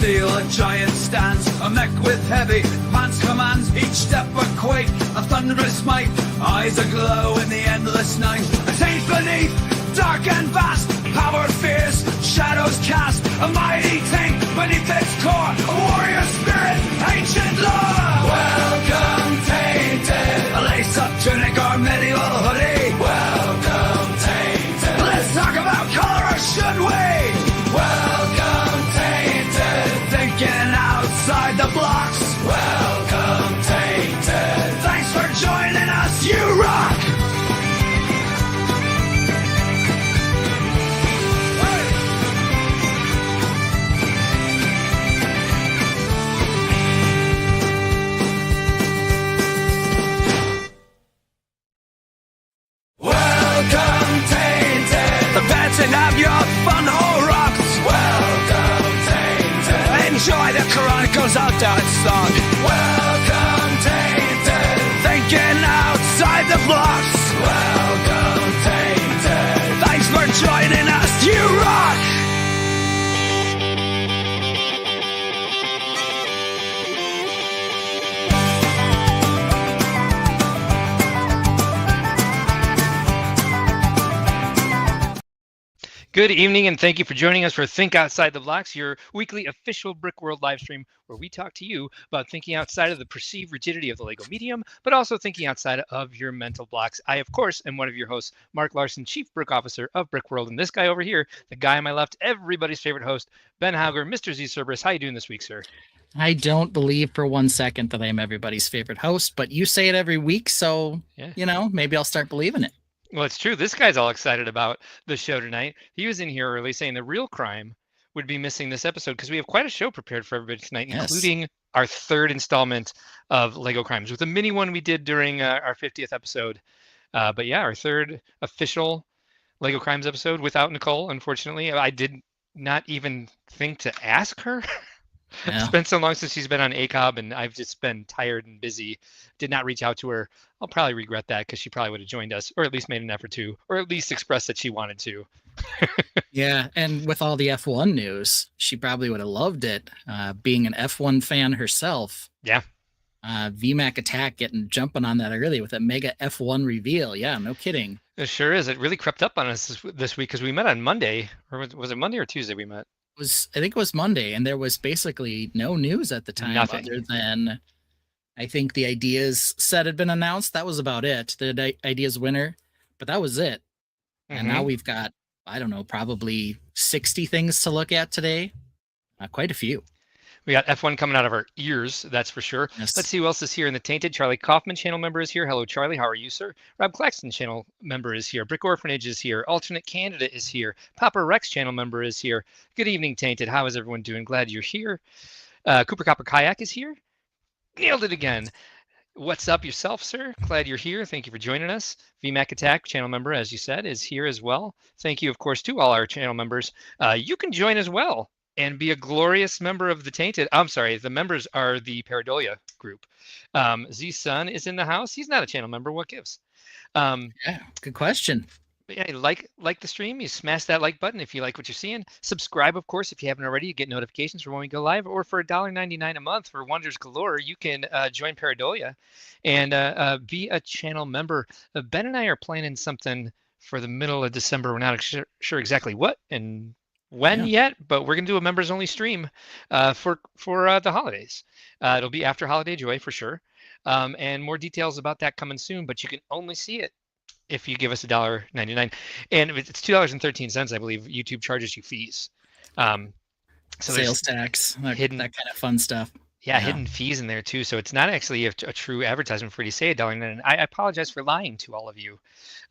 steel, a giant stands, a mech with heavy man's commands, each step a quake, a thunderous might, eyes aglow in the endless night. A taint beneath, dark and vast, power fierce, shadows cast, a mighty taint beneath its core, a warrior spirit, ancient lore. Welcome, Tainted, a lace-up tunic or medieval hoodie. Welcome, Tainted, let's talk about color, or should we? Welcome, Tainted, thinking outside the blocks. Welcome, Tainted, thanks for joining us, you rock! And have your fun all rocks. Welcome, Tainted. Enjoy the Chronicles Outdoor song. Welcome, Tainted. Thinking outside the blocks. Welcome, Tainted. Thanks for joining us. You rock. Good evening, and thank you for joining us for Think Outside the Blocks, your weekly official Brickworld live stream, where we talk to you about thinking outside of the perceived rigidity of the Lego medium, but also thinking outside of your mental blocks. I, of course, am one of your hosts, Mark Larson, Chief Brick Officer of Brickworld, and this guy over here, the guy on my left, everybody's favorite host, Ben Hauger, Mr. Z Cerberus. How you doing this week, sir? I don't believe for 1 second that I'm everybody's favorite host, but you say it every week, so, maybe I'll start believing it. Well, it's true. This guy's all excited about the show tonight. He was in here early saying the real crime would be missing this episode because we have quite a show prepared for everybody tonight, including our third installment of Lego Crimes with a mini one we did during our 50th episode. But yeah, our third official Lego Crimes episode without Nicole, unfortunately. I did not even think to ask her. Yeah. It's been so long since she's been on ACOB, and I've just been tired and busy. Did not reach out to her. I'll probably regret that because she probably would have joined us, or at least made an effort to, or at least expressed that she wanted to. Yeah, and with all the F1 news, she probably would have loved it. Being an F1 fan herself. Yeah. VMAC Attack jumping on that early with a mega F1 reveal. Yeah, no kidding. It sure is. It really crept up on us this week because we met on Monday, or was it Monday or Tuesday we met? I think it was Monday, and there was basically no news at the time. Nothing. Other than I think the ideas set had been announced. That was about it. The ideas winner, but that was it. Mm-hmm. And now we've got, I don't know, probably 60 things to look at today. Quite a few. We got F1 coming out of our ears, that's for sure. Yes. Let's see who else is here in the Tainted. Charlie Kaufman, channel member, is here. Hello, Charlie. How are you, sir? Rob Claxton, channel member, is here. Brick Orphanage is here. Alternate Candidate is here. Papa Rex, channel member, is here. Good evening, Tainted. How is everyone doing? Glad you're here. Cooper Copper Kayak is here. Nailed it again. What's up yourself, sir? Glad you're here. Thank you for joining us. VMAC Attack, channel member, as you said, is here as well. Thank you, of course, to all our channel members. You can join as well and be a glorious member of the Tainted. I'm sorry, the members are the Pareidolia group. Z-Sun is in the house. He's not a channel member. What gives? Yeah, good question. But yeah, like the stream. You smash that like button if you like what you're seeing. Subscribe, of course, if you haven't already. You get notifications for when we go live. Or for $1.99 a month for Wonders Galore, you can join Pareidolia and be a channel member. Ben and I are planning something for the middle of December. We're not sure exactly what and when yet, but we're going to do a members only stream for the holidays. It'll be after Holiday Joy for sure. And more details about that coming soon, but you can only see it if you give us $1.99. And it's $2.13, I believe. YouTube charges you fees. So sales tax, that kind of fun stuff. Yeah, hidden fees in there too. So it's not actually a true advertisement for you to say $1.99. I apologize for lying to all of you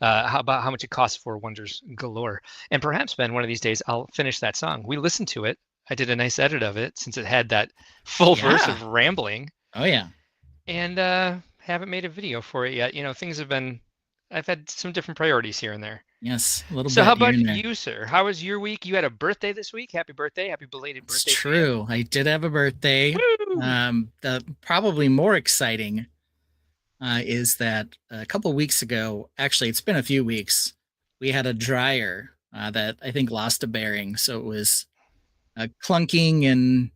about how much it costs for Wonders Galore. And perhaps, Ben, one of these days I'll finish that song. We listened to it. I did a nice edit of it since it had that full verse of rambling. Oh yeah. And haven't made a video for it yet. You know, I've had some different priorities here and there. Yes, a little bit. So how about you, sir? How was your week? You had a birthday this week. Happy birthday. Happy belated birthday. It's true. I did have a birthday. The probably more exciting is that a couple weeks ago, actually, it's been a few weeks, we had a dryer that I think lost a bearing. So it was clunking and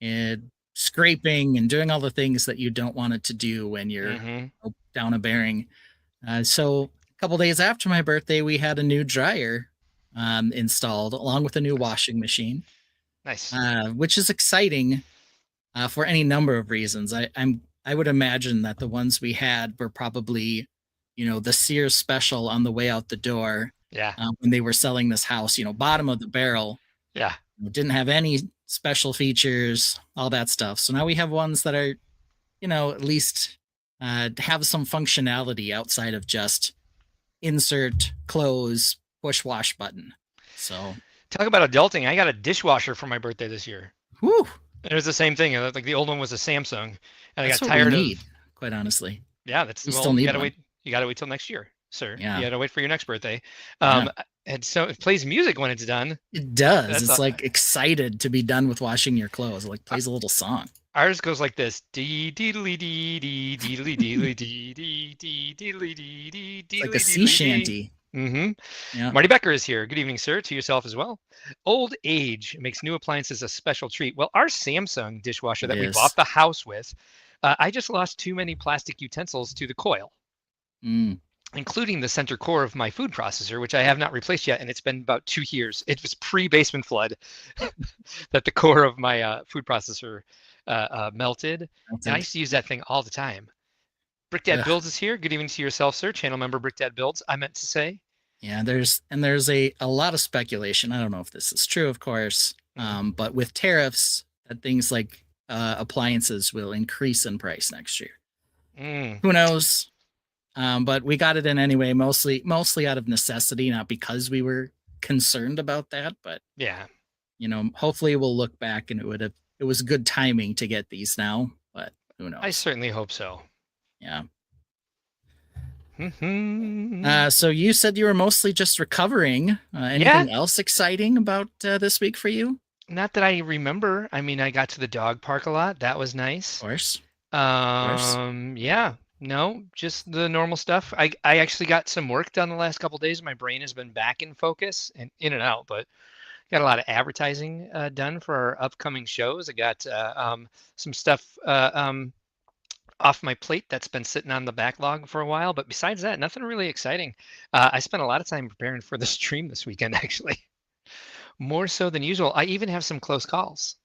and scraping and doing all the things that you don't want it to do when you're down a bearing. So a couple days after my birthday, we had a new dryer installed along with a new washing machine. Nice. Which is exciting for any number of reasons. I would imagine that the ones we had were probably, the Sears special on the way out the door. Yeah. When they were selling this house, bottom of the barrel. Yeah. Didn't have any special features, all that stuff. So now we have ones that are, at least have some functionality outside of just insert, close, push wash button. So talk about adulting. I got a dishwasher for my birthday this year. Whew. It was the same thing. Like the old one was a Samsung, and That's I got tired of. Quite honestly. Yeah, that's you still need you gotta one. wait. You gotta wait till next year, sir. Yeah. You gotta wait for your next birthday. Yeah. And so it plays music when it's done. It does. It's like excited to be done with washing your clothes. It like plays a little song. Ours goes like this: dee deedly dee dee deedly deedly dee dee dee deedly dee dee deedly. Like a sea shanty. Yeah. Marty Becker is here. Good evening, sir. To yourself as well. Old age makes new appliances a special treat. Well, our Samsung dishwasher that we bought the house with, I just lost too many plastic utensils to the coil, including the center core of my food processor, which I have not replaced yet, and it's been about 2 years. It was pre-basement flood that the core of my food processor melted. And I used to use that thing all the time. Brickdad Builds is here. Good evening to yourself, sir. Channel member Brickdad Builds, I meant to say. Yeah, there's a lot of speculation. I don't know if this is true, of course, but with tariffs, that things like appliances will increase in price next year. Who knows? But we got it in anyway, mostly out of necessity, not because we were concerned about that. But yeah, hopefully we'll look back and it was good timing to get these now. But who knows? I certainly hope so. Yeah. So you said you were mostly just recovering. Anything else exciting about this week for you? Not that I remember. I mean, I got to the dog park a lot. That was nice. Of course. Yeah. No, just the normal stuff. I actually got some work done the last couple of days. My brain has been back in focus and in and out, but got a lot of advertising done for our upcoming shows. I got some stuff off my plate that's been sitting on the backlog for a while, but besides that, nothing really exciting. I spent a lot of time preparing for the stream this weekend, actually, more so than usual. I even have some close calls.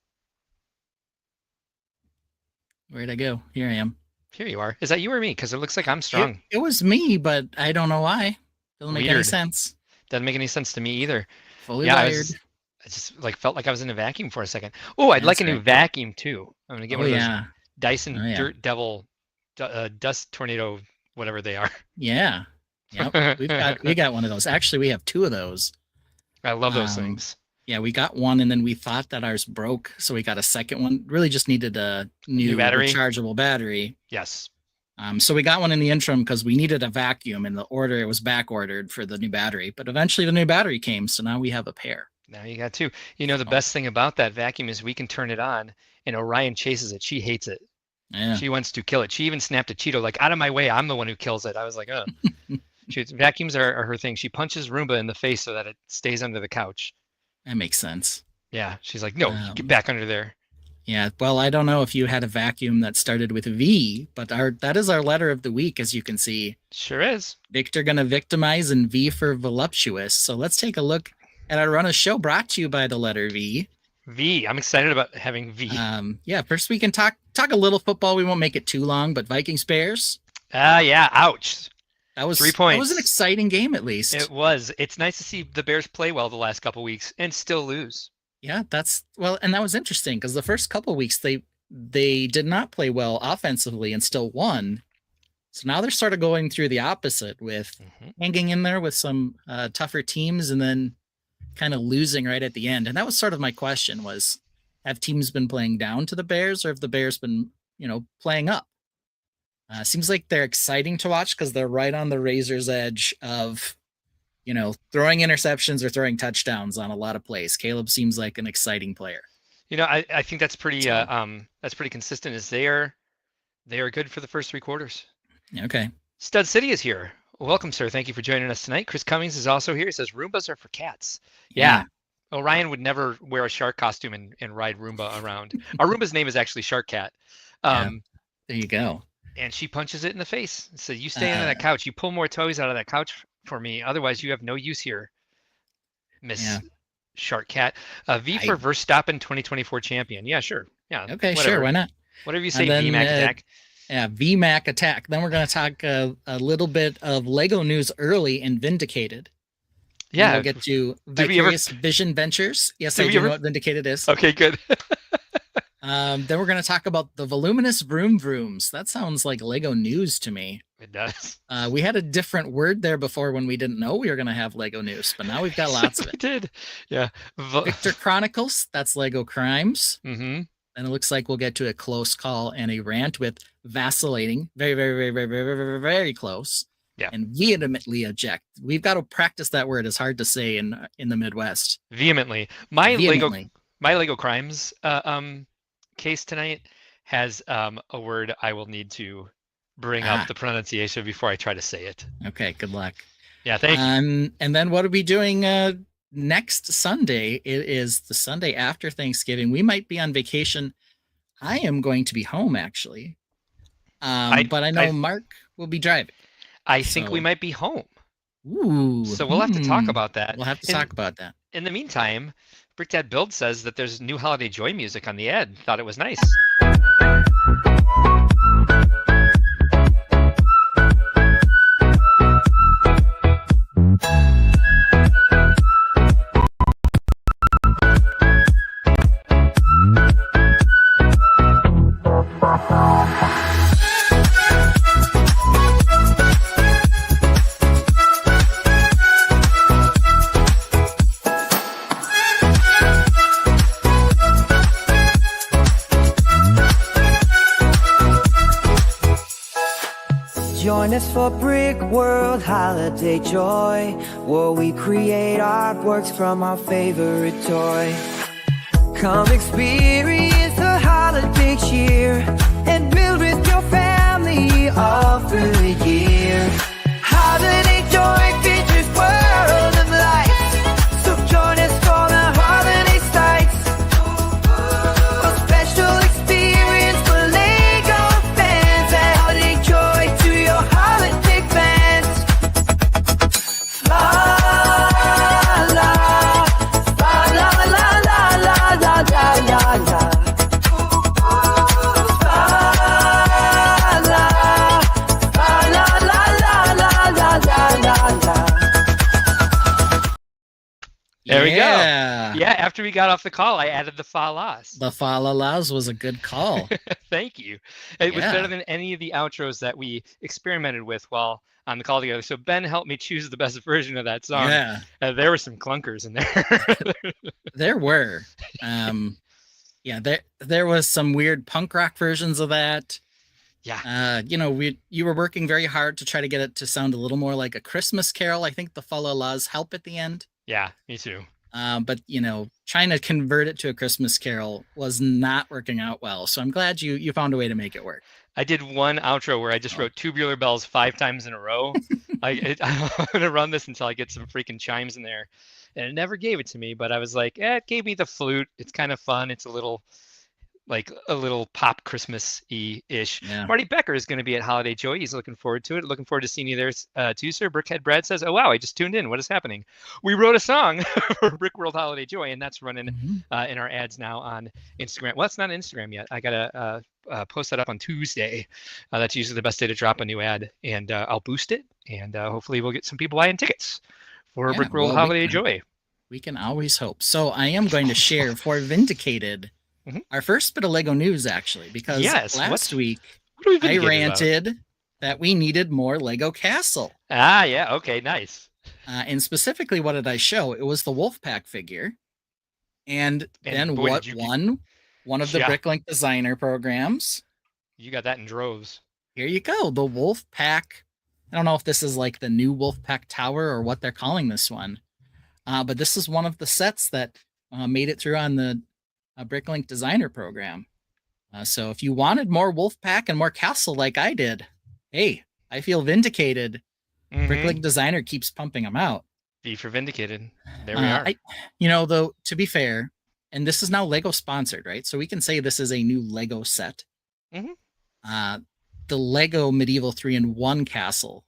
Where'd I go? Here I am. Here you are. Is that you or me? Because it looks like I'm strong. It was me, but I don't know why. Doesn't make any sense. Doesn't make any sense to me either. Fully wired. I just felt like I was in a vacuum for a second. Oh, I'd like a new vacuum too. I'm gonna get one of those Dyson Dirt Devil Dust Tornado, whatever they are. Yeah. Yep. we got one of those. Actually, we have 2 of those. I love those things. Yeah, we got one and then we thought that ours broke, so we got a second one. Really just needed a new battery, rechargeable battery. Yes. So we got one in the interim because we needed a vacuum, and it was back ordered for the new battery. But eventually the new battery came, so now we have a pair. Now you got 2. The best thing about that vacuum is we can turn it on, and Orion chases it. She hates it. Yeah. She wants to kill it. She even snapped a Cheeto, like, out of my way. I'm the one who kills it. I was like, oh. Vacuums are her thing. She punches Roomba in the face so that it stays under the couch. That makes sense. Yeah. She's like, no, get back under there. Yeah. Well, I don't know if you had a vacuum that started with V, but that is our letter of the week, as you can see. Sure is. Victor gonna victimize and V for voluptuous. So let's take a look at our run of show brought to you by the letter V. V. I'm excited about having V. Yeah. First, we can talk a little football. We won't make it too long, but Vikings Bears. Yeah. Ouch. That was 3 points. That was an exciting game, at least. It was. It's nice to see the Bears play well the last couple weeks and still lose. Yeah, and that was interesting because the first couple weeks they did not play well offensively and still won. So now they're sort of going through the opposite with hanging in there with some tougher teams and then kind of losing right at the end. And that was sort of my question was, have teams been playing down to the Bears, or have the Bears been, playing up? Seems like they're exciting to watch because they're right on the razor's edge of, throwing interceptions or throwing touchdowns on a lot of plays. Caleb seems like an exciting player. I think that's pretty consistent. Is they are good for the first 3 quarters. Okay. Stud City is here. Welcome, sir. Thank you for joining us tonight. Chris Cummings is also here. He says Roombas are for cats. Yeah. Orion would never wear a shark costume and ride Roomba around. Our Roomba's name is actually Shark Cat. Yeah, there you go. And she punches it in the face. So you stay on that couch. You pull more toys out of that couch for me. Otherwise, you have no use here, Miss Shark Cat. V for Verstappen 2024 champion. Yeah, sure. Yeah. Okay, whatever. Sure. Why not? Whatever you say, VMAC attack. Yeah, VMAC attack. Then we're going to talk a little bit of Lego news early and Vindicated. Yeah. We'll get to Vicarious Vision Ventures. Yes, I do know what Vindicated is. Okay, good. Then we're going to talk about the Voluminous Vroom Vrooms. That sounds like Lego news to me. It does. We had a different word there before when we didn't know we were going to have Lego news, but now we've got lots of it. We did. Yeah. Victor Chronicles. That's Lego Crimes. Mm-hmm. And it looks like we'll get to a close call and a rant with vacillating, very, very, very, very, very, very, very close. Yeah. And vehemently object. We've got to practice that word. It's hard to say in the Midwest. Vehemently. My Lego Crimes case tonight has a word I will need to bring up the pronunciation before I try to say it. Okay, good luck. Yeah, thank you. And then what are we doing next Sunday? It is the Sunday after Thanksgiving. We might be on vacation. I am going to be home, actually. But I know Mark will be driving. I think we might be home. Ooh. So we'll have to talk about that. We'll have to talk about that. In the meantime, BrickDad Build says that there's new Holiday Joy music on the ad. Thought it was nice. Join us for Brickworld Holiday Joy, where we create artworks from our favorite toy. Come experience the holiday cheer and build with your family all through the year. Holiday Joy features world of lights, so join us for the holiday sights. A special experience for Lego fans, and holiday joy to your holiday plans. La la, la la la la la la la la. There we go. Yeah, after we got off the call, I added the fa-las. The fa-la-las was a good call. Thank you. It was better than any of the outros that we experimented with while on the call together. So Ben helped me choose the best version of that song. Yeah. There were some clunkers in there. There were. There was some weird punk rock versions of that. Yeah. You were working very hard to try to get it to sound a little more like a Christmas carol. I think the fa-la-las help at the end. Yeah, me too. But trying to convert it to a Christmas carol was not working out well. So I'm glad you found a way to make it work. I did one outro where I just wrote Tubular Bells 5 times in a row. I'm going to run this until I get some freaking chimes in there. And it never gave it to me, but I was like, it gave me the flute. It's kind of fun. It's a little pop Christmas-y-ish. Yeah. Marty Becker is going to be at Holiday Joy. He's looking forward to it. Looking forward to seeing you there too, sir. Brickhead Brad says, oh, wow, I just tuned in. What is happening? We wrote a song for Brickworld Holiday Joy, and that's running in our ads now on Instagram. Well, it's not on Instagram yet. I got to post that up on Tuesday. That's usually the best day to drop a new ad, and I'll boost it, and hopefully we'll get some people buying tickets for Brickworld Holiday Joy. We can always hope. So I am going to share for Vindicated our first bit of Lego news, actually, because last week I ranted that we needed more Lego Castle. Yeah. Okay, nice. And specifically, what did I show? It was the Wolfpack figure. And then boy, what won one of the Bricklink Designer programs? You got that in droves. Here you go. The Wolfpack. I don't know if this is like the new Wolfpack Tower or what they're calling this one. But this is one of the sets that made it through on the Bricklink Designer Program. So if you wanted more Wolfpack and more Castle like I did, hey, I feel vindicated. Bricklink Designer keeps pumping them out. V for vindicated. There we are. Though, to be fair, and this is now Lego sponsored, right? So we can say this is a new Lego set. Mm-hmm. The Lego Medieval 3-in-1 castle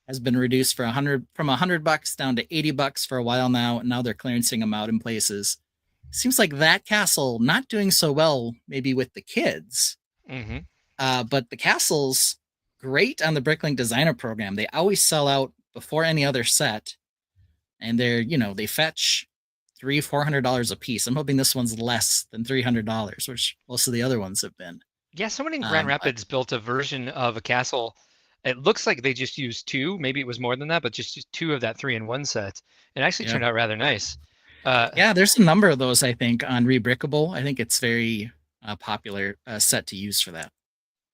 has been reduced from $100 down to $80 for a while now, and now they're clearancing them out in places. Seems like that castle not doing so well, maybe with the kids. Mm-hmm. But the castle's great on the Bricklink Designer Program. They always sell out before any other set, and they fetch $300-$400 a piece. I'm hoping this one's less than $300, which most of the other ones have been. Yeah, someone in Grand Rapids built a version of a castle. It looks like they just used 2. Maybe it was more than that, but just used 2 of that 3-in-1 set. It actually turned out rather nice. There's a number of those, I think, on Rebrickable. I think it's very popular set to use for that.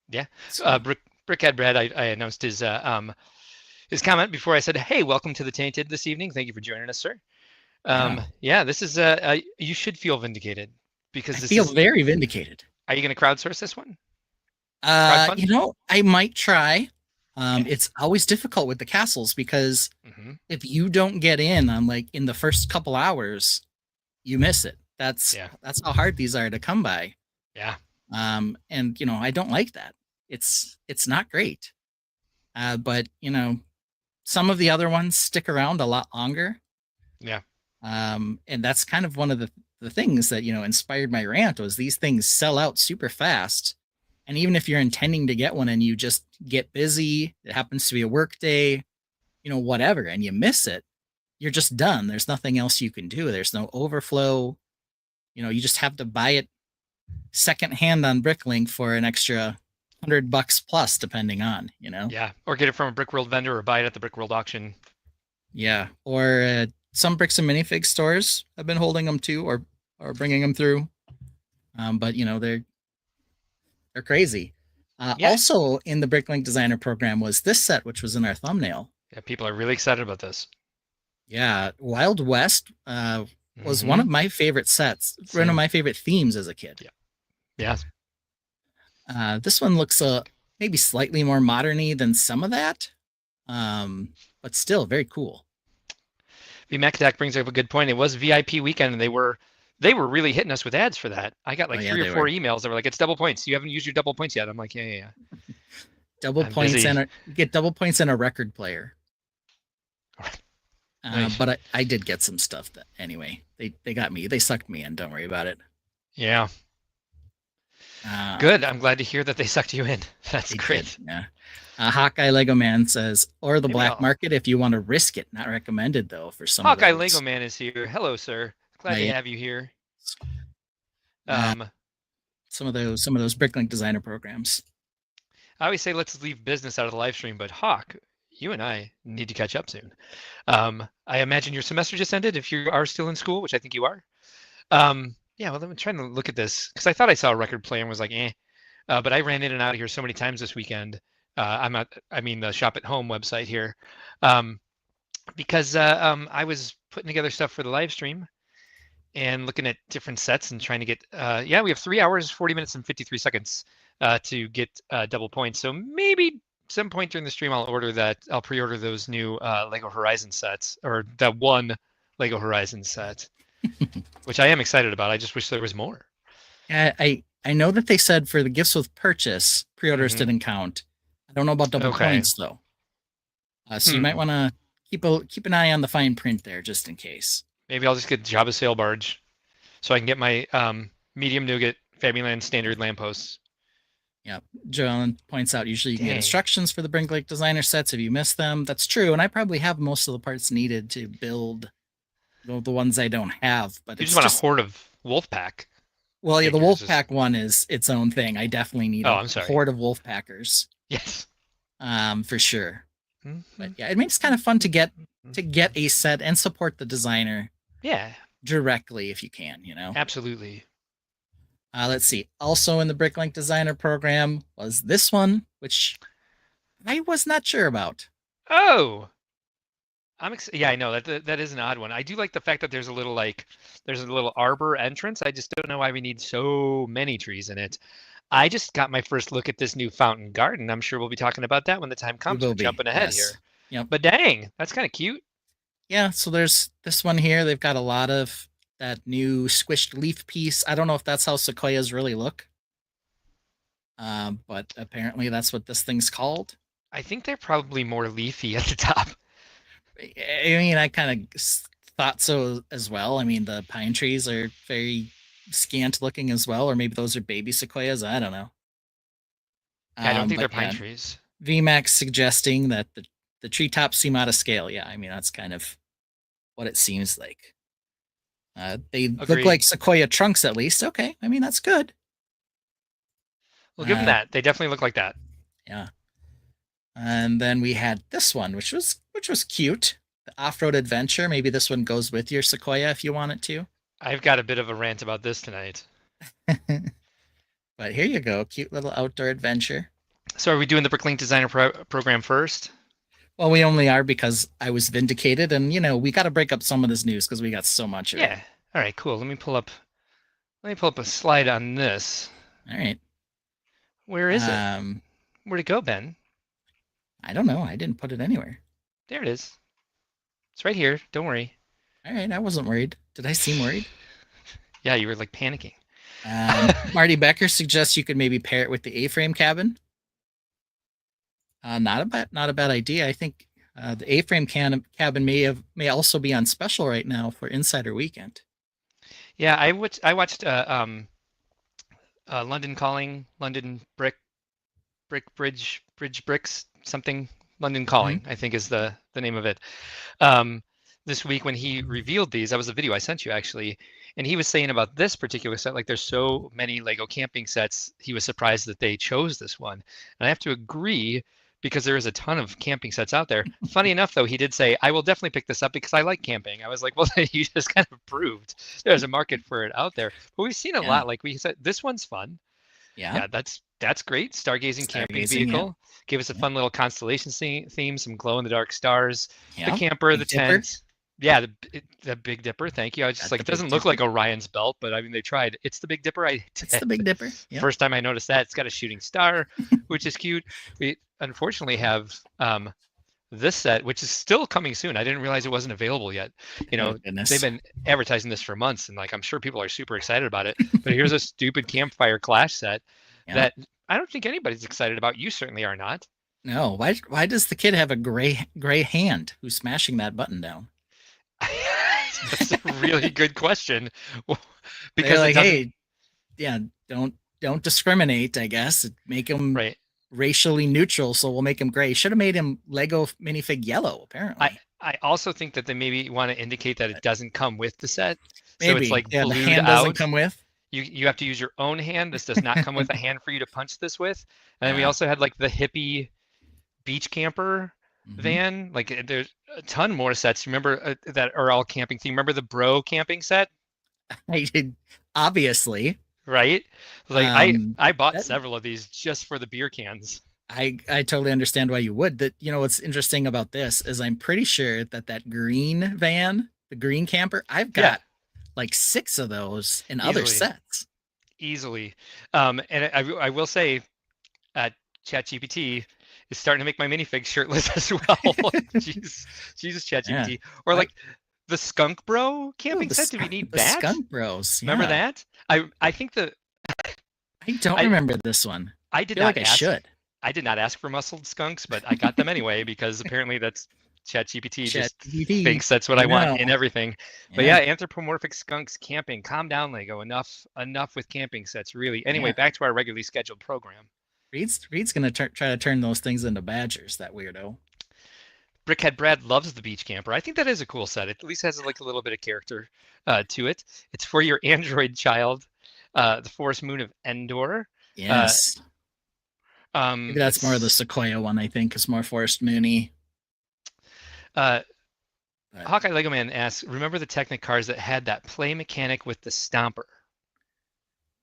Yeah. So. Brickhead Brad, I announced his comment before I said, "Hey, welcome to the Tainted this evening. Thank you for joining us, sir." This is you should feel vindicated because I feel very vindicated. Are you going to crowdsource this one? I might try. It's always difficult with the castles because if you don't get in on in the first couple hours, you miss it. That's how hard these are to come by. Yeah. And I don't like that. It's not great. But some of the other ones stick around a lot longer. Yeah. And that's kind of one of the things that inspired my rant was these things sell out super fast. And even if you're intending to get one and you just get busy, it happens to be a work day, whatever, and you miss it, you're just done. There's nothing else you can do. There's no overflow. You just have to buy it secondhand on Bricklink for an extra $100 plus, depending on, Yeah, or get it from a Brickworld vendor or buy it at the Brickworld auction. Yeah, or some bricks and minifig stores have been holding them too, or bringing them through. But they're crazy. Also in the Bricklink Designer Program was this set, which was in our thumbnail. Yeah, people are really excited about this. Yeah, Wild West was one of my favorite sets, one of my favorite themes as a kid. Yeah. This one looks maybe slightly more modern-y than some of that, but still very cool. VMacDac brings up a good point. It was VIP weekend, and they were really hitting us with ads for that. I got 3 or 4 emails that were like, "It's double points. You haven't used your double points yet." I'm like, yeah. Double points busy. And you get double points and a record player. Nice. But I did get some stuff that anyway. They got me. They sucked me in. Don't worry about it. Yeah. Good. I'm glad to hear that they sucked you in. That's great. Did, yeah. Hawkeye Lego Man says, or the black market if you want to risk it. Not recommended though for some. Hawkeye Lego Man is here. Hello, sir. Glad to have you here. Some of those Bricklink Designer programs. I always say let's leave business out of the live stream, but Hawk, you and I need to catch up soon. I imagine your semester just ended if you are still in school, which I think you are. Yeah, well, I'm trying to look at this because I thought I saw a record player and was like, but I ran in and out of here so many times this weekend. The Shop at Home website here, because I was putting together stuff for the live stream and looking at different sets and trying to get, we have 3 hours, 40 minutes and 53 seconds to get double points. So maybe some point during the stream, I'll pre-order those new Lego Horizon sets, or that one Lego Horizon set, which I am excited about. I just wish there was more. Yeah, I know that they said for the gifts with purchase, pre-orders didn't count. I don't know about double points though. So you might want to keep an eye on the fine print there, just in case. Maybe I'll just get Jabba Sail Barge, so I can get my medium nougat Fabuland standard lampposts. Yeah, Joellen points out usually you can get instructions for the Bricklink Designer sets if you miss them. That's true, and I probably have most of the parts needed to build the ones I don't have. But you just want a horde of Wolfpack. Well, yeah, the Wolfpack one is its own thing. I definitely need a horde of Wolfpackers. Yes, for sure. But yeah, it makes kind of fun to get a set and support the designer. Yeah, directly if you can, Absolutely. Let's see. Also in the Bricklink Designer Program was this one, which I was not sure about. Oh, I know that is an odd one. I do like the fact that there's a little arbor entrance. I just don't know why we need so many trees in it. I just got my first look at this new fountain garden. I'm sure we'll be talking about that when the time comes. We're jumping ahead here. Yep. But dang, that's kind of cute. Yeah, so there's this one here. They've got a lot of that new squished leaf piece. I don't know if that's how sequoias really look, but apparently that's what this thing's called. I think they're probably more leafy at the top. I mean, I kind of thought so as well. I mean, the pine trees are very scant looking as well, or maybe those are baby sequoias. I don't know. Yeah, I don't think they're But pine yeah, trees. VMAX suggesting that the treetops seem out of scale. Yeah, I mean that's kind of what it seems like. They look Agreed. like sequoia trunks at least. Okay, I mean that's good. We'll give them that. They definitely look like that. Yeah. And then we had this one, which was cute. The off-road adventure. Maybe this one goes with your sequoia if you want it to. I've got a bit of a rant about this tonight. But here you go, cute little outdoor adventure. So are we doing the Bricklink Designer Program first? Well, we only are because I was vindicated, and we got to break up some of this news because we got so much of it. Yeah. All right, cool. Let me pull up a slide on this. All right. Where is it? Where'd it go, Ben? I don't know. I didn't put it anywhere. There it is. It's right here. Don't worry. All right. I wasn't worried. Did I seem worried? Yeah, you were like panicking. Marty Becker suggests you could maybe pair it with the A-frame cabin. Not a bad idea. I think the A-frame cabin may also be on special right now for Insider Weekend. Yeah, I watched London Calling, London Bridge Bricks something. London Calling, I think is the name of it. This week when he revealed these, that was a video I sent you actually, and he was saying about this particular set, like there's so many Lego camping sets, he was surprised that they chose this one. And I have to agree because there is a ton of camping sets out there. Funny enough, though, he did say, I will definitely pick this up because I like camping. I was like, well, you just kind of proved there's a market for it out there. But we've seen a lot. Like we said, this one's fun. Yeah, that's great. Stargazing camping vehicle. Give us a fun little constellation theme, some glow in the dark stars. The camper, the tent. Yeah, the Big Dipper. Thank you. I was just like, it doesn't look like Orion's belt, but I mean, they tried. It's the Big Dipper. It's the Big Dipper. Yep. First time I noticed that. It's got a shooting star, which is cute. We unfortunately have this set, which is still coming soon. I didn't realize it wasn't available yet. They've been advertising this for months, and like I'm sure people are super excited about it. But here's a stupid campfire clash set that I don't think anybody's excited about. You certainly are not. No. Why does the kid have a gray hand who's smashing that button down? That's a really good question. Because like, hey, yeah, don't discriminate. I guess make him racially neutral, so we'll make him gray. Should have made him Lego minifig yellow. Apparently, I also think that they maybe want to indicate that it doesn't come with the set. Maybe. So it's like the hand doesn't come with. You have to use your own hand. This does not come with a hand for you to punch this with. And then we also had like the hippie beach camper van. Like there's a ton more sets. Remember that are all camping theme. Remember the bro camping set? I did, obviously. Right? Like I bought several of these just for the beer cans. I totally understand why you would. That what's interesting about this is I'm pretty sure that green van, the green camper, I've got like 6 of those in other sets. Easily. And I will say ChatGPT is starting to make my minifig shirtless as well. Jesus ChatGPT. Yeah. Or like the Skunk Bro camping set. Do we need that? Skunk Bros. Yeah. Remember that? I think I don't remember this one. I did not ask. I should. I did not ask for muscled skunks, but I got them anyway because apparently that's ChatGPT just thinks that's what I want in everything. But yeah, anthropomorphic skunks camping. Calm down, Lego. Enough with camping sets, really. Anyway, back to our regularly scheduled program. Reed's gonna try to turn those things into badgers. That weirdo. Brickhead Brad loves the beach camper. I think that is a cool set. It at least has like a little bit of character to it. It's for your Android child. The Forest Moon of Endor. Yes. Maybe that's more of the Sequoia one. I think is more Forest Moony. Hawkeye Lego Man asks, remember the Technic cars that had that play mechanic with the stomper?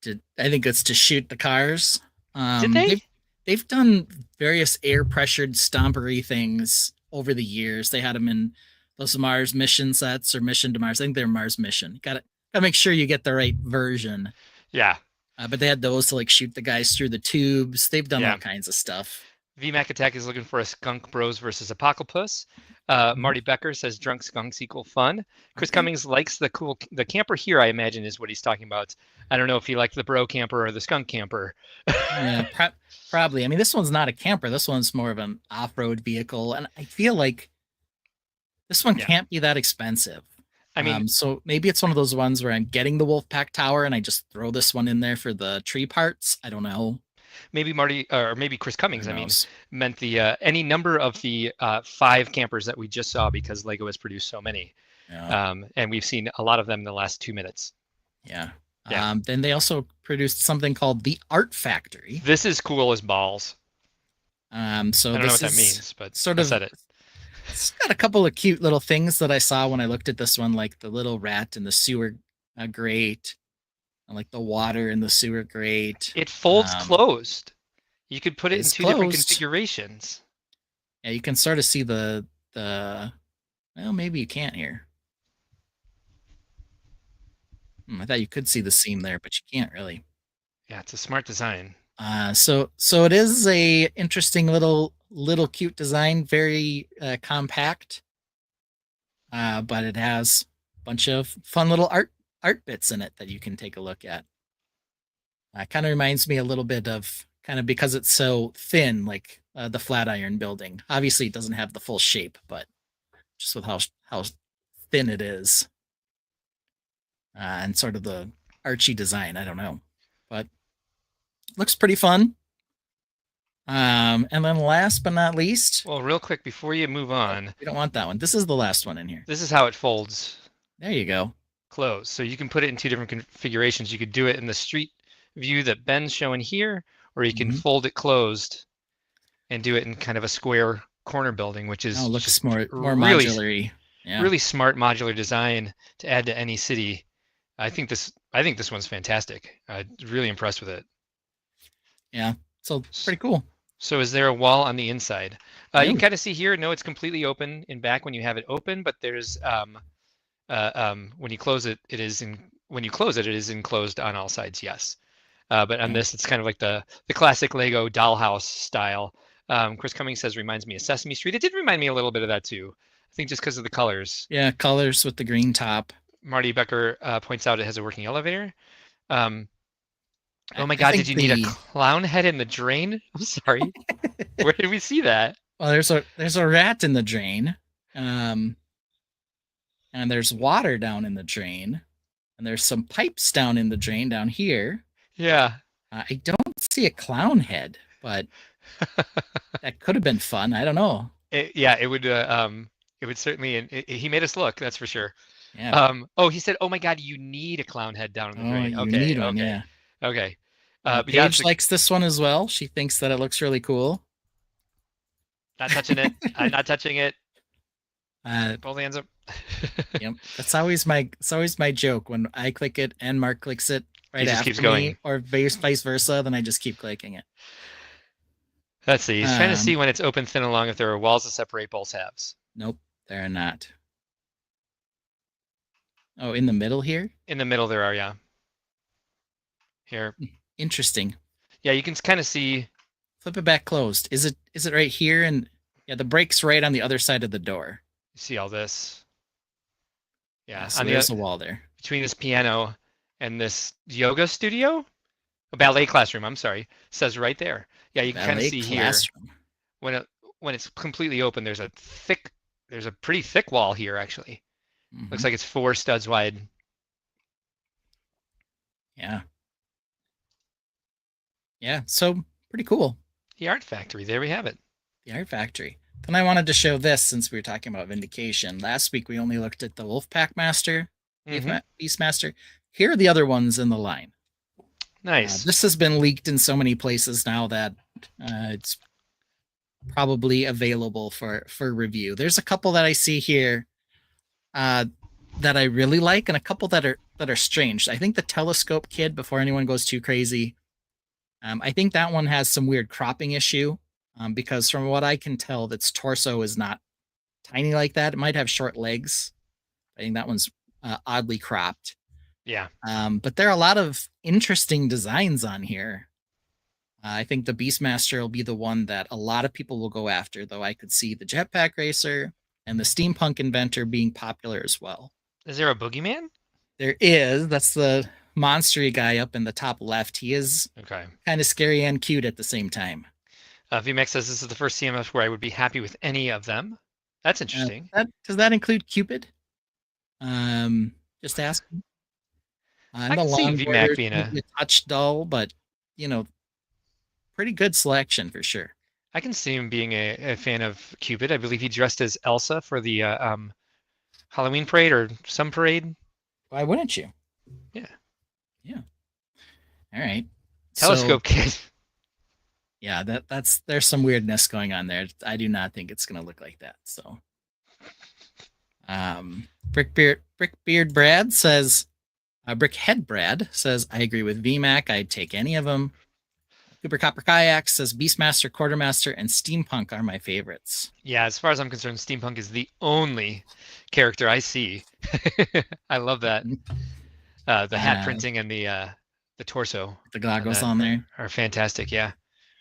I think it's to shoot the cars. Did they? They've done various air pressured stompery things over the years. They had them in those Mars mission sets or Mission to Mars. I think they're Mars Mission. Gotta make sure you get the right version. Yeah. But they had those to like shoot the guys through the tubes. They've done all kinds of stuff. VMAC Attack is looking for a Skunk Bros versus Apocalypse. Marty Becker says drunk skunks equal fun. Chris Cummings likes the camper here, I imagine is what he's talking about. I don't know if he liked the bro camper or the skunk camper. Yeah, probably. I mean, this one's not a camper. This one's more of an off-road vehicle. And I feel like this one can't be that expensive. I mean, so maybe it's one of those ones where I'm getting the Wolfpack Tower and I just throw this one in there for the tree parts. I don't know. Maybe Marty or maybe Chris Cummings, meant the any number of the 5 campers that we just saw because Lego has produced so many. Yeah. And we've seen a lot of them in the last 2 minutes. Yeah. Then they also produced something called the Art Factory. This is cool as balls. So I don't know what that means, but sort of I said it. It's got a couple of cute little things that I saw when I looked at this one, like the little rat in the sewer grate, and like the water in the sewer grate. It folds closed. You could put it in 2 different configurations. Yeah, you can sort of see the well, maybe you can't here. I thought you could see the seam there, but you can't really. Yeah, it's a smart design. So it is a interesting little cute design, very compact. But it has a bunch of fun little art bits in it that you can take a look at. Kind of reminds me a little bit of because it's so thin, like the Flatiron building. Obviously, it doesn't have the full shape, but just with how thin it is, and sort of the archy design. I don't know, but looks pretty fun. And then last but not least, well, real quick before you move on, we don't want that one. This is the last one in here. This is how it folds. There you go. Closed. So you can put it in 2 different configurations. You could do it in the street view that Ben's showing here, or you can fold it closed and do it in kind of a square corner building, which is looks more modular-y. Yeah. Really smart modular design to add to any city. I think this one's fantastic. Really impressed with it. Yeah, so pretty cool. So is there a wall on the inside? You can kind of see here. No, it's completely open in back when you have it open, but there's when you close it, it is enclosed on all sides. Yes, but on this, it's kind of like the classic Lego dollhouse style. Chris Cummings says reminds me of Sesame Street. It did remind me a little bit of that too. I think just because of the colors. Yeah, colors with the green top. Marty Becker points out it has a working elevator. Oh my God! Did you need a clown head in the drain? I'm sorry. Where did we see that? Well, there's a rat in the drain, and there's water down in the drain, and there's some pipes down in the drain down here. Yeah. I don't see a clown head, but that could have been fun. I don't know. It would certainly. He made us look. That's for sure. Yeah. He said, "Oh my God, you need a clown head down in the drain." You need one, yeah. Okay. Paige likes this one as well. She thinks that it looks really cool. Not touching it. I'm not touching it. Pull the hands up. Yep. That's always my joke. When I click it and Mark clicks it right after keeps going. me, or vice versa, then I just keep clicking it. Let's see. He's trying to see when it's open, thin, and long if there are walls to separate both halves. Nope, there are not. Oh, in the middle here? In the middle there are, yeah. Here. Interesting. Yeah, you can kind of see. Flip it back closed. Is it right here? And yeah, the brake's right on the other side of the door. You see all this? Yeah, so there's a wall there. Between this piano and this yoga studio? A ballet classroom, I'm sorry. Says right there. Yeah, you can kind of see classroom. Here. When it's completely open, there's a pretty thick wall here, actually. Mm-hmm. Looks like it's 4 studs wide. Yeah. Yeah, so pretty cool. The Art Factory, there we have it. The Art Factory. Then I wanted to show this since we were talking about Vindication. Last week we only looked at the Wolfpack Master, Beastmaster. Here are the other ones in the line. Nice. This has been leaked in so many places now that it's probably available for review. There's a couple that I see here that I really like, and a couple that are strange. I think the Telescope Kid, before anyone goes too crazy, I think that one has some weird cropping issue, because from what I can tell, its torso is not tiny like that. It might have short legs. I think that one's oddly cropped. Yeah. But there are a lot of interesting designs on here. I think the Beastmaster will be the one that a lot of people will go after, though I could see the Jetpack Racer and the Steampunk Inventor being popular as well. Is there a boogeyman? There is. That's the monstery guy up in the top left. He is Okay. kind of scary and cute at the same time. VMAX says this is the first CMS where I would be happy with any of them. That's interesting. Does that include Cupid? Just asking. I can see VMAC being a touch dull, but pretty good selection for sure. I can see him being a fan of Cupid. I believe he dressed as Elsa for the Halloween parade or some parade. Why wouldn't you? Yeah. All right. Telescope Kid. Yeah, there's some weirdness going on there. I do not think it's gonna look like that. So, Brickbeard Brad says, Brickhead Brad says, I agree with VMAC. I'd take any of them. Cooper Copper Kayak says Beastmaster, Quartermaster, and Steampunk are my favorites. Yeah, as far as I'm concerned, Steampunk is the only character I see. I love that. The hat printing and the torso. The goggles on there are fantastic. Yeah.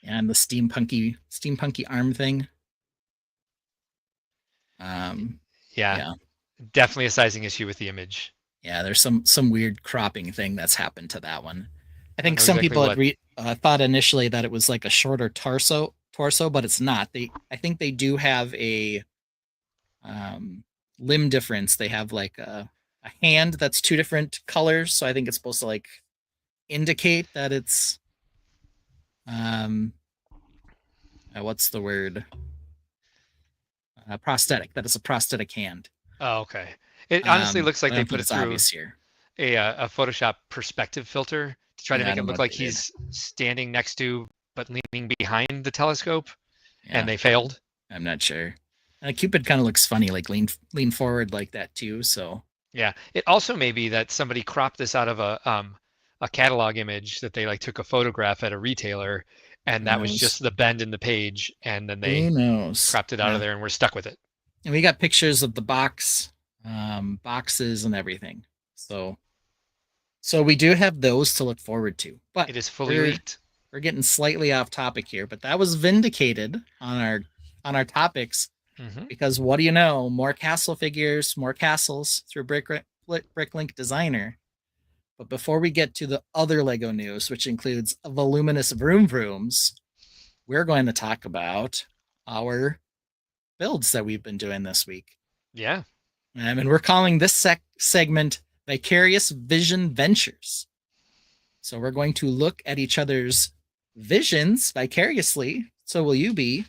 And the steampunky arm thing. Yeah. Definitely a sizing issue with the image. Yeah, there's some weird cropping thing that's happened to that one. I think some people had thought initially that it was like a shorter torso, but it's not. I think they do have a limb difference. They have like a hand that's two different colors, so I think it's supposed to like indicate that it's what's the word? Prosthetic. That is a prosthetic hand. Oh, okay. It honestly looks like they put it through here. A Photoshop perspective filter to try to make it look like he's standing next to but leaning behind the telescope, and they failed. I'm not sure. Cupid kind of looks funny, like lean forward like that too. So yeah, it also may be that somebody cropped this out of a catalog image that they like took a photograph at a retailer, and that was just the bend in the page, and then they cropped it out of there, and we're stuck with it. And we got pictures of the boxes and everything. So we do have those to look forward to. But it is fully leaked. We're getting slightly off topic here, but that was vindicated on our topics. Mm-hmm. Because what do you know? More castle figures, more castles through Bricklink Designer. But before we get to the other Lego news, which includes voluminous vroom vrooms, we're going to talk about our builds that we've been doing this week. Yeah. And we're calling this segment Vicarious Vision Ventures. So we're going to look at each other's visions vicariously. So will you be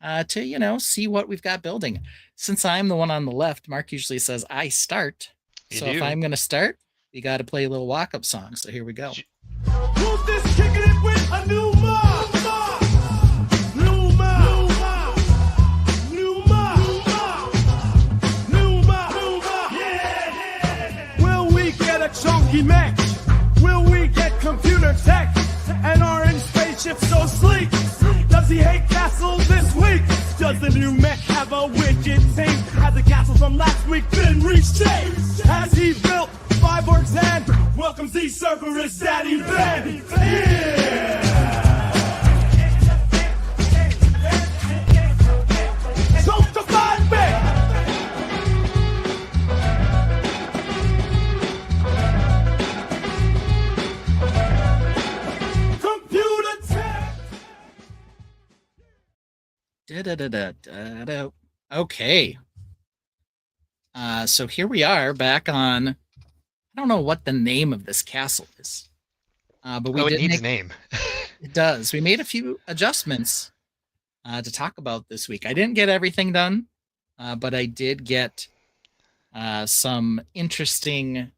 to see what we've got building. Since I'm the one on the left, Mark usually says I start. If I'm going to start, we got to play a little walk-up song. So here we go. Who's this kicking it with a new mob? New mob. New mob. New mob. Yeah. Will we get a chunky match? Will we get computer tech? And orange spaceship so sleek? Does he hate castles this week? Does the new mech have a widget team? Has the castle from last week been reshaped? Has he built 5 orcs and welcomes the Cerberus Daddy Ben? Yeah! So to 5 Okay. So here we are back on. I don't know what the name of this castle is, but it needs a name. It does. We made a few adjustments to talk about this week. I didn't get everything done, but I did get some interesting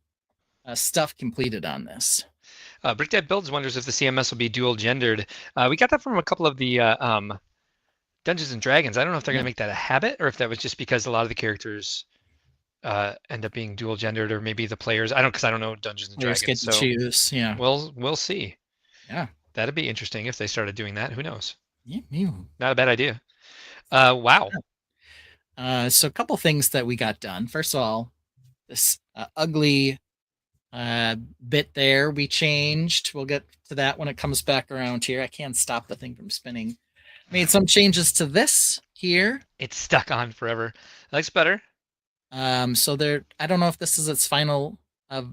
stuff completed on this. Brickdad Builds wonders if the CMS will be dual gendered. We got that from a couple of the Dungeons and Dragons. I don't know if they're going to make that a habit or if that was just because a lot of the characters end up being dual gendered, or maybe the players. Because I don't know Dungeons and Dragons. Get to choose. Yeah. We'll see. Yeah. That'd be interesting if they started doing that. Who knows? Yeah. Not a bad idea. Wow. So a couple things that we got done. First of all, this ugly bit there we changed. We'll get to that when it comes back around here. I can't stop the thing from spinning. Made some changes to this here. It's stuck on forever. That looks better. So there, I don't know if this is its final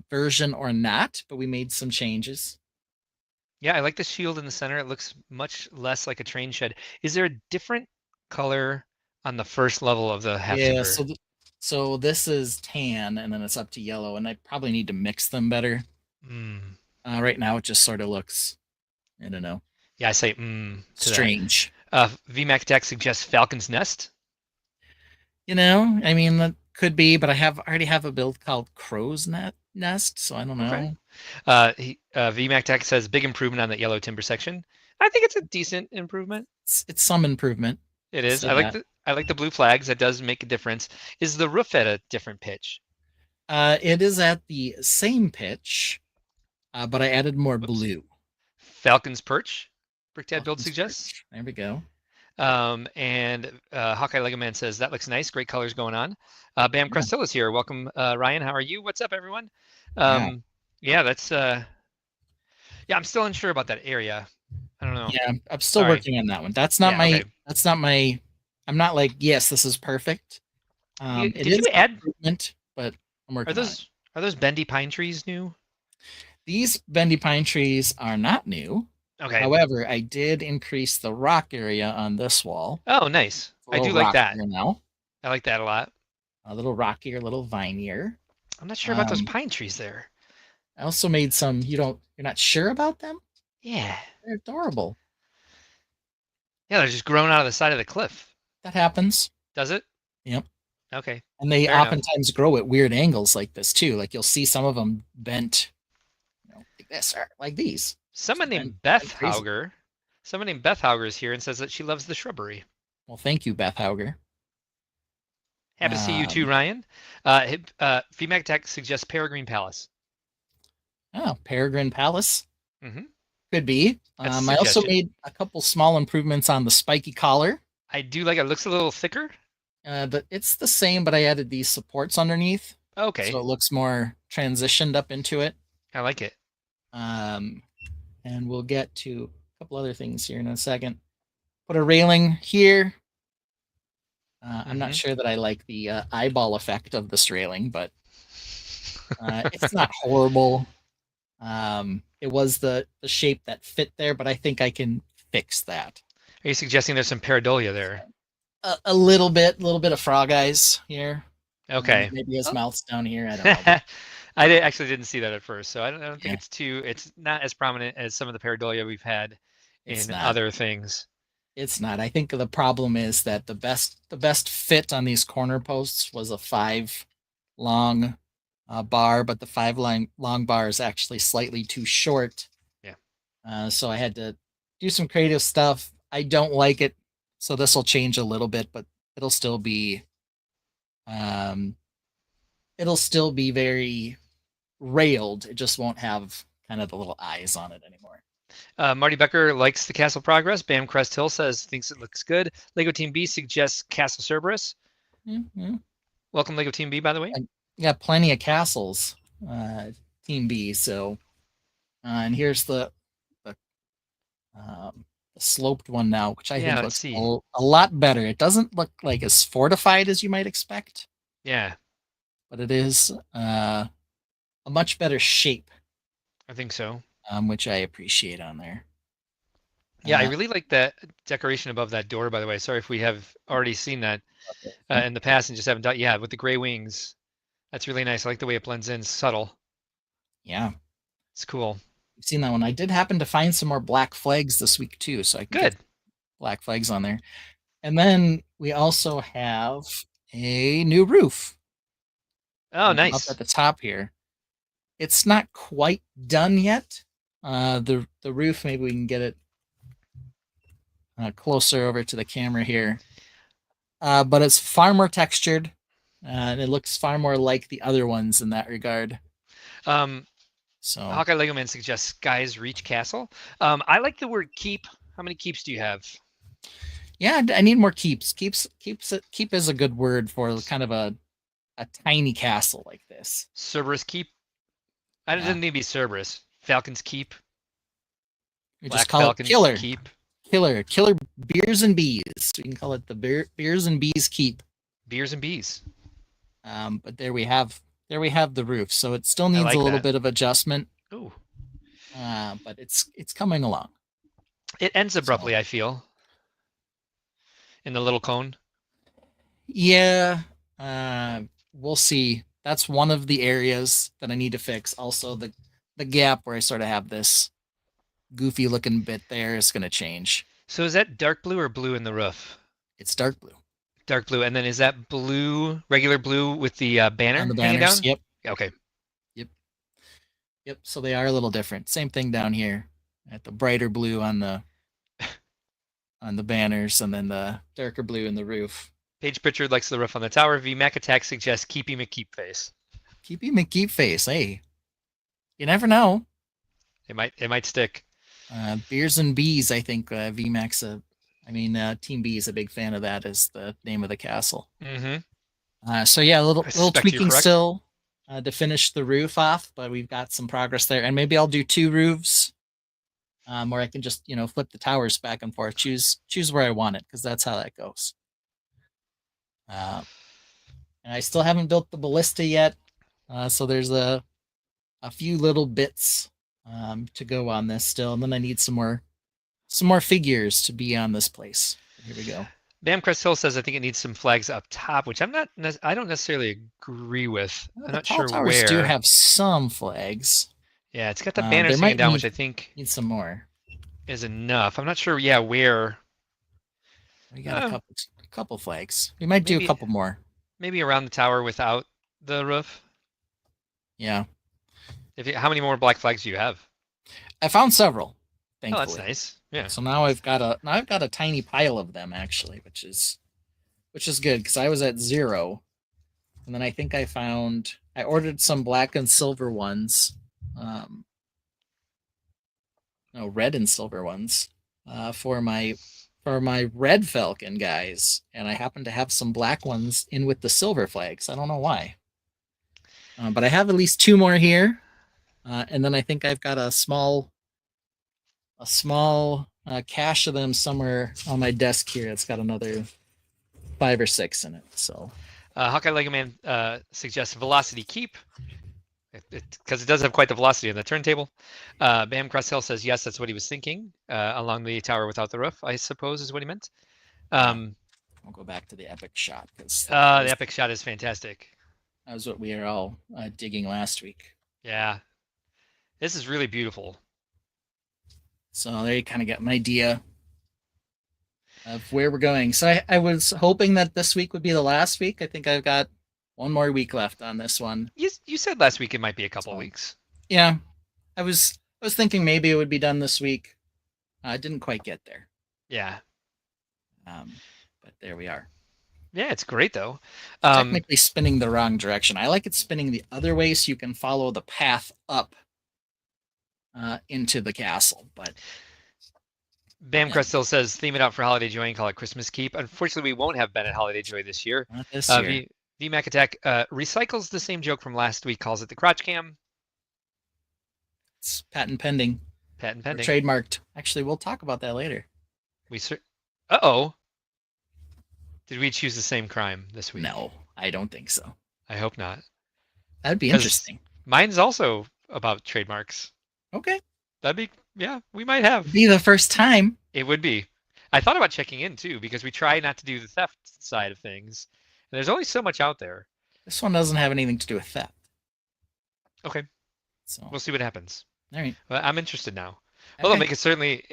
version or not, but we made some changes. Yeah, I like the shield in the center. It looks much less like a train shed. Is there a different color on the first level of the half Yeah, timber? so this is tan, and then it's up to yellow, and I probably need to mix them better. Mm. Right now, it just sort of looks, I don't know, Yeah, I say to strange. that. VMAX Tech suggests Falcon's Nest. You know, I mean, that could be, but already have a build called Crow's Nest, so I don't know. Okay. VMAC Tech says big improvement on that yellow timber section. I think it's a decent improvement. It's some improvement. It is. Say I like the blue flags. That does make a difference. Is the roof at a different pitch? It is at the same pitch, but I added more Whoops. blue. Falcon's Perch, BrickDad Build Falcon's suggests. Perch. There we go. And Hawkeye Lego Man says that looks nice. Great colors going on. Bam Crestill is here. Welcome, Ryan. How are you? What's up, everyone? Yeah, that's yeah. I'm still unsure about that area. I don't know. Yeah, I'm still working on that one. That's not That's not my. I'm not like, yes, this is perfect. Did you add improvement, but I'm working. Are those bendy pine trees new? These bendy pine trees are not new. Okay. However, I did increase the rock area on this wall. Oh, nice. I do like that. Now. I like that a lot. A little rockier, a little vinier. I'm not sure about those pine trees there. I also made some. You're not sure about them? Yeah. They're adorable. Yeah, they're just growing out of the side of the cliff. That happens. Does it? Yep. Okay. And they oftentimes grow at weird angles like this too. Like you'll see some of them bent, like this or like these. Someone named Beth Hauger is here and says that she loves the shrubbery. Well, thank you, Beth Hauger. Happy to see you too, Ryan. VMAC Tech suggests Peregrine Palace. Oh, Peregrine Palace. Mm-hmm. Could be. I also made a couple small improvements on the spiky collar. I do like it. It looks a little thicker. But it's the same, but I added these supports underneath. Okay. So it looks more transitioned up into it. I like it. And we'll get to a couple other things here in a second. Put a railing here. I'm not sure that I like the eyeball effect of this railing, but it's not horrible. It was the shape that fit there, but I think I can fix that. Are you suggesting there's some pareidolia there? A little bit of frog eyes here. Okay. Maybe his mouth's down here. I don't know. I actually didn't see that at first, so I don't think it's not as prominent as some of the pareidolia we've had in other things. It's not. I think the problem is that the best fit on these corner posts was a 5 long bar, but the 5 long bar is actually slightly too short. Yeah. So I had to do some creative stuff. I don't like it, so this will change a little bit, but it'll still be very railed. It just won't have kind of the little eyes on it anymore. Marty Becker likes the Castle Progress. Bam Crest Hill says thinks it looks good. Lego Team B suggests Castle Cerberus. Mm-hmm. Welcome, Lego Team B, by the way. I got plenty of castles, Team B. So, and here's the sloped one now, which I think looks a lot better. It doesn't look like as fortified as you might expect. Yeah, but it is a much better shape. I think so. Which I appreciate on there. Yeah, I really like that decoration above that door, by the way. Sorry if we have already seen that in the past and just haven't done. Yeah, with the gray wings. That's really nice. I like the way it blends in. Subtle. Yeah. It's cool. You've seen that one. I did happen to find some more black flags this week too, so I can get black flags on there. And then we also have a new roof. Oh, nice. Up at the top here. It's not quite done yet. The roof, maybe we can get it closer over to the camera here. But it's far more textured, and it looks far more like the other ones in that regard. So Hawkeye Lego Man suggests Sky's Reach Castle. I like the word keep. How many keeps do you have? Yeah, I need more keeps. Keep is a good word for kind of a tiny castle like this. Cerberus Keep. I didn't need to be Cerberus. Falcon's Keep. We Black just call Falcon's it Killer. Keep. Killer Beers and Bees. We can call it the Beers and Bees Keep. Beers and Bees. But there we have the roof. So it still needs like a little that. bit of adjustment. Ooh. But it's coming along. It ends abruptly, I feel. In the little cone. Yeah. We'll see. That's one of the areas that I need to fix. Also, the gap where I sort of have this goofy looking bit there is going to change. So is that dark blue or blue in the roof? It's dark blue. Dark blue. And then is that blue, regular blue with the banner On the hanging banners. down? Yep. Okay. Yep. So they are a little different. Same thing down here. At the brighter blue on the banners, and then the darker blue in the roof. Paige Pritchard likes the roof on the tower. V Mac Attack suggests Keepy McKeep face. Keepy McKeep face. Hey, you never know. It might stick. Beers and Bees. I think VMAX. Team B is a big fan of that as the name of the castle. Mm-hmm. So yeah, a little tweaking correct. still to finish the roof off, but we've got some progress there. And maybe I'll do 2 roofs, or I can just flip the towers back and forth. Choose where I want it, because that's how that goes. And I still haven't built the ballista yet, so there's a few little bits to go on this still, and then I need some more figures to be on this place. Here we go. Bamcrest Hill says I think it needs some flags up top, which I don't necessarily agree with. I'm not sure towers where. do have some flags. Yeah, it's got the banners might hanging down, need- which I think Need some more. is enough. I'm not sure. Yeah, where? We got a couple flags. We might do maybe- a couple more. Maybe around the tower without the roof. Yeah, How many more black flags do you have? I found several. Oh, Thankfully. that's nice. Yeah. So now I've got a tiny pile of them actually, which is good because I was at 0, and then I think I ordered some black and silver ones, red and silver ones, for my red falcon guys, and I happen to have some black ones in with the silver flags. I don't know why, but I have at least 2 more here, and then I think I've got a small cache of them somewhere on my desk here. It's got another 5 or 6 in it. So Hawkeye Lego Man suggests Velocity Keep, because it does have quite the velocity on the turntable. Bam Cross Hill says yes, that's what he was thinking. Along the tower without the roof, I suppose, is what he meant. I'll go back to the epic shot because the epic shot is fantastic. that was what we were all digging last week. Yeah, this is really beautiful. So there you kind of get an idea of where we're going. So I was hoping that this week would be the last week. I think I've got 1 more week left on this one. You said last week it might be a couple weeks. Yeah, I was thinking maybe it would be done this week. I didn't quite get there. Yeah. But there we are. Yeah, it's great though. Technically spinning the wrong direction. I like it spinning the other way so you can follow the path up into the castle. But Bamcrest still says theme it out for Holiday Joy and call it Christmas Keep. Unfortunately, we won't have Bennett Holiday Joy this year. not this year. VMAC Attack recycles the same joke from last week, calls it the crotch cam. It's patent pending. Patent Or pending. trademarked. Actually, we'll talk about that later. Uh-oh. Did we choose the same crime this week? No, I don't think so. I hope not. That'd be 'Cause interesting. Mine's also about trademarks. Okay. We might have. Be the first time. It would be. I thought about checking in too, because we try not to do the theft side of things. And there's only so much out there. This one doesn't have anything to do with theft. Okay. So We'll see what happens. all right. Well, I'm interested now. Well, Okay. make it certainly.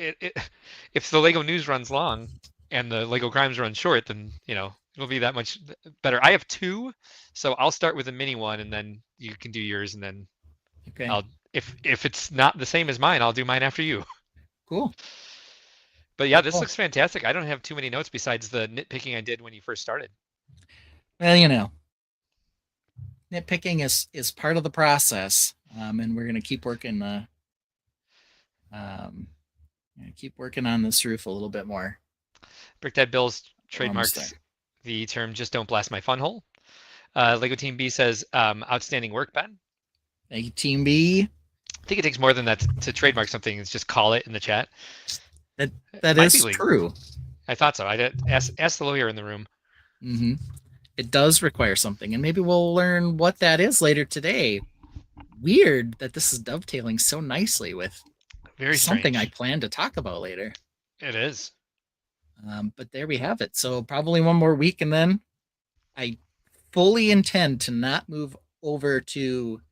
If the Lego news runs long and the Lego crimes run short, then it'll be that much better. I have 2, so I'll start with a mini one, and then you can do yours, and then Okay. if it's not the same as mine, I'll do mine after you. Cool. But yeah, this Cool. looks fantastic. I don't have too many notes besides the nitpicking I did when you first started. Well, nitpicking is part of the process, and we're gonna keep working. Keep working on this roof a little bit more. Brick Dad Bill's Almost trademarks there. the term "just don't blast my fun hole." Lego Team B says, "Outstanding work, Ben." Thank you, Team B. I think it takes more than that to trademark something. It's just call it in the chat. That Might is be legal. true. I thought so. I did ask the lawyer in the room. Mm-hmm. It does require something, and maybe we'll learn what that is later today. Weird that this is dovetailing so nicely with something I plan to talk about later. It is. But there we have it. So probably one more week, and then I fully intend to not move over to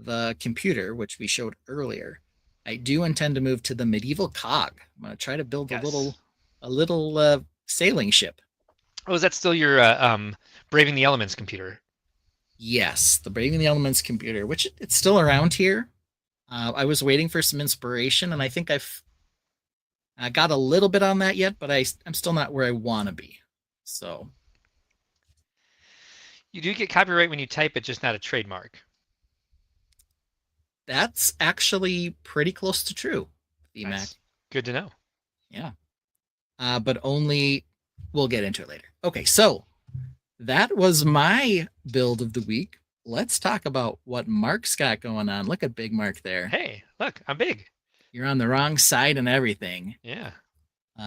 the computer, which we showed earlier. I do intend to move to the medieval cog. I'm going to try to build a little sailing ship. Oh, is that still your Braving the Elements computer? Yes, the Braving the Elements computer, which it's still around here. I was waiting for some inspiration, and I think I got a little bit on that yet, but I'm still not where I want to be. So you do get copyright when you type it, just not a trademark. That's actually pretty close to true, BMAC. Nice. Good to know. Yeah. But only we'll get into it later. Okay, so that was my build of the week. Let's talk about what Mark's got going on. Look at Big Mark there. Hey, look, I'm big. You're on the wrong side and everything. Yeah.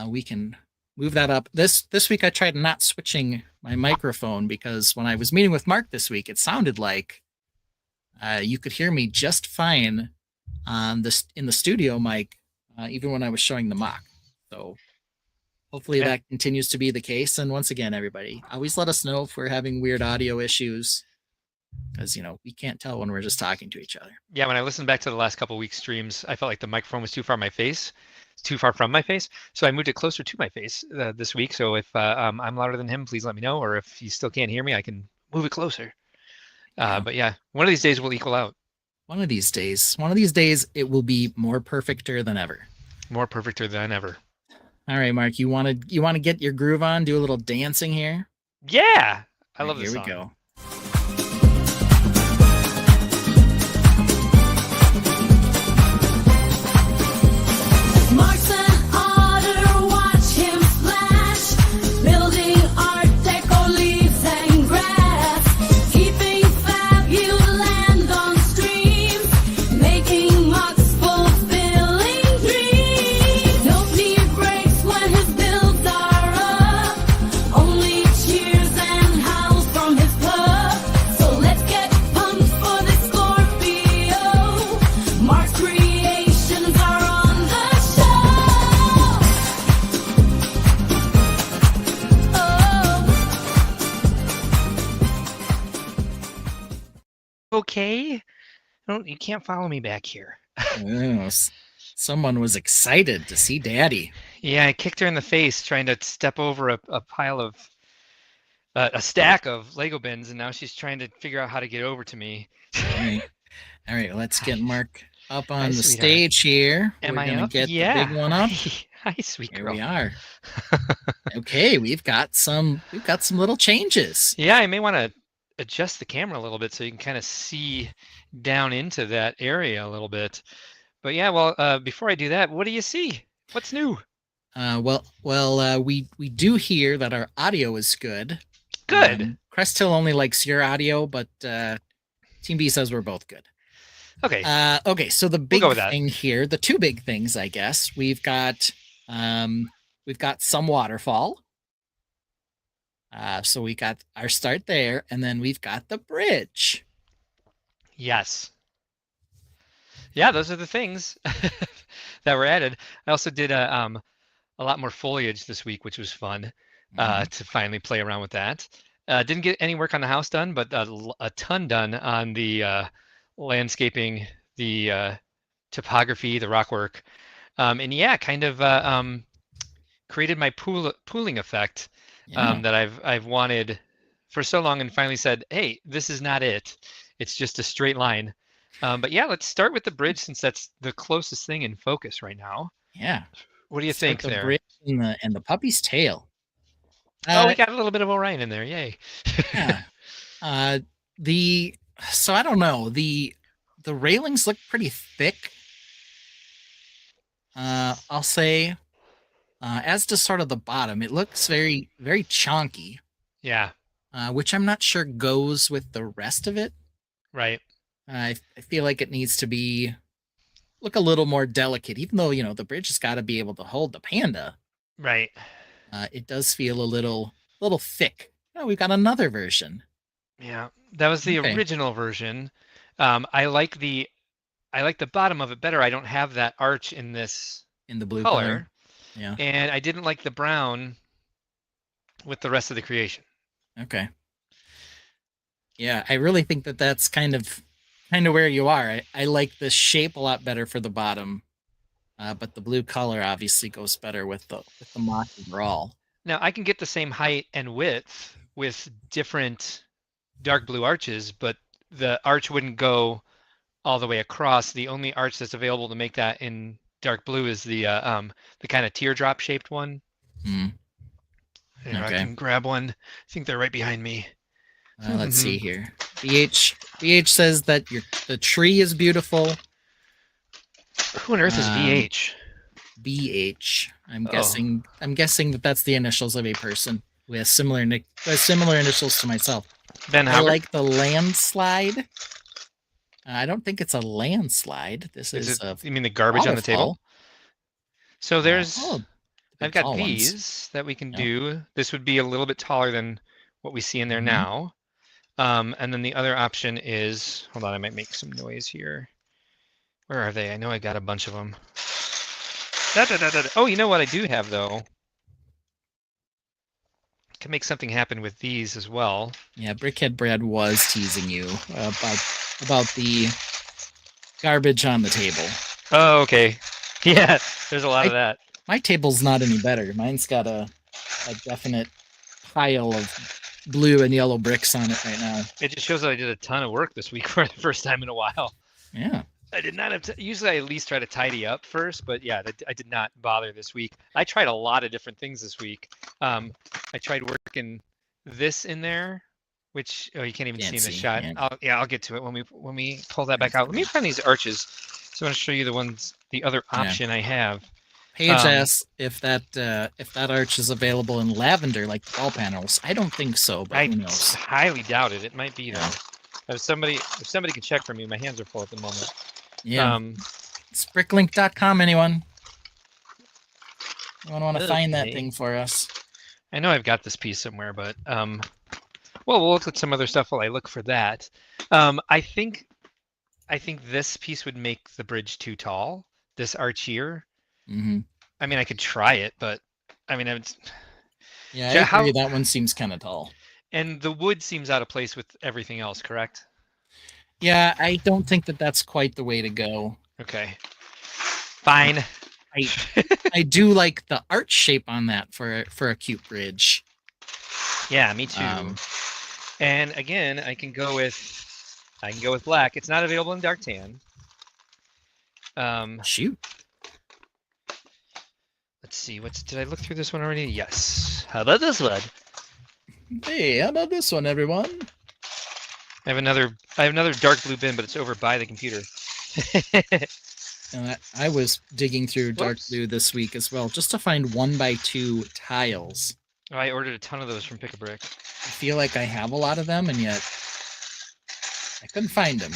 We can move that up. This week I tried not switching my microphone because when I was meeting with Mark this week, it sounded like you could hear me just fine on in the studio mic, even when I was showing the mock. So hopefully that continues to be the case. And once again, everybody, always let us know if we're having weird audio issues, because we can't tell when we're just talking to each other. Yeah, when I listened back to the last couple of weeks streams, I felt like the microphone was too far from my face, so I moved it closer to my face this week. So if I'm louder than him, please let me know, or if you still can't hear me, I can move it closer. But yeah, one of these days we'll equal out. One of these days it will be more perfecter than ever. More perfecter than ever. All right, Mark, you want to get your groove on, do a little dancing here? Yeah, I love this song. Here we go. Okay, you can't follow me back here. Someone was excited to see Daddy. Yeah, I kicked her in the face trying to step over a pile of a stack of Lego bins, and now she's trying to figure out how to get over to me. All right, let's get Mark up on the stage here. Am We're I gonna up? get Yeah. the big one up. Hi, sweet girl. Here we are. Okay, we've got some little changes. Yeah, I may want to adjust the camera a little bit so you can kind of see down into that area a little bit. But yeah, well, before I do that, what do you see? What's new? We do hear that our audio is good. Good. Crest Hill only likes your audio, but Team B says we're both good. Okay. Okay, so the big thing here, the two big things, I guess, we've got some waterfall. So we got our start there, and then we've got the bridge. Yes. Yeah, those are the things that were added. I also did a lot more foliage this week, which was fun to finally play around with that. Didn't get any work on the house done, but a ton done on the landscaping, the topography, the rock work. And yeah, kind of created my pooling effect that I've wanted for so long, and finally said, hey, this is not it. It's just a straight line. But yeah, let's start with the bridge since that's the closest thing in focus right now. Yeah. What do you think there? The bridge and the puppy's tail. We got a little bit of Orion in there. Yay. Yeah. So I don't know. The railings look pretty thick. I'll say, as to sort of the bottom, it looks very, very chonky. Yeah. Which I'm not sure goes with the rest of it. Right. I feel like it needs to look a little more delicate, even though the bridge has got to be able to hold the panda. Right. It does feel a little thick. Oh, we've got another version. Yeah, that was the Okay. original version. I like the bottom of it better. I don't have that arch in this In the blue color, Yeah. and I didn't like the brown with the rest of the creation. Okay. Yeah, I really think that that's kind of where you are. I like the shape a lot better for the bottom, but the blue color obviously goes better with the mock overall. Now I can get the same height and width with different dark blue arches, but the arch wouldn't go all the way across. The only arch that's available to make that in dark blue is the kind of teardrop shaped one. Mm. Here, I can grab one. I think they're right behind me. Let's see here. BH says that the tree is beautiful. Who on earth is VH? BH. I'm guessing that that's the initials of a person who has similar initials to myself. Ben I Howard? like the landslide. I don't think it's a landslide. This is you mean the garbage on the table? So there's I've got these ones that we can do. This would be a little bit taller than what we see in there now. And then the other option is, hold on, I might make some noise here. Where are they? I know I got a bunch of them. Oh, you know what I do have though? I can make something happen with these as well. Yeah, Brickhead Bread was teasing you about the garbage on the table. Oh, okay. Yeah, there's a lot of that. My table's not any better. Mine's got a definite pile of blue and yellow bricks on it right now. It just shows that I did a ton of work this week for the first time in a while. Yeah. I did not have to, usually I at least try to tidy up first, but yeah, I did not bother this week. I tried a lot of different things this week. I tried working this in there, which, oh, you can't even see in the shot. Yeah. I'll get to it when we pull that back out. Let me find these arches. So I want to show you the other option I have. Paige asks if that arch is available in lavender like the wall panels. I don't think so, but who knows? I highly doubt it. It might be though. If somebody can check for me, my hands are full at the moment. Yeah. It's bricklink.com, anyone? Anyone want to find that thing for us? I know I've got this piece somewhere, but well, we'll look at some other stuff while I look for that. I think this piece would make the bridge too tall. This arch here. Mm-hmm. I mean, I could try it, but I mean, I agree. That one seems kind of tall. And the wood seems out of place with everything else, correct? Yeah, I don't think that that's quite the way to go. Okay. Fine. I do like the arch shape on that for a cute bridge. Yeah, me too. And again, I can go with black. It's not available in dark tan. Shoot. Let's see. Did I look through this one already? Yes. How about this one? Hey, how about this one, everyone? I have another dark blue bin, but it's over by the computer. And I was digging through dark blue this week as well, just to find 1x2 tiles. Oh, I ordered a ton of those from Pick a Brick. I feel like I have a lot of them, and yet I couldn't find them,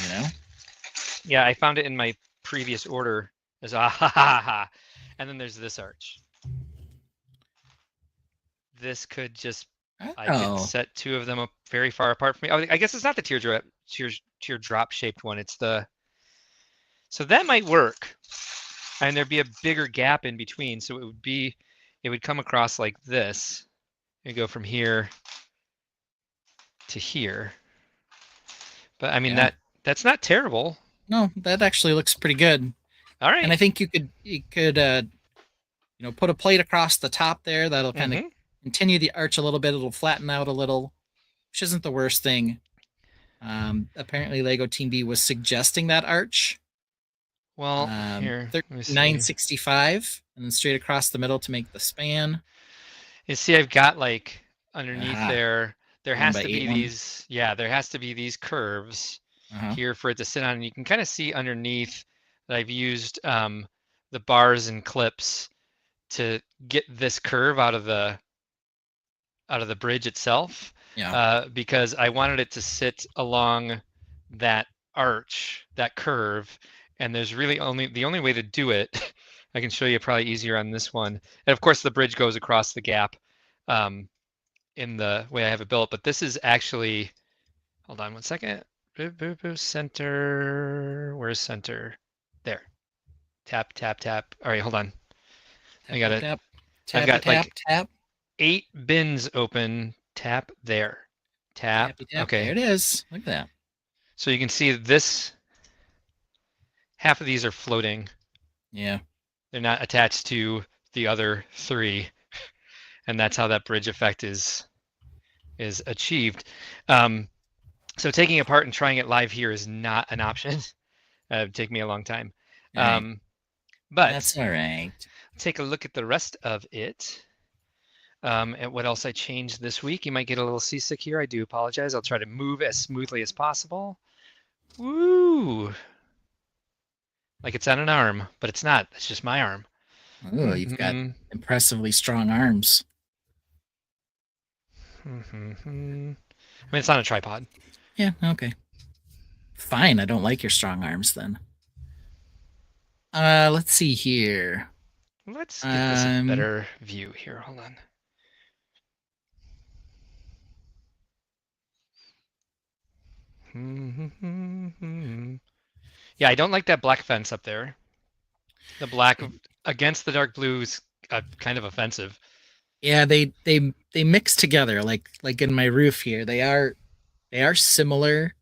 Yeah, I found it in my previous order as and then there's this arch. This could just I could set two of them up very far apart from me. Oh, I guess it's not the teardrop shaped one. It's so that might work, and there'd be a bigger gap in between. So it would come across like this. It'd go from here to here. But I mean that's not terrible. No, that actually looks pretty good. All right. And I think you could put a plate across the top there. That'll kind of continue the arch a little bit. It'll flatten out a little, which isn't the worst thing. Apparently Lego Team B was suggesting that arch. Well, here, 965, and then straight across the middle to make the span. You see, I've got like underneath there has to be these, there has to be these curves here for it to sit on. And you can kind of see underneath that I've used the bars and clips to get this curve out of the bridge itself. Yeah. Because I wanted it to sit along that arch, that curve, and there's really the only way to do it, I can show you probably easier on this one. And of course the bridge goes across the gap in the way I have it built, but this is actually, hold on one second. Center, where's center? There. Tap, tap, tap. All right, hold on. I got it. Tap, I've got tap, like tap. 8 bins open. Tap there. Tap. Tappy, tap. Okay. There it is. Look at that. So you can see this, half of these are floating. Yeah. They're not attached to the other 3. And that's how that bridge effect is achieved. So taking it apart and trying it live here is not an option. It'd take me a long time. Right. But that's all right. Take a look at the rest of it. And what else I changed this week. You might get a little seasick here. I do apologize. I'll try to move as smoothly as possible. Woo! Like it's on an arm, but it's not. It's just my arm. Oh, you've got impressively strong arms. I mean, it's on a tripod. Yeah, okay. Fine, I don't like your strong arms then. Let's see here. Let's get this a better view here. Hold on. Yeah, I don't like that black fence up there. The black against the dark blue is kind of offensive. Yeah, they mix together like in my roof here. They are similar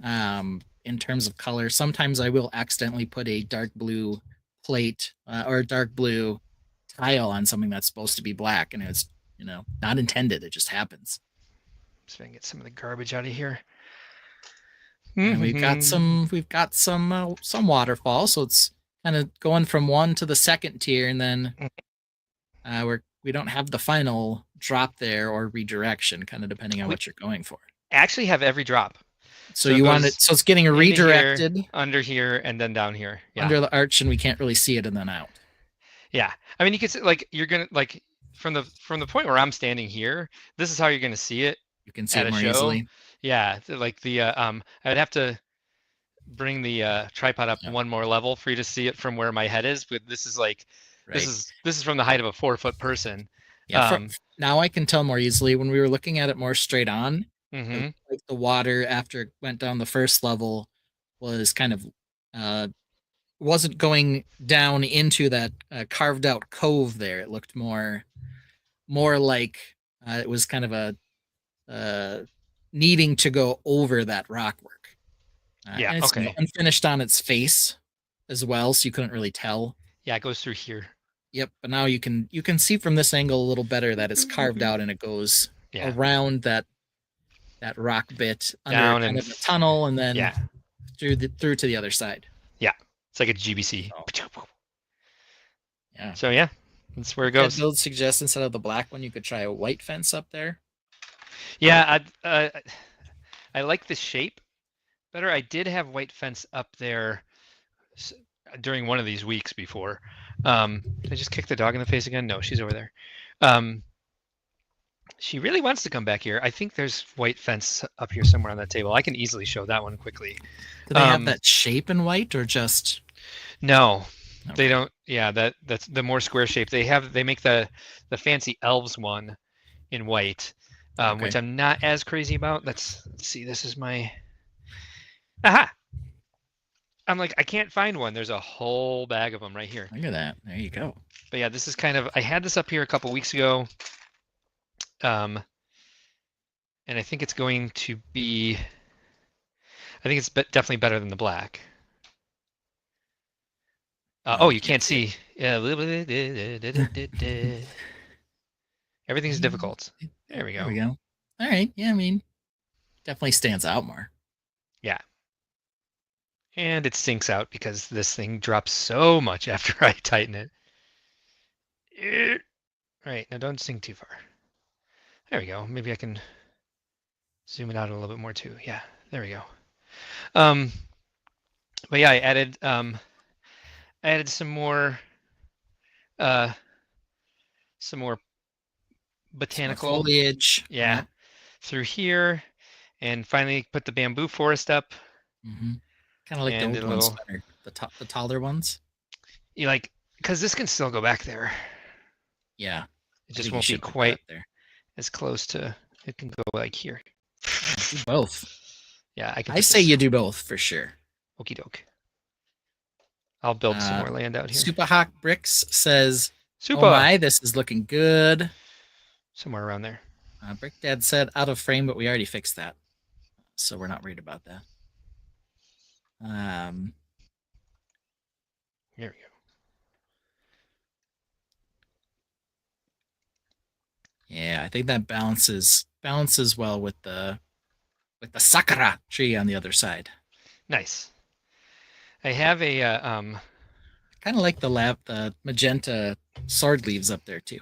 in terms of color. Sometimes I will accidentally put a dark blue plate or a dark blue tile on something that's supposed to be black, and it's not intended. It just happens. So I can get some of the garbage out of here. And we've got some waterfall, so it's kind of going from one to the second tier, and then we don't have the final drop there or redirection, kind of depending on what you're going for. Actually have every drop. So you want it, so it's getting redirected here, under here, and then down here. Yeah. Under the arch, and we can't really see it, and then out. Yeah, I mean, you could like you're gonna like from the point where I'm standing here. This is how you're gonna see it. You can see it more easily. Yeah, like the I would have to bring the tripod up one more level for you to see it from where my head is. But this is like this is from the height of a 4-foot person. Yeah. Now I can tell more easily. When we were looking at it more straight on, like the water after it went down the first level was kind of wasn't going down into that carved out cove there. It looked more like it was kind of a needing to go over that rock work. Yeah, and it's okay. Unfinished on its face as well, so you couldn't really tell. Yeah, it goes through here. Yep, but now you can see from this angle a little better that it's carved out and it goes around that rock bit under kind of a tunnel and then through to the other side. Yeah, it's like a GBC. Oh. Yeah. So yeah, that's where it goes. I'd build suggest instead of the black one, you could try a white fence up there. Yeah, I like the shape better. I did have white fence up there during one of these weeks before. Did I just kick the dog in the face again? No, she's over there. She really wants to come back here. I think there's white fence up here somewhere on that table. I can easily show that one quickly. Do they have that shape in white or just? No, they don't. Yeah, that's the more square shape. They make the fancy elves one in white, which I'm not as crazy about. Let's see. This is my. Aha! I'm like, I can't find one. There's a whole bag of them right here. Look at that. There you go. But yeah, this is kind of, I had this up here a couple weeks ago. And I think it's going to be, I think it's definitely better than the black. Oh, you can't see. Yeah. Everything's difficult. There we go. There we go. All right. Yeah, I mean, definitely stands out more. Yeah. And it sinks out because this thing drops so much after I tighten it. All right, now don't sink too far. There we go. Maybe I can zoom it out a little bit more too. Yeah, there we go. But yeah, I added some more botanical foliage. Yeah, through here, and finally put the bamboo forest up. Mm-hmm. Kind of like And the a old ones little- better. The taller ones. You like, because this can still go back there. Yeah. It I just think you won't be should put that quite up there. as close to. It can go like here. Do both. Yeah, I can. I say you do both for sure. Okie doke. I'll build some more land out here. Super Hawk Bricks says, Super. "Oh my, this is looking good." Somewhere around there. Brick Dad said out of frame, but we already fixed that, so we're not worried about that. There we go. Yeah, I think that balances well with the sakura tree on the other side. Nice. I have a Kind of like the magenta sword leaves up there too.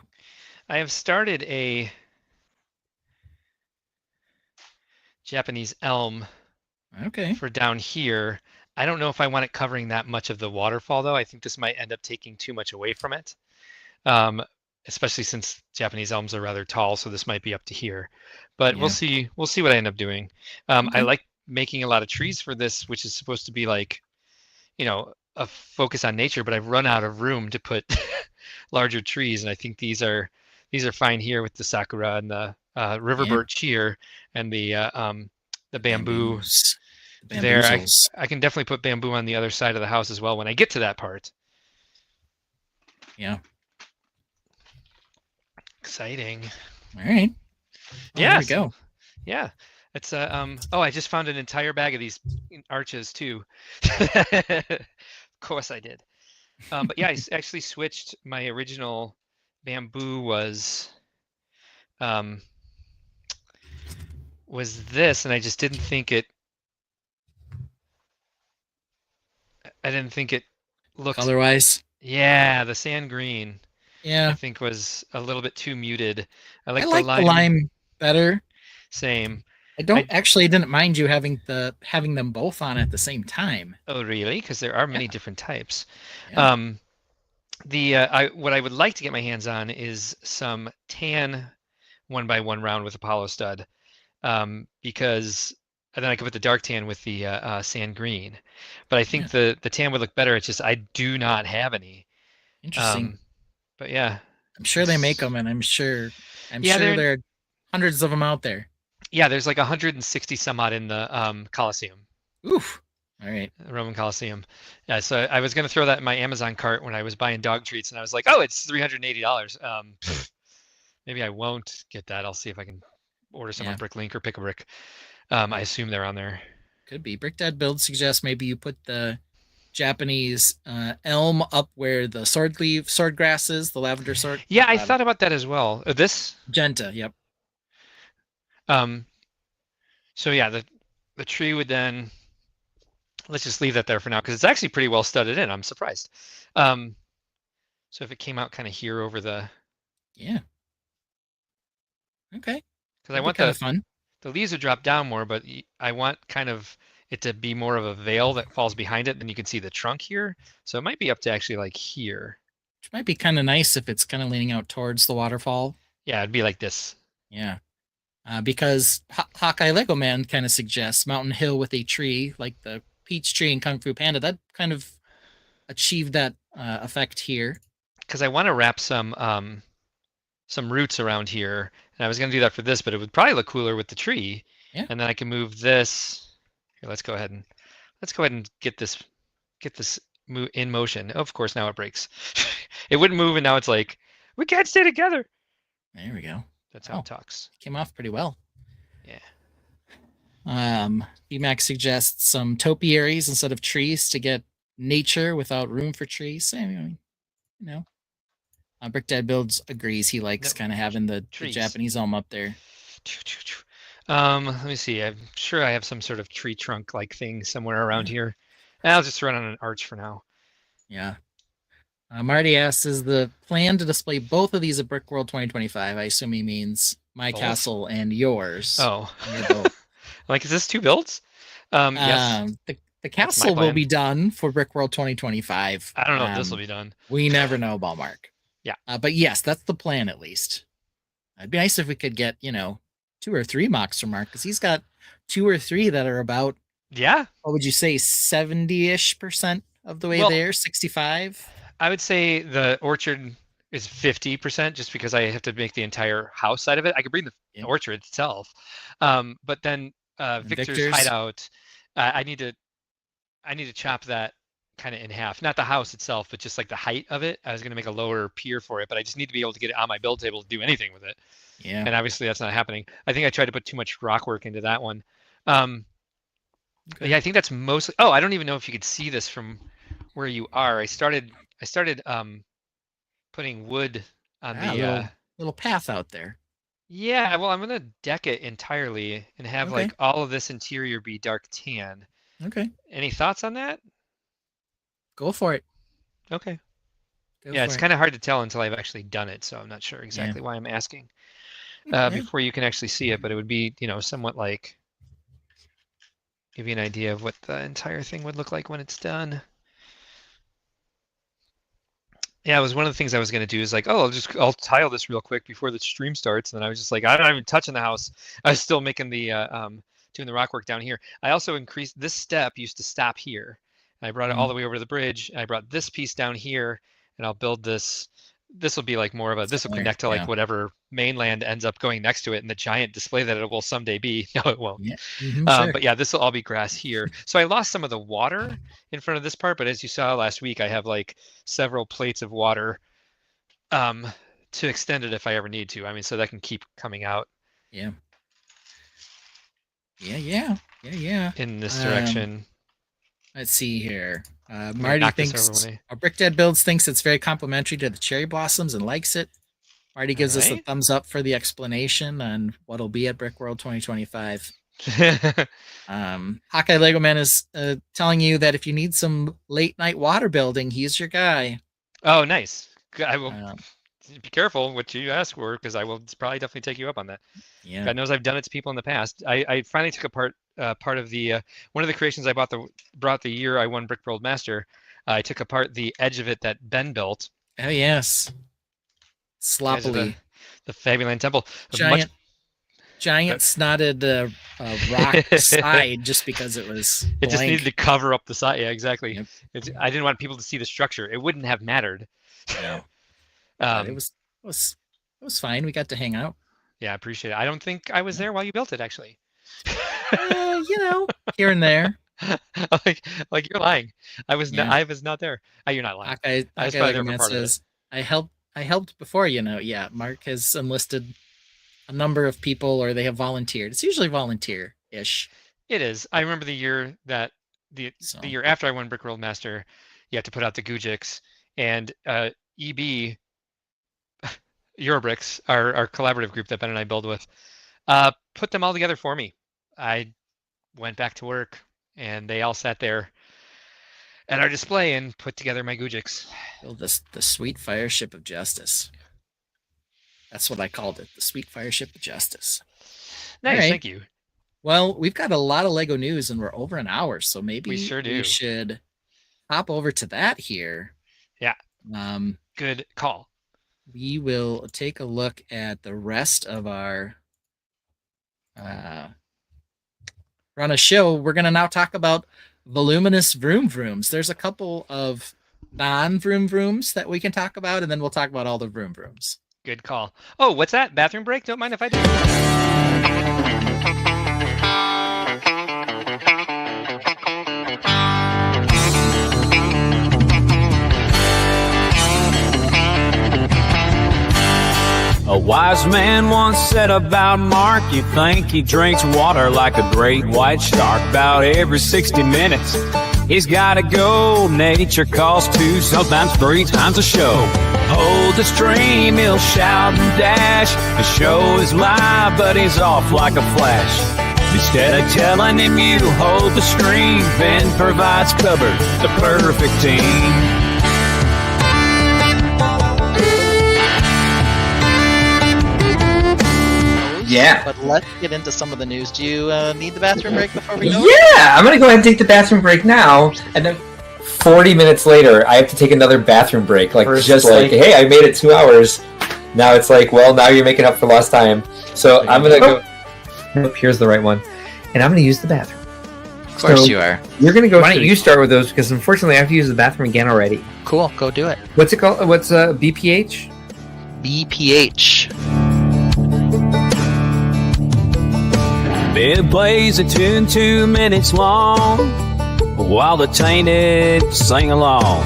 I have started a Japanese elm Okay. for down here. I don't know if I want it covering that much of the waterfall though. I think this might end up taking too much away from it. Especially since Japanese elms are rather tall, so this might be up to here. But Yeah. we'll see what I end up doing. I Okay. like making a lot of trees for this, which is supposed to be like, a focus on nature, but I've run out of room to put larger trees, and I think these are fine here with the sakura and the river Yeah. birch here and the bamboo Bamboos. The there. bamboozles. I can definitely put bamboo on the other side of the house as well when I get to that part. Yeah. Exciting. All right. Yeah. There we go. Yeah. It's oh, I just found an entire bag of these arches too. Of course I did. But yeah, I actually switched. My original bamboo was this, and I just didn't think it. I didn't think it looked. Color-wise. Yeah, the sand green. I Yeah. think was a little bit too muted. I I like like the lime better. Same. I didn't mind you having them both on at the same time. Oh, really? Because there are many different types. Yeah. What I would like to get my hands on is some tan 1x1 round with Apollo stud, because then I could put the dark tan with the sand green. But I think the tan would look better. It's just I do not have any. Interesting. But yeah, I'm sure they make them, and I'm sure Yeah, there are hundreds of them out there. yeah, there's like 160 some odd in the Colosseum, Oof. All right. the Roman Colosseum. Yeah, so I was gonna throw that in my Amazon cart when I was buying dog treats, and I was like, oh, it's $380. Maybe I won't get that. I'll see if I can order some on Bricklink or Pick a Brick. I assume they're on there. Could be. Brick Dad Build suggests maybe you put the Japanese elm up where the sword grass is, the lavender sword. Yeah, I thought about that as well. This Magenta, yep. So yeah, the tree would then, let's just leave that there for now because it's actually pretty well studded in. I'm surprised. So if it came out kind of here over the, yeah, okay, because I want kind of fun. The leaves would drop down more, but I want kind of it to be more of a veil that falls behind it. Then you can see the trunk here, so it might be up to actually like here. Which might be kind of nice if it's kind of leaning out towards the waterfall. Yeah, it'd be like this. Yeah. Because Hawkeye Lego Man kind of suggests Mountain Hill with a tree, like the peach tree in Kung Fu Panda. That kind of achieved that effect here. Because I want to wrap some roots around here, and I was going to do that for this, but it would probably look cooler with the tree. Yeah. And then I can move this. Here, let's go ahead and get this in motion. Oh, of course, now it breaks. It wouldn't move, and now it's like we can't stay together. There we go. That's how it talks. Came off pretty well. Yeah. BMAX suggests some topiaries instead of trees to get nature without room for trees. I mean, you know. Brick Dad Builds agrees. He likes kind of having the Japanese elm up there. Let me see. I'm sure I have some sort of tree trunk like thing somewhere around here. I'll just run on an arch for now. Yeah. Marty asks, is the plan to display both of these at Brickworld 2025? I assume he means my castle and yours. Oh. Both. Like, is this two builds? Yes. The castle will be done for Brickworld 2025. I don't know if this will be done. We never know, Ballmark. Yeah. But yes, that's the plan at least. It'd be nice if we could get, 2 or 3 MOCs from Mark, because he's got 2 or 3 that are about Yeah. What would you say, 70-ish% of the way there? 65? I would say the orchard is 50% just because I have to make the entire house side of it. I could bring the orchard itself. But then Victor's hideout, I need to chop that kind of in half. Not the house itself, but just like the height of it. I was going to make a lower pier for it, but I just need to be able to get it on my build table to do anything with it. Yeah. And obviously that's not happening. I think I tried to put too much rock work into that one. Yeah, I think that's mostly. Oh, I don't even know if you could see this from where you are. I started putting wood on the little path out there. Yeah, well, I'm gonna deck it entirely and have like all of this interior be dark tan. Okay. Any thoughts on that? Go for it. Okay. Yeah, it's kind of hard to tell until I've actually done it, so I'm not sure exactly why I'm asking before you can actually see it, but it would be, somewhat like give you an idea of what the entire thing would look like when it's done. Yeah, it was one of the things I was going to do is like, I'll tile this real quick before the stream starts. And then I was just like, I'm not even touching the house. I was still making the, doing the rock work down here. I also increased, this step used to stop here. I brought it all the way over to the bridge. I brought this piece down here and I'll build this. This will be like more of a, this will connect to like whatever mainland ends up going next to it and the giant display that it will someday be. No, it won't. Yeah. Sure. But yeah, this will all be grass here. So I lost some of the water in front of this part, but as you saw last week, I have like several plates of water to extend it if I ever need to. I mean, so that can keep coming out. Yeah. In this direction. Let's see here. Marty thinks our Brick Dad Builds thinks it's very complimentary to the cherry blossoms and likes it. Marty gives us a thumbs up for the explanation on what'll be at Brickworld 2025. Hawkeye Lego Man is telling you that if you need some late night water building, he's your guy. Oh, nice. I will be careful what you ask for because I will probably definitely take you up on that. Yeah. God knows I've done it to people in the past. I finally took apart part of the one of the creations I brought the year I won Brickworld Master. I took apart the edge of it that Ben built. Oh yes, sloppily. The Fabuland Temple. Giant snotted rock side just because it was. It just needed to cover up the side. Yeah, exactly. Yep. I didn't want people to see the structure. It wouldn't have mattered. No. It was fine. We got to hang out. Yeah, I appreciate it. I don't think I was there while you built it, actually. Here and there. like you're lying. I was not there. You're not lying. I was probably there for part of it. I helped before. Yeah, Mark has enlisted a number of people, or they have volunteered. It's usually volunteer-ish. It is. I remember the year that the year after I won Brickworld Master, you had to put out the Gujiks, and EB Eurobricks, our collaborative group that Ben and I build with, put them all together for me. I went back to work and they all sat there at our display and put together my Gujiks. Build the sweet fire ship of justice. That's what I called it, the sweet fire ship of justice. Nice, right. Thank you. Well, we've got a lot of Lego news and we're over an hour, so maybe we should hop over to that here. Yeah. Good call. We will take a look at the rest of our run a show. We're going to now talk about voluminous vroom vrooms. There's a couple of non-vroom vrooms that we can talk about, and then we'll talk about all the vroom vrooms. Good call. Oh, what's that? Bathroom break? Don't mind if I do. A wise man once said about Mark, you think he drinks water like a great white shark. About every 60 minutes, he's gotta go. Nature calls 2, sometimes 3 times a show. Hold the stream, he'll shout and dash. The show is live, but he's off like a flash. Instead of telling him you hold the stream, Ben provides cover, the perfect team. Yeah. But let's get into some of the news. Do you need the bathroom break before we go? Yeah, I'm going to go ahead and take the bathroom break now. And then 40 minutes later, I have to take another bathroom break. Like, hey, I made it 2 hours. Now it's like, well, now you're making up for lost time. So I'm going to go... Nope, here's the right one. And I'm going to use the bathroom. Of course you are. You're gonna go. Why So don't you start with those because unfortunately I have to use the bathroom again already. Cool, go do it. What's it called? What's BPH? BPH. It plays a tune 2 minutes long while the Tainted sing along.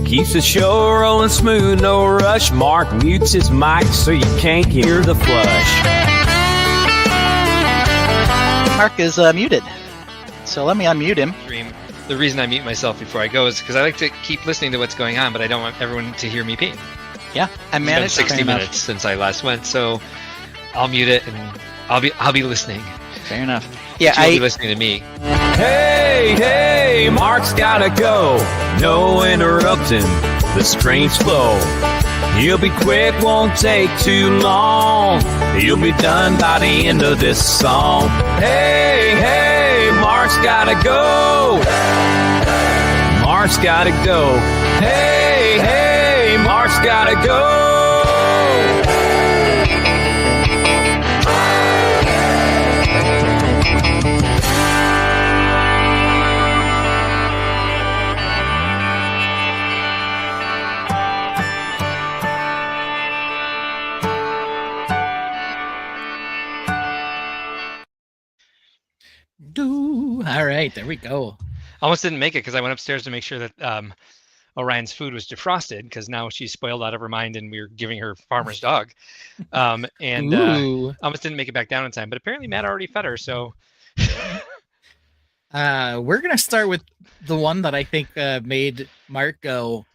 Keeps the show rolling smooth, no rush. Mark mutes his mic so you can't hear the flush. Mark is muted, so let me unmute him. The reason I mute myself before I go is because I like to keep listening to what's going on, but I don't want everyone to hear me pee. Yeah, I It's been managed 60 minutes since I last went, so I'll mute it and I'll be listening. Fair enough. Yeah, You'll be listening to me. Hey, hey, Mark's gotta go. No interrupting the strange flow. He'll be quick, won't take too long. He'll be done by the end of this song. Hey, hey, Mark's gotta go. Mark's gotta go. Hey, hey, Mark's gotta go. All right, there we go. Almost didn't make it because I went upstairs to make sure that Orion's food was defrosted because now she's spoiled out of her mind and we were giving her farmer's dog. And almost didn't make it back down in time. But apparently Matt already fed her, so... We're going to start with the one that I think made Mark go,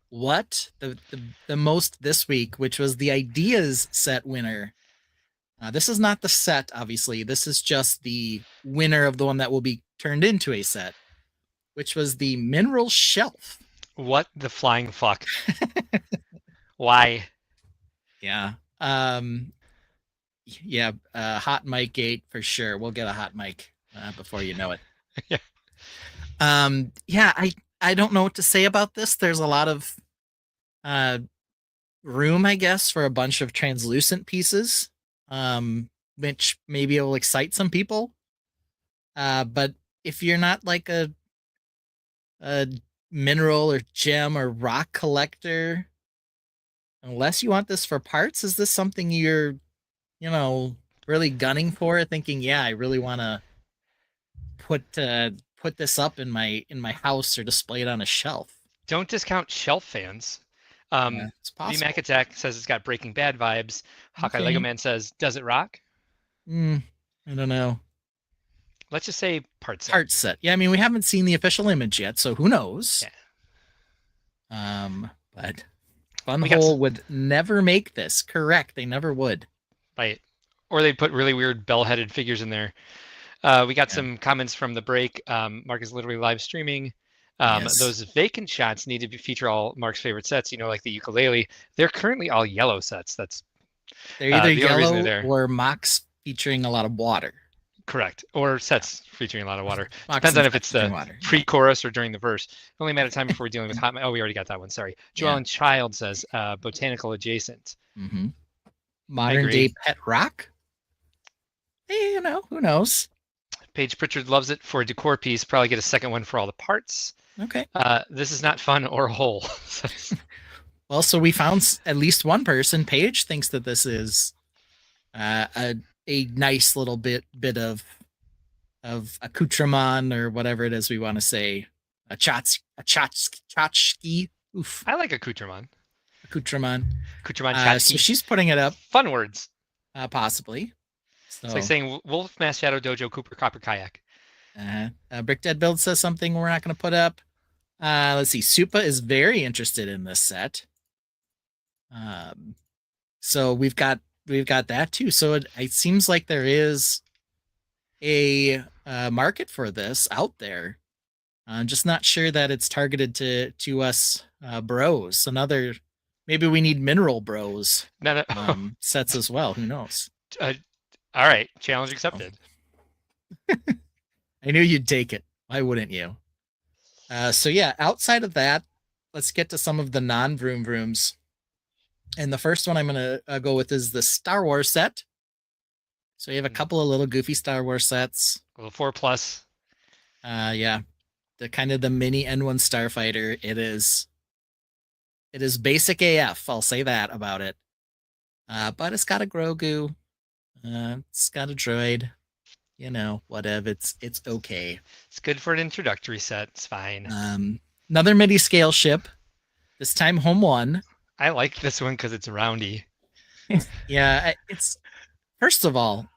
what? The most this week, which was the Ideas set winner. This is not the set, obviously. This is just the winner of the one that will be turned into a set, which was the Mineral Shelf. What the flying fuck? Why? Yeah. Yeah, hot mic gate for sure. We'll get a hot mic before you know it. Yeah. Yeah, I don't know what to say about this. There's a lot of room, I guess, for a bunch of translucent pieces. Which maybe will excite some people. But if you're not like a mineral or gem or rock collector, unless you want this for parts, is this something you're, really gunning for? Thinking, yeah, I really want to put this up in my house or display it on a shelf. Don't discount shelf fans. It's possible. V-Mac Attack says it's got Breaking Bad vibes. Hawkeye Okay. Lego Man says, does it rock? I don't know. Let's just say part set. Part set. Yeah, I mean, we haven't seen the official image yet, so who knows? Yeah. But Funhole would never make this. Correct. They never would. Right. Or they'd put really weird bell-headed figures in there. We got some comments from the break. Mark is literally live streaming. Yes. Those vacant shots need to feature all Mark's favorite sets, like the ukulele. They're currently all yellow sets. They're either the only reason yellow they're there. or MOCs featuring a lot of water. Correct. Or sets featuring a lot of water. MOCs Depends on and if it's featuring the water. Pre-chorus or during the verse. Only a matter of time before we're dealing with hot. Oh, we already got that one. Sorry. Joellen Child says botanical adjacent. Mm-hmm. Modern day pet rock. Hey, who knows? Paige Pritchard loves it for a decor piece. Probably get a second one for all the parts. Okay. This is not fun or whole. Well, so we found at least one person. Paige thinks that this is a nice little bit of accoutrement or whatever it is we want to say. A tchotchke. Oof. I like accoutrement. Accoutrement. Accoutrement. So she's putting it up. Fun words. Possibly. So, it's like saying Wolf, Mass Shadow, Dojo, Cooper, Copper, Kayak. Brick Dead Build says something we're not going to put up. Let's see. Supa is very interested in this set. So we've got that too. So it seems like there is a market for this out there. I'm just not sure that it's targeted to us bros. Maybe we need mineral bros sets as well. Who knows? All right, challenge accepted. I knew you'd take it. Why wouldn't you? So yeah, outside of that, let's get to some of the non-vroom vrooms. And the first one I'm going to go with is the Star Wars set. So you have a couple of little goofy Star Wars sets. A little 4+. Yeah, the kind of the mini N1 Starfighter. It is basic AF. I'll say that about it. But it's got a Grogu. It's got a droid. Whatever. It's okay. It's good for an introductory set. It's fine. Another midi scale ship. This time home one. I like this one because it's roundy. Yeah, it's first of all,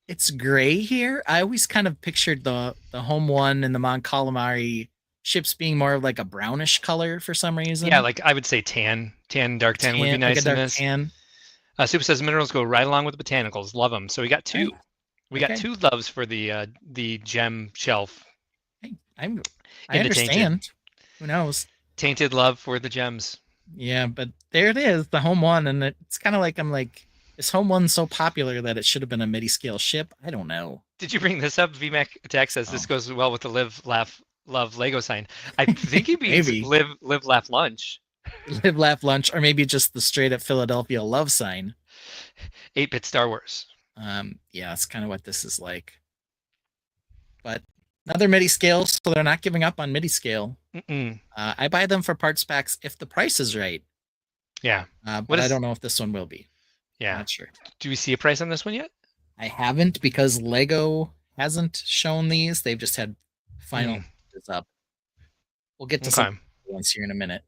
it's gray here. I always kind of pictured the home one and the Mon Calamari ships being more of like a brownish color for some reason. Yeah, like I would say dark tan would be nice like a in dark this. tan. Super says minerals go right along with the botanicals. Love them. So we got two. We got two loves for the gem shelf. I understand. Who knows? Tainted love for the gems. Yeah, but there it is, the home one, and it's kind of like I'm like, is home one so popular that it should have been a midi scale ship? I don't know. Did you bring this up? VMAC Attack says this goes well with the live, laugh, love Lego sign. I think he means live, laugh, lunch. Live, laugh, lunch, or maybe just the straight up Philadelphia love sign. 8-bit Star Wars. Yeah, it's kind of what this is like. But another midi scale, so they're not giving up on midi scale. I buy them for parts packs if the price is right. Yeah. But I don't know if this one will be. Yeah. Not sure. Do we see a price on this one yet? I haven't, because Lego hasn't shown these. They've just had final up. We'll get to some ones here in a minute.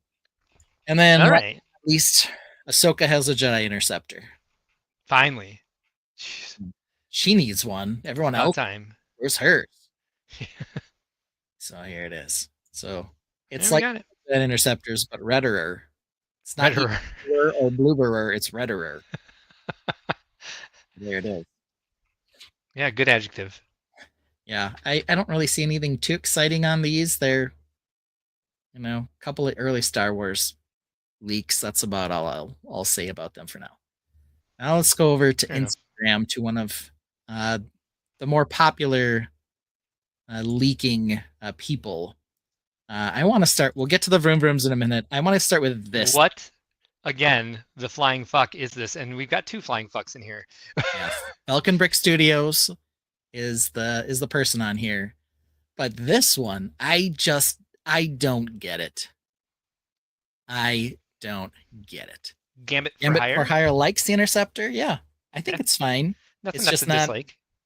And then all right. At least Ahsoka has a Jedi Interceptor. Finally. She needs one. Everyone else, where's hers? So here it is. So it's like Jedi Interceptors, but redderer. It's not redderer or blueberer, it's redderer. There it is. Yeah, good adjective. Yeah, I don't really see anything too exciting on these. They're, a couple of early Star Wars leaks. That's about all I'll say about them for now. Now let's go over to Instagram, to one of the more popular leaking people. I want to start. We'll get to the vroom vrooms in a minute. I want to start with this. What? Again, the flying fuck is this, and we've got two flying fucks in here. Yes. Falcon Brick Studios is the person on here, but this one, I don't get it. I don't get it. Gambit for Hire likes the Interceptor. Yeah, I think it's fine. It's just not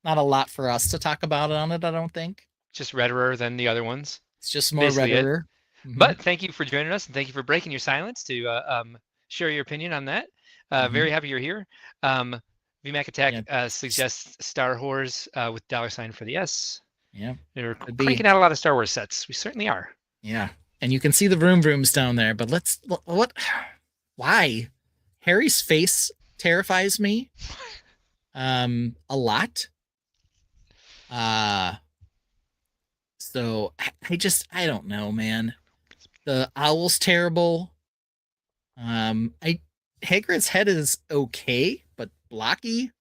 a lot for us to talk about on it. I don't think. Just redderer than the other ones. It's just more redderer. But thank you for joining us, and thank you for breaking your silence to share your opinion on that. Very happy you're here. VMAC Attack suggests Star Wars with $ for the S. Yeah. They're cranking out a lot of Star Wars sets. We certainly are. Yeah. And you can see the vroom vrooms down there, but why? Harry's face terrifies me a lot. So I don't know, man. The owl's terrible. Hagrid's head is okay, but blocky.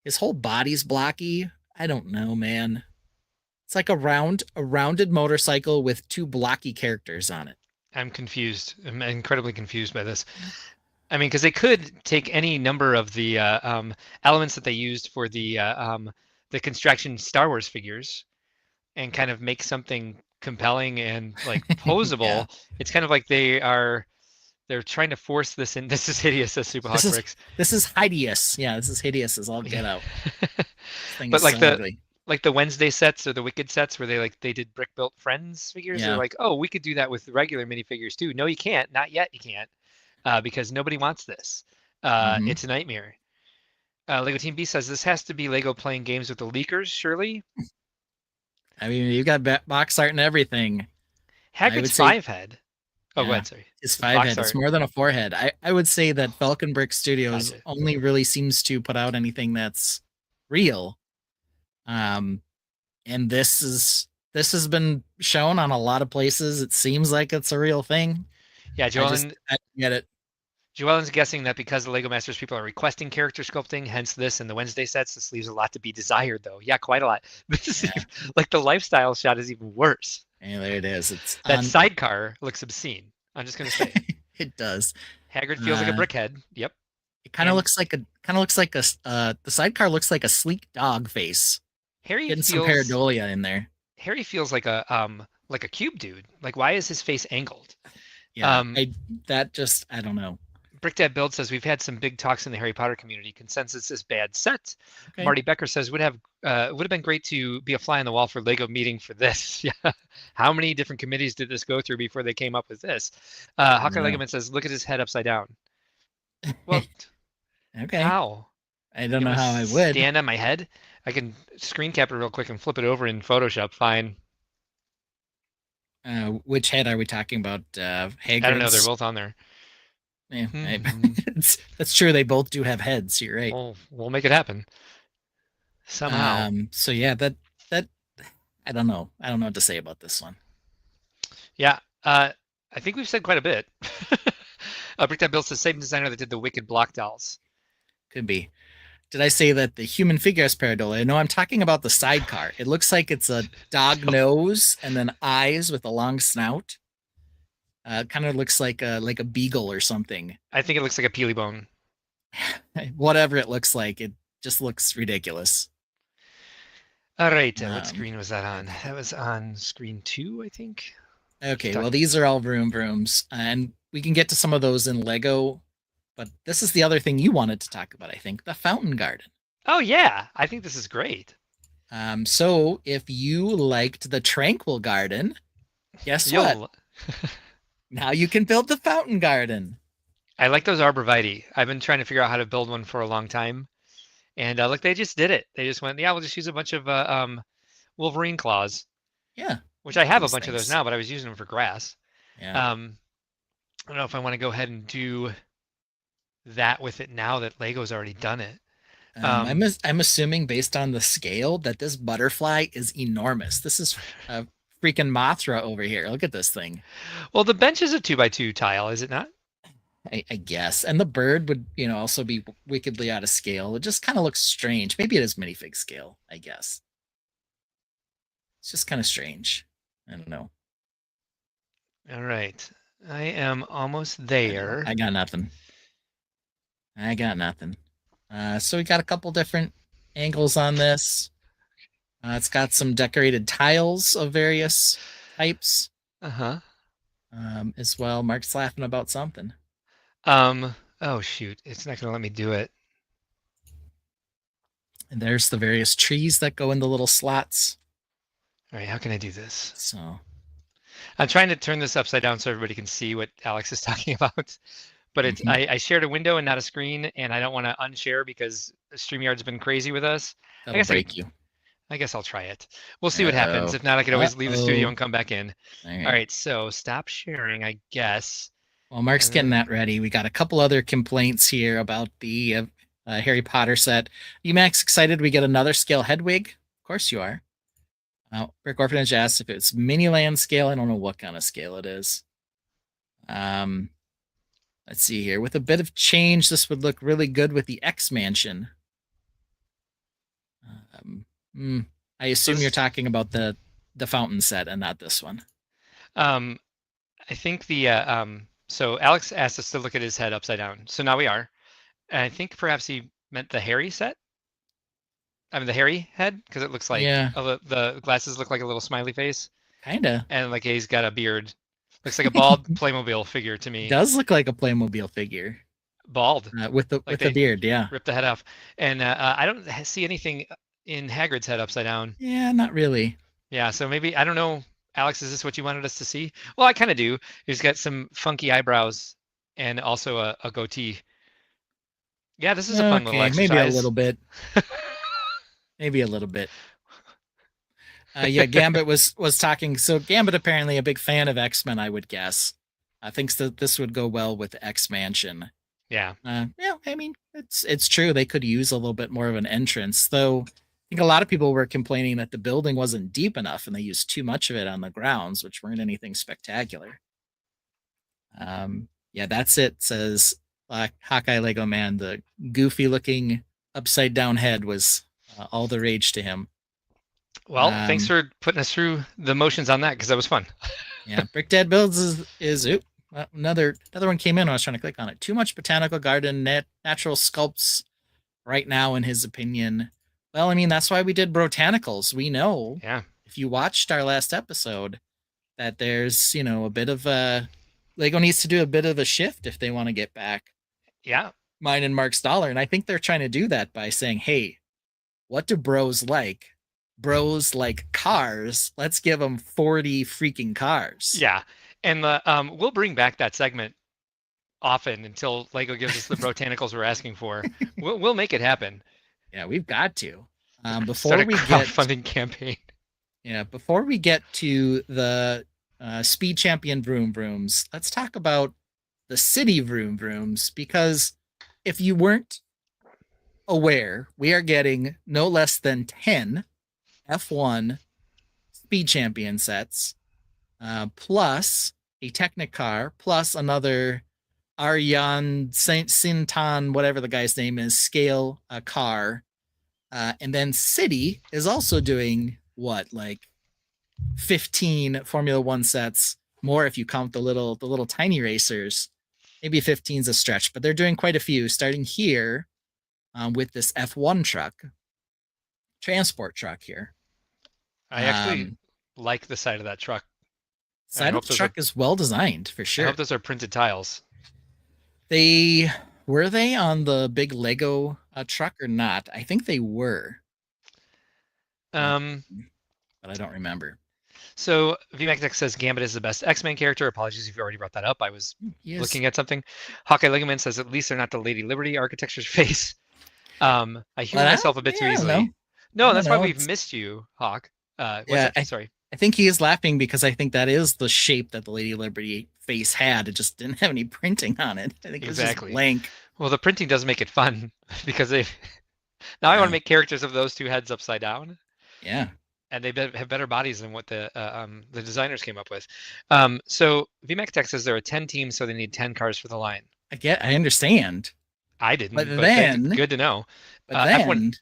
His whole body's blocky. I don't know, man. It's like a rounded motorcycle with two blocky characters on it. I'm confused. I'm incredibly confused by this. I mean, because they could take any number of the elements that they used for the construction Star Wars figures and kind of make something compelling and like posable. Yeah. It's kind of like they're trying to force this in. This is hideous, says Super Hot Bricks. This is hideous. Yeah, this is hideous as all get out. But like the Wednesday sets or the Wicked sets where they did Brick Built Friends figures. Yeah. They're like, oh, we could do that with regular minifigures too. No, you can't. Not yet. You can't, because nobody wants this. It's a nightmare. Lego Team B says this has to be Lego playing games with the leakers. Surely. I mean, you got box art and everything. Hagrid's 5-head. Oh, go ahead, sorry. It's 5-head. It's more than a 4-head. I would say that Falcon Brick Studios only really seems to put out anything that's real. And this has been shown on a lot of places. It seems like it's a real thing. Yeah, Joellen, I get it. Joellen's guessing that because the Lego Masters people are requesting character sculpting, hence this and the Wednesday sets, this leaves a lot to be desired, though. Yeah, quite a lot. This is even, like the lifestyle shot is even worse. Yeah, there it is. That sidecar looks obscene. I'm just gonna say it does. Hagrid feels like a brickhead. Yep. It kind of looks like the sidecar looks like a sleek dog face. Harry getting some pareidolia in there. Harry feels like a cube dude. Like, why is his face angled? Yeah, I don't know. Brickdad Build says we've had some big talks in the Harry Potter community. Consensus is bad set. Okay. Marty Becker says would have been great to be a fly on the wall for Lego meeting for this. Yeah. How many different committees did this go through before they came up with this? Hawkeye Legoman says look at his head upside down. Well, okay. How? I don't know how I would stand on my head. I can screen cap it real quick and flip it over in Photoshop. Fine. Which head are we talking about? Hagrid's? I don't know. They're both on there. Yeah, that's true. They both do have heads. You're right. Well, we'll make it happen somehow. So yeah, that I don't know. I don't know what to say about this one. Yeah, I think we've said quite a bit. Brickdad Builds the same designer that did the Wicked block dolls. Could be. Did I say that the human figure has pareidolia? No, I'm talking about the sidecar. It looks like it's a dog nose and then eyes with a long snout. Kind of looks like a beagle or something. I think it looks like a peely bone. Whatever it looks like, it just looks ridiculous. All right, what screen was that on? That was on screen 2, I think. Okay, well, these are all rooms, and we can get to some of those in Lego, but this is the other thing you wanted to talk about, I think, the fountain garden. Oh, yeah, I think this is great. So if you liked the Tranquil Garden, guess what? Now you can build the fountain garden. I like those arborvitae. I've been trying to figure out how to build one for a long time. And look, they just did it. They just went, yeah, we'll just use a bunch of Wolverine claws. Yeah. Which I have a bunch of those now, but I was using them for grass. Yeah. I don't know if I want to go ahead and do that with it now that Lego's already done it. I'm assuming based on the scale that this butterfly is enormous. This is a freaking Mothra over here. Look at this thing. Well, the bench is a 2x2 tile, is it not? I guess. And the bird would, also be wickedly out of scale. It just kind of looks strange. Maybe it is minifig scale, I guess. It's just kind of strange. I don't know. All right. I am almost there. I got nothing. So we got a couple different angles on this. It's got some decorated tiles of various types. As well. Mark's laughing about something. Oh shoot, it's not gonna let me do it. And there's the various trees that go in the little slots. All right, how can I do this? So I'm trying to turn this upside down so everybody can see what Alex is talking about. But it's I shared a window and not a screen, and I don't want to unshare because StreamYard's been crazy with us. That'll break you. I guess I'll try it. We'll see what happens. If not, I could always leave the studio and come back in. All right, so stop sharing, I guess. Well, Mark's getting that ready. We got a couple other complaints here about the Harry Potter set. You Max excited we get another scale Hedwig? Of course you are. Brick Orphanage asks if it's mini land scale. I don't know what kind of scale it is. Let's see here. With a bit of change, this would look really good with the X Mansion. I assume you're talking about the fountain set and not this one. I think the so Alex asked us to look at his head upside down. So now we are. And I think perhaps he meant the Harry set. I mean the Harry head, because it looks like the glasses look like a little smiley face. Kinda. And like he's got a beard. Looks like a bald Playmobil figure to me. Does look like a Playmobil figure. Bald. With the beard, yeah. Rip the head off. And I don't see anything in Hagrid's head upside down. Yeah, not really. Yeah, so maybe, I don't know, Alex, is this what you wanted us to see? Well, I kind of do. He's got some funky eyebrows and also a goatee. Yeah, this is a fun little exercise. Maybe a little bit. Maybe a little bit. Yeah, Gambit was talking. So Gambit apparently a big fan of X-Men, I would guess. Thinks that this would go well with the X Mansion. Yeah. Yeah, I mean, it's true. They could use a little bit more of an entrance, though. I think a lot of people were complaining that the building wasn't deep enough and they used too much of it on the grounds, which weren't anything spectacular. Yeah, that's it, says Hawkeye Lego Man. The goofy looking upside down head was all the rage to him. Well, thanks for putting us through the motions on that, because that was fun. Yeah, Brickdad Builds is another one came in. I was trying to click on it. Too much botanical garden natural sculpts right now, in his opinion. Well, I mean, that's why we did botanicals. We know if you watched our last episode, that there's, a bit of a Lego needs to do a bit of a shift if they want to get back Yeah. mine and Mark's dollar. And I think they're trying to do that by saying, hey, what do bros like? Bros like cars. Let's give them 40 freaking cars. Yeah. And we'll bring back that segment often until Lego gives us the botanicals we're asking for. We'll make it happen. Yeah, we've got to. Before Start a we get crowdfunding campaign. Yeah, before we get to the Speed Champion Vroom Vrooms, let's talk about the City Vroom Vrooms, because if you weren't aware, we are getting no less than 10 F1 Speed Champion sets, plus a Technicar, plus another Aryan Saint Sintan, whatever the guy's name is, scale car. And then City is also doing like 15 Formula One sets, more if you count the little tiny racers. Maybe 15 is a stretch, but they're doing quite a few, starting here with this F1 transport truck here. I actually like the side of that truck. Side of the truck is well designed for sure. I hope those are printed tiles. Were they on the big Lego truck or not? I think they were. But I don't remember. So VMAX says Gambit is the best X-Men character. Apologies if you already brought that up. I was looking at something. Hawkeye Legoman says at least they're not the Lady Liberty architecture's face. I humor myself a bit too easily. No, that's why we've missed you, Hawk. Sorry. I think he is laughing because I think that is the shape that the Lady Liberty face had. It just didn't have any printing on it. I think it was just blank. Well, the printing does make it fun because now I want to make characters of those two heads upside down. Yeah. And they have better bodies than what the designers came up with. So VMAX Tech says there are 10 teams, so they need 10 cars for the line. I understand. I didn't, but then good to know. But then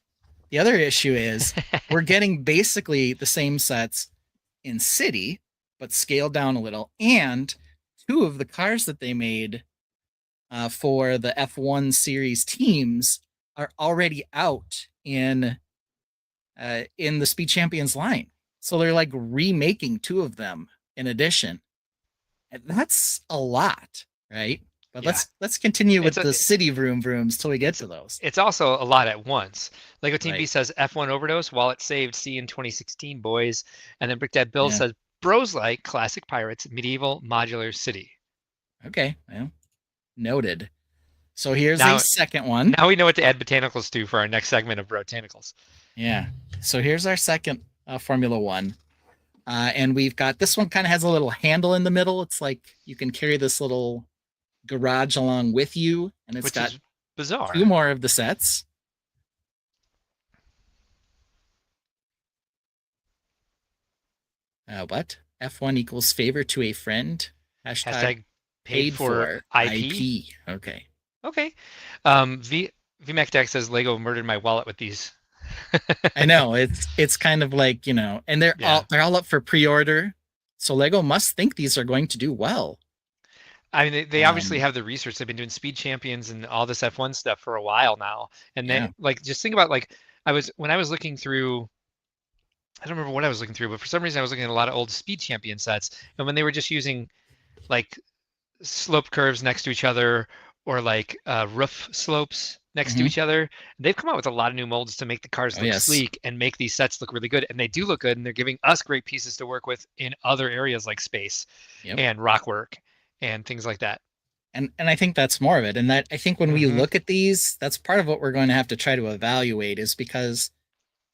the other issue is we're getting basically the same sets in City, but scaled down a little. And two of the cars that they made for the F1 series teams are already out in the Speed Champions line. So they're like remaking two of them in addition. And that's a lot, right? But let's continue with the City Vroom Vrooms till we get to those. It's also a lot at once. Lego Team B says F1 Overdose, Wallet Saved, C in 2016, boys. And then Brick Dad Bill says Bros like Classic Pirates, Medieval Modular City. Okay, well, noted. So here's a second one. Now we know what to add botanicals to for our next segment of Botanicals. Yeah. So here's our second Formula One. And we've got this one kind of has a little handle in the middle. It's like you can carry this little garage along with you, and it's got bizarre. Two more of the sets. What? F1 equals favor to a friend. Hashtag paid for IP. Okay. VMAX Deck says Lego murdered my wallet with these. I know it's kind of like, and they're all up for pre-order. So Lego must think these are going to do well. I mean, they obviously have the research. They've been doing Speed Champions and all this F1 stuff for a while now. And then just think about when I was looking through, I don't remember what I was looking through, but for some reason I was looking at a lot of old Speed Champion sets. And when they were just using like slope curves next to each other or like roof slopes next to each other, they've come out with a lot of new molds to make the cars look sleek and make these sets look really good. And they do look good, and they're giving us great pieces to work with in other areas like space and rock work and things like that. And I think that's more of it. And that I think when we look at these, that's part of what we're going to have to try to evaluate, is because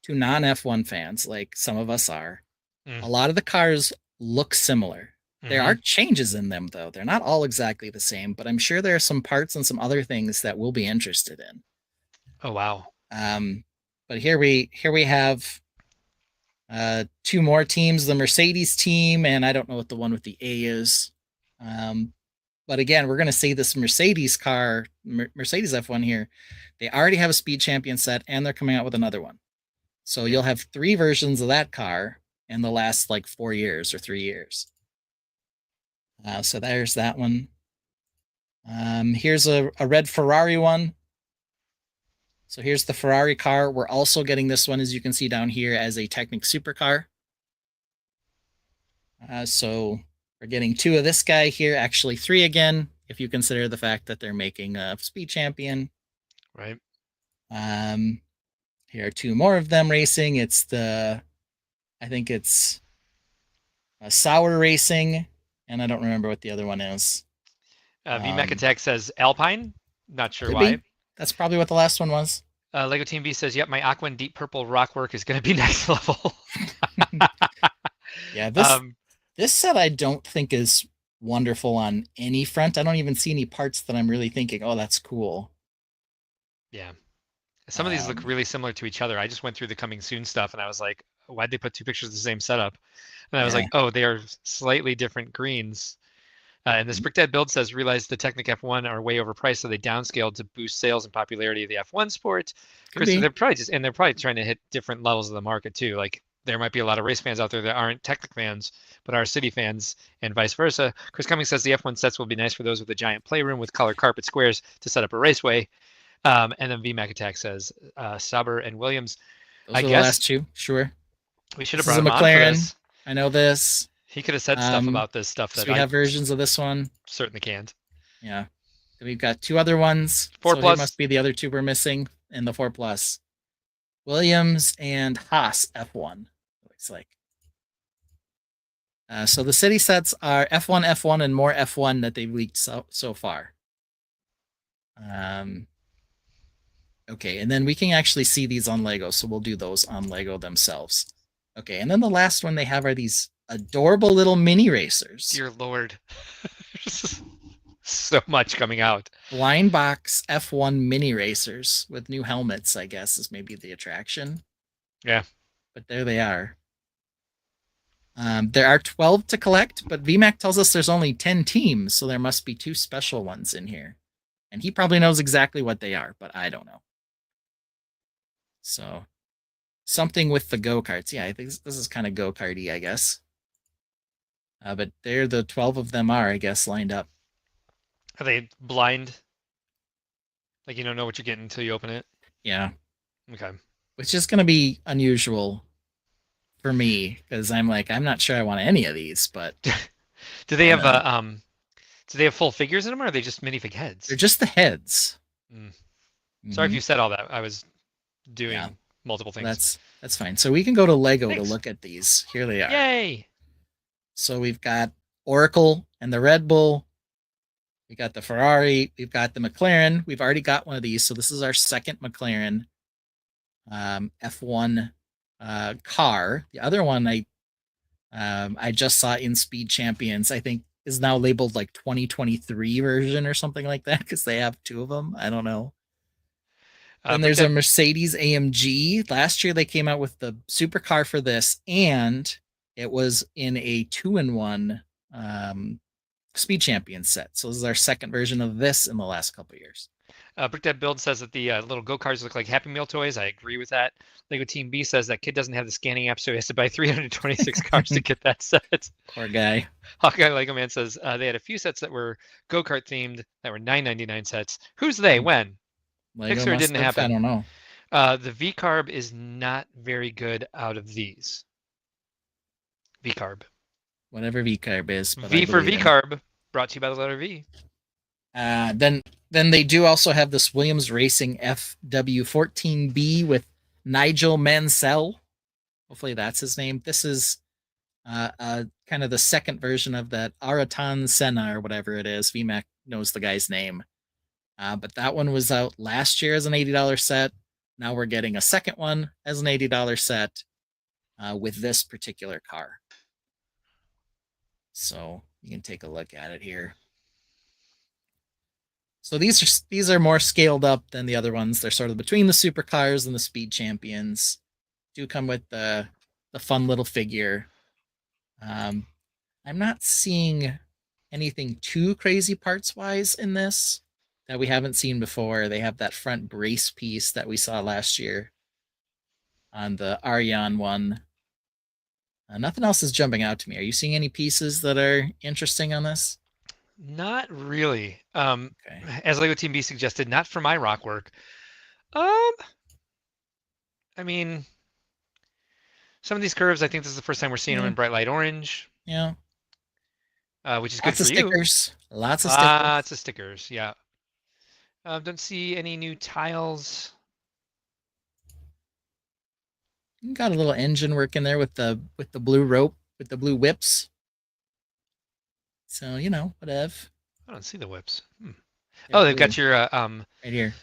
to non-F1 fans, like some of us are, a lot of the cars look similar. There are changes in them, though. They're not all exactly the same, but I'm sure there are some parts and some other things that we'll be interested in. Oh, wow. But here we have two more teams, the Mercedes team, and I don't know what the one with the A is. But again, we're going to see this Mercedes car, Mercedes F1 here. They already have a Speed Champion set, and they're coming out with another one. So you'll have 3 versions of that car in the last 4 years or 3 years. So there's that one. Here's a red Ferrari one. So here's the Ferrari car. We're also getting this one, as you can see down here, as a Technic supercar. So we're getting 2 of this guy here, actually 3 again, if you consider the fact that they're making a speed champion. Right. Here are 2 more of them racing. I think it's a Sour Racing, and I don't remember what the other one is. VMAC Attack says Alpine. Not sure Could why. be. That's probably what the last one was. Lego Team B says, yep, my Aqua and Deep Purple rock work is going to be next level. Yeah, this set I don't think is wonderful on any front. I don't even see any parts that I'm really thinking, oh, that's cool. Yeah. Some of these look really similar to each other. I just went through the coming soon stuff and I was like, why'd they put 2 pictures of the same setup? And I was like, oh, they are slightly different greens. And this Brickdead build says, realize the Technic F1 are way overpriced, so they downscaled to boost sales and popularity of the F1 sport. Chris, they're probably trying to hit different levels of the market too. Like there might be a lot of race fans out there that aren't Technic fans, but are city fans, and vice versa. Chris Cummings says the F1 sets will be nice for those with a giant playroom with colored carpet squares to set up a raceway. And then VMAC Attack says Sauber and Williams. Those are the last 2, sure. We should have brought him on for this. I know this. He could have said stuff about this stuff that we have versions of this one. Certainly can't. Yeah. We've got 2 other ones. 4+. So must be the other 2 we're missing in the 4+. Williams and Haas F1. Looks like. So the city sets are F1, and more F1 that they've leaked so far. Okay, and then we can actually see these on Lego, so we'll do those on Lego themselves. Okay, and then the last one they have are these adorable little mini racers. Dear Lord. So much coming out. Blind box F1 mini racers with new helmets, I guess, is maybe the attraction. Yeah. But there they are. There are 12 to collect, but VMAC tells us there's only 10 teams, so there must be 2 special ones in here. And he probably knows exactly what they are, but I don't know. So, something with the go-karts. Yeah, I think this is kind of go-karty, I guess. But there the 12 of them are, I guess, lined up. Are they blind? Like you don't know what you're getting until you open it? Yeah. Okay. Which is going to be unusual for me, because I'm not sure I want any of these, but... Do they have full figures in them, or are they just minifig heads? They're just the heads. Sorry if you said all that. I was doing multiple things. That's fine. So we can go to Lego to look at these. Here they are. Yay! So we've got Oracle and the Red Bull. We got the Ferrari. We've got the McLaren. We've already got one of these. So this is our second McLaren F1 car. The other one I just saw in Speed Champions, I think is now labeled like 2023 version or something like that, because they have 2 of them. I don't know. And there's a Mercedes AMG. Last year they came out with the supercar for this, and it was in a 2-in-1 Speed Champions set. So this is our second version of this in the last couple of years. Brickdead Build says that the little go-karts look like Happy Meal toys. I agree with that. Lego Team B says that kid doesn't have the scanning app, so he has to buy 326 cars to get that set. Poor guy. Hawkeye Lego Man says they had a few sets that were go-kart themed that were $9.99 sets. Who's they? When? Pixar didn't happen. I don't know. The V-Carb is not very good out of these. V-Carb. Whatever V-Carb is. V for V-Carb, brought to you by the letter V. Then they do also have this Williams Racing FW14B with Nigel Mansell. Hopefully that's his name. This is kind of the second version of that Araton Senna or whatever it is. VMAC knows the guy's name. But that one was out last year as an $80 set. Now we're getting a second one as an $80 set with this particular car. So you can take a look at it here. So these are more scaled up than the other ones. They're sort of between the supercars and the Speed Champions. Do come with the fun little figure. I'm not seeing anything too crazy parts-wise in this that we haven't seen before. They have that front brace piece that we saw last year on the Ariane one. Nothing else is jumping out to me. Are you seeing any pieces that are interesting on this? Not really. Okay. As Lego Team B suggested, not for my rock work. I mean, some of these curves, I think this is the first time we're seeing them in bright light orange. Yeah. Which is good Lots of for you. stickers. Lots of stickers. Lots of stickers. Yeah. Don't see any new tiles. Got a little engine working there with the blue rope, with the blue whips. So, whatever. I don't see the whips. Oh, they've got your right here.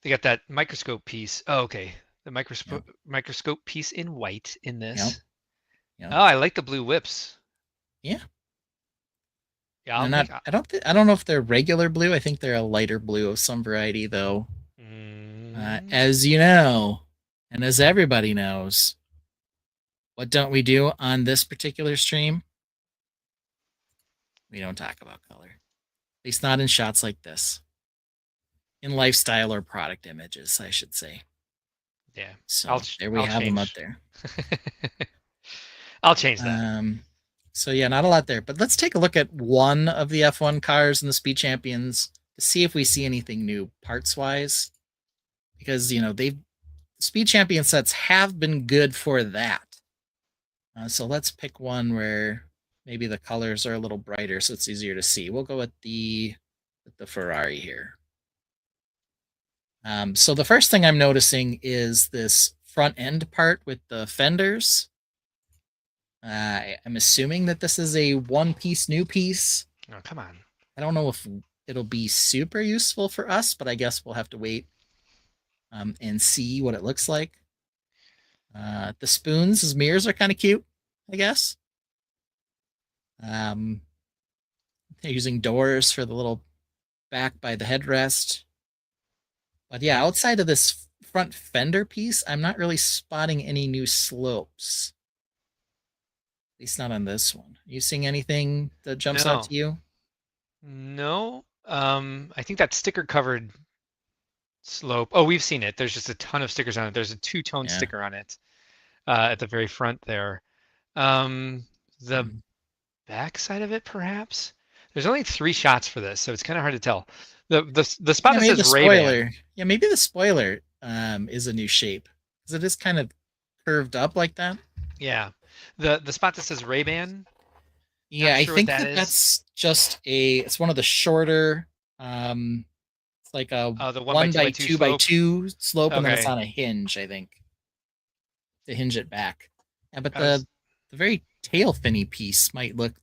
They got that microscope piece. Oh, okay. The microscope piece in white in this. Yep. Oh, I like the blue whips. Yeah. Yeah, I don't know if they're regular blue. I think they're a lighter blue of some variety, though. As you know, and as everybody knows, what don't we do on this particular stream? We don't talk about color. At least not in shots like this. In lifestyle or product images, I should say. Yeah. So there we have them up there. I'll change that. So yeah, not a lot there. But let's take a look at one of the F1 cars in the Speed Champions to see if we see anything new parts-wise. Because, Speed Champion sets have been good for that. So let's pick one where maybe the colors are a little brighter so it's easier to see. We'll go with the Ferrari here. So the first thing I'm noticing is this front end part with the fenders. I'm assuming that this is a one-piece new piece. Oh, come on. I don't know if it'll be super useful for us, but I guess we'll have to wait and see what it looks like. The spoons, his mirrors are kind of cute, I guess. They're using doors for the little back by the headrest. But yeah, outside of this front fender piece, I'm not really spotting any new slopes. At least not on this one. Are you seeing anything that jumps out to you? No. I think that sticker covered slope. Oh, we've seen it. There's just a ton of stickers on it. There's a two-tone sticker on it at the very front there. The back side of it, perhaps? There's only 3 shots for this, so it's kind of hard to tell. The spot that says Ray-Ban. Yeah, maybe the spoiler is a new shape. Because it is kind of curved up like that. Yeah. The spot that says Ray-Ban. Yeah, I think that's just it's one of the shorter it's like a the 1 by 2 by 2 slope, and then it's on a hinge, I think. To hinge it back. Yeah, but the very tail finny piece might look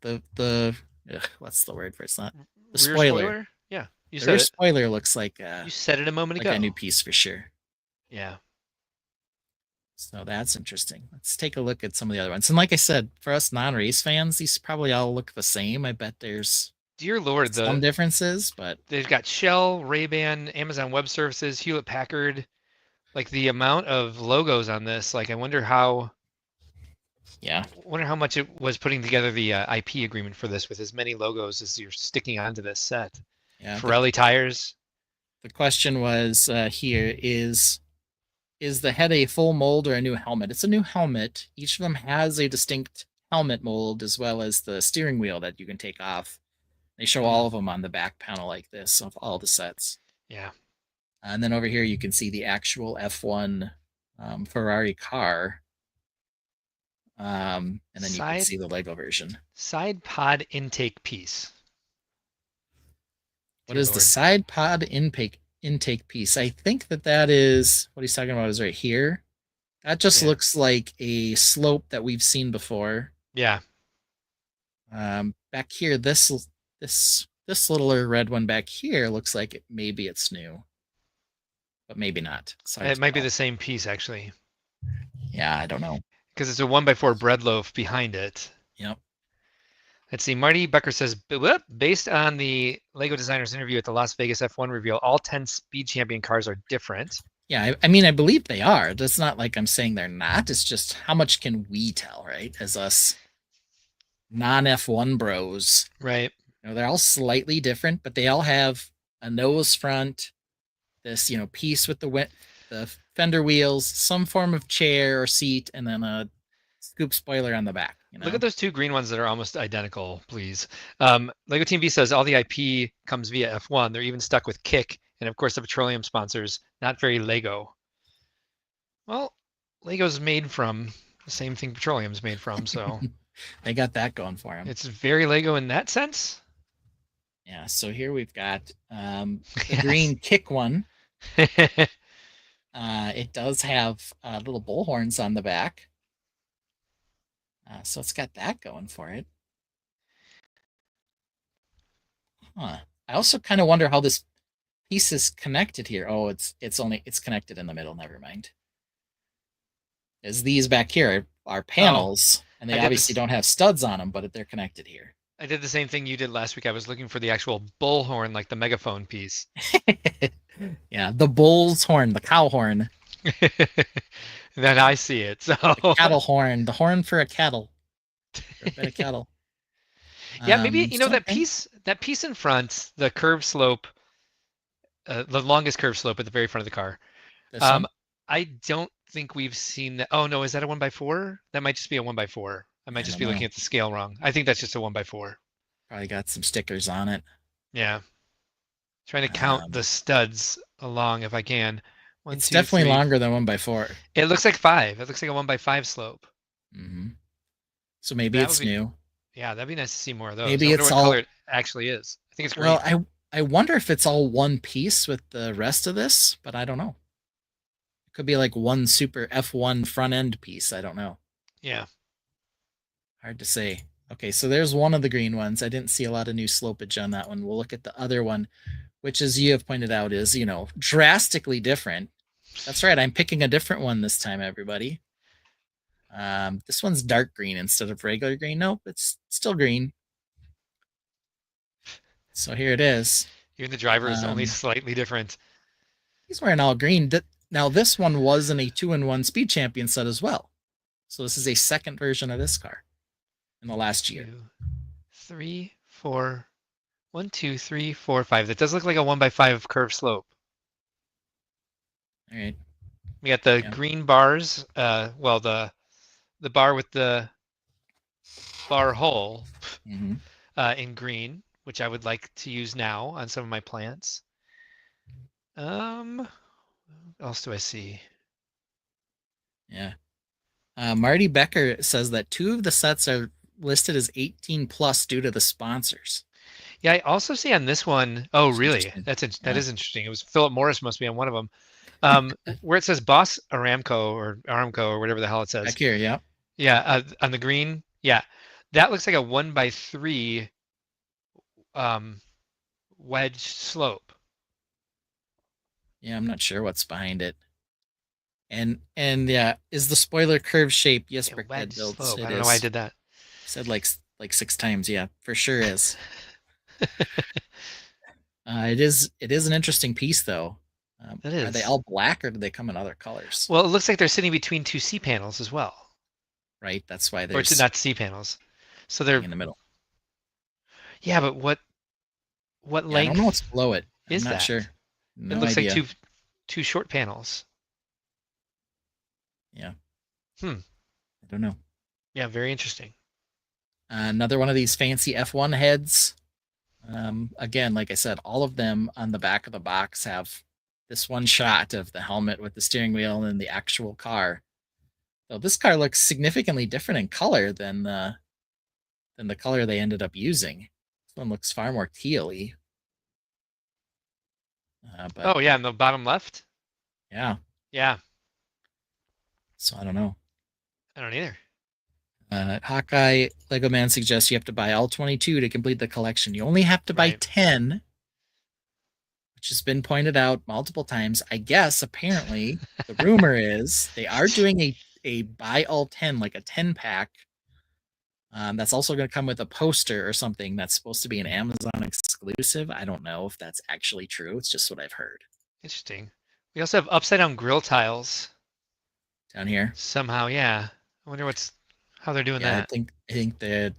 what's the word for it? It's not the spoiler. Yeah. The rear spoiler looks like you said it a moment ago. Like a new piece for sure. Yeah. So that's interesting. Let's take a look at some of the other ones. And like I said, for us non-race fans, these probably all look the same. I bet there's dear Lord, some differences, but they've got Shell, Ray-Ban, Amazon Web Services, Hewlett Packard. Like the amount of logos on this, like I wonder how much it was putting together the IP agreement for this with as many logos as you're sticking onto this set. Yeah. Pirelli tires. The question was here is the head a full mold or a new helmet? It's a new helmet. Each of them has a distinct helmet mold as well as the steering wheel that you can take off. They show all of them on the back panel like this of all the sets. Yeah. And then over here you can see the actual F1 Ferrari car. And then you can see the Lego version. Side pod intake piece. What is the side pod intake piece? I think that is what he's talking about is right here. That just looks like a slope that we've seen before. Yeah. Back here, this little red one back here looks like maybe it's new. But maybe not. It might be the same piece, actually. Yeah, I don't know. Because it's a 1x4 bread loaf behind it. Yep. Let's see. Marty Becker says, based on the Lego designers interview at the Las Vegas F1 reveal, all 10 Speed Champion cars are different. Yeah, I mean, I believe they are. It's not like I'm saying they're not. It's just how much can we tell, right? As us non-F1 bros. Right. They're all slightly different, but they all have a nose front, this, piece with the fender wheels, some form of chair or seat, and then a scoop spoiler on the back. Look at those 2 green ones that are almost identical, please. Lego Team V says all the IP comes via F1. They're even stuck with Kick and, of course, the petroleum sponsors. Not very Lego. Well, Lego's made from the same thing petroleum's made from, so They got that going for them. It's very Lego in that sense. Yeah. So here we've got the Yes. green kick one. It does have little bull horns on the back. So it's got that going for it. Huh. I also kind of wonder how this piece is connected here. Oh, it's connected in the middle. Never mind. As these back here are panels, and they obviously don't have studs on them, but they're connected here. I did the same thing you did last week. I was looking for the actual bullhorn, like the megaphone piece. Yeah, the bull's horn, the cow horn. Then I see it. So the cattle horn, the horn for a cattle. For a bit of cattle. Yeah, maybe that piece in front, the curve slope, the longest curve slope at the very front of the car. I don't think we've seen that. Oh no, is that a 1x4? That might just be a 1x4. I might just be looking at the scale wrong. I think that's just a 1x4. Probably got some stickers on it. Yeah. Trying to count the studs along if I can. It's definitely longer than 1x4. It looks like 5. It looks like a 1x5 slope. Mm-hmm. So maybe it's new. Yeah, that'd be nice to see more of those. Maybe it's what all color it actually is. I think it's great. Well, I wonder if it's all one piece with the rest of this, but I don't know. It could be like one super F1 front end piece. I don't know. Yeah. Hard to say. Okay, so there's one of the green ones. I didn't see a lot of new slopage on that one. We'll look at the other one, which, as you have pointed out, is, drastically different. That's right. I'm picking a different one this time, everybody. This one's dark green instead of regular green. Nope, it's still green. So here it is. Even the driver is only slightly different. He's wearing all green. Now, this one was in a 2-in-1 Speed Champion set as well. So this is a second version of this car in the last year. 2, 3, 4. 1, 2, 3, 4, 5. That does look like a 1x5 curve slope. All right. We got the green bars. Well, the bar with the bar hole in green, which I would like to use now on some of my plants. What else do I see? Yeah. Marty Becker says that 2 of the sets are listed as 18 plus due to the sponsors. Yeah, I also see on this one. Oh, really? That is interesting. It was Philip Morris must be on one of them. Where it says Boss Aramco or whatever the hell it says. Back here, yeah. Yeah, on the green. Yeah, that looks like a 1x3 wedge slope. Yeah, I'm not sure what's behind it. And yeah, is the spoiler curve shape? Yes, Brickhead builds. Slope. I don't know why I did that. Said like 6 times. Yeah, for sure is. It is an interesting piece though. It is. Are they all black or do they come in other colors? Well, it looks like they're sitting between 2 C panels as well. Right, that's why there's. Or not C panels. So they're in the middle. Yeah, but what length? I don't know what's below it. I'm is not that? Sure. No it looks idea. like two short panels. Yeah. I don't know. Yeah, very interesting. Another one of these fancy F1 heads. Again, like I said, all of them on the back of the box have this one shot of the helmet with the steering wheel and the actual car. So this car looks significantly different in color than the color they ended up using. This one looks far more teal-y. Oh yeah, in the bottom left. Yeah. Yeah. So I don't know. I don't either. Hawkeye Lego Man suggests you have to buy all 22 to complete the collection. You only have to buy 10, which has been pointed out multiple times. I guess apparently the rumor is they are doing a buy all 10, like a 10-pack. That's also going to come with a poster or something that's supposed to be an Amazon exclusive. I don't know if that's actually true. It's just what I've heard. Interesting. We also have upside down grill tiles down here. Somehow, yeah. I wonder how they're doing that. I think that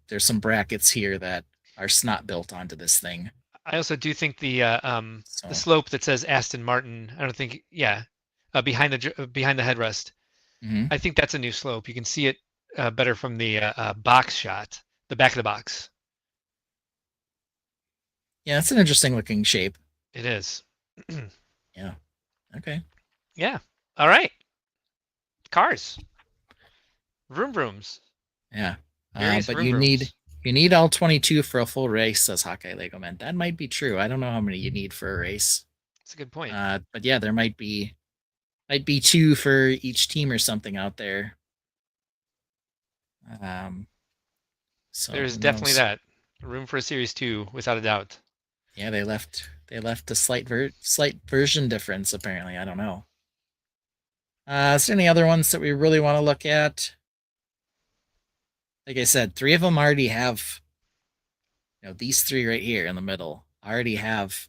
there's some brackets here that are snot built onto this thing. I also do think the slope that says Aston Martin. I don't think behind the headrest. Mm-hmm. I think that's a new slope. You can see it better from the box shot, the back of the box. Yeah, it's an interesting looking shape. It is. Yeah. Okay. Yeah. All right. Cars. Vroom vrooms. Yeah. Various But room you rooms. need all 22 for a full race, says Hawkeye Lego Man. That might be true. I don't know how many you need for a race. That's a good point. But yeah, there might be 2 for each team or something out there. So There's who definitely knows? that room for a series 2, without a doubt. Yeah, they left a slight version difference apparently. I don't know. Is there any other ones that we really want to look at? Like I said, 3 of them already have, these 3 right here in the middle already have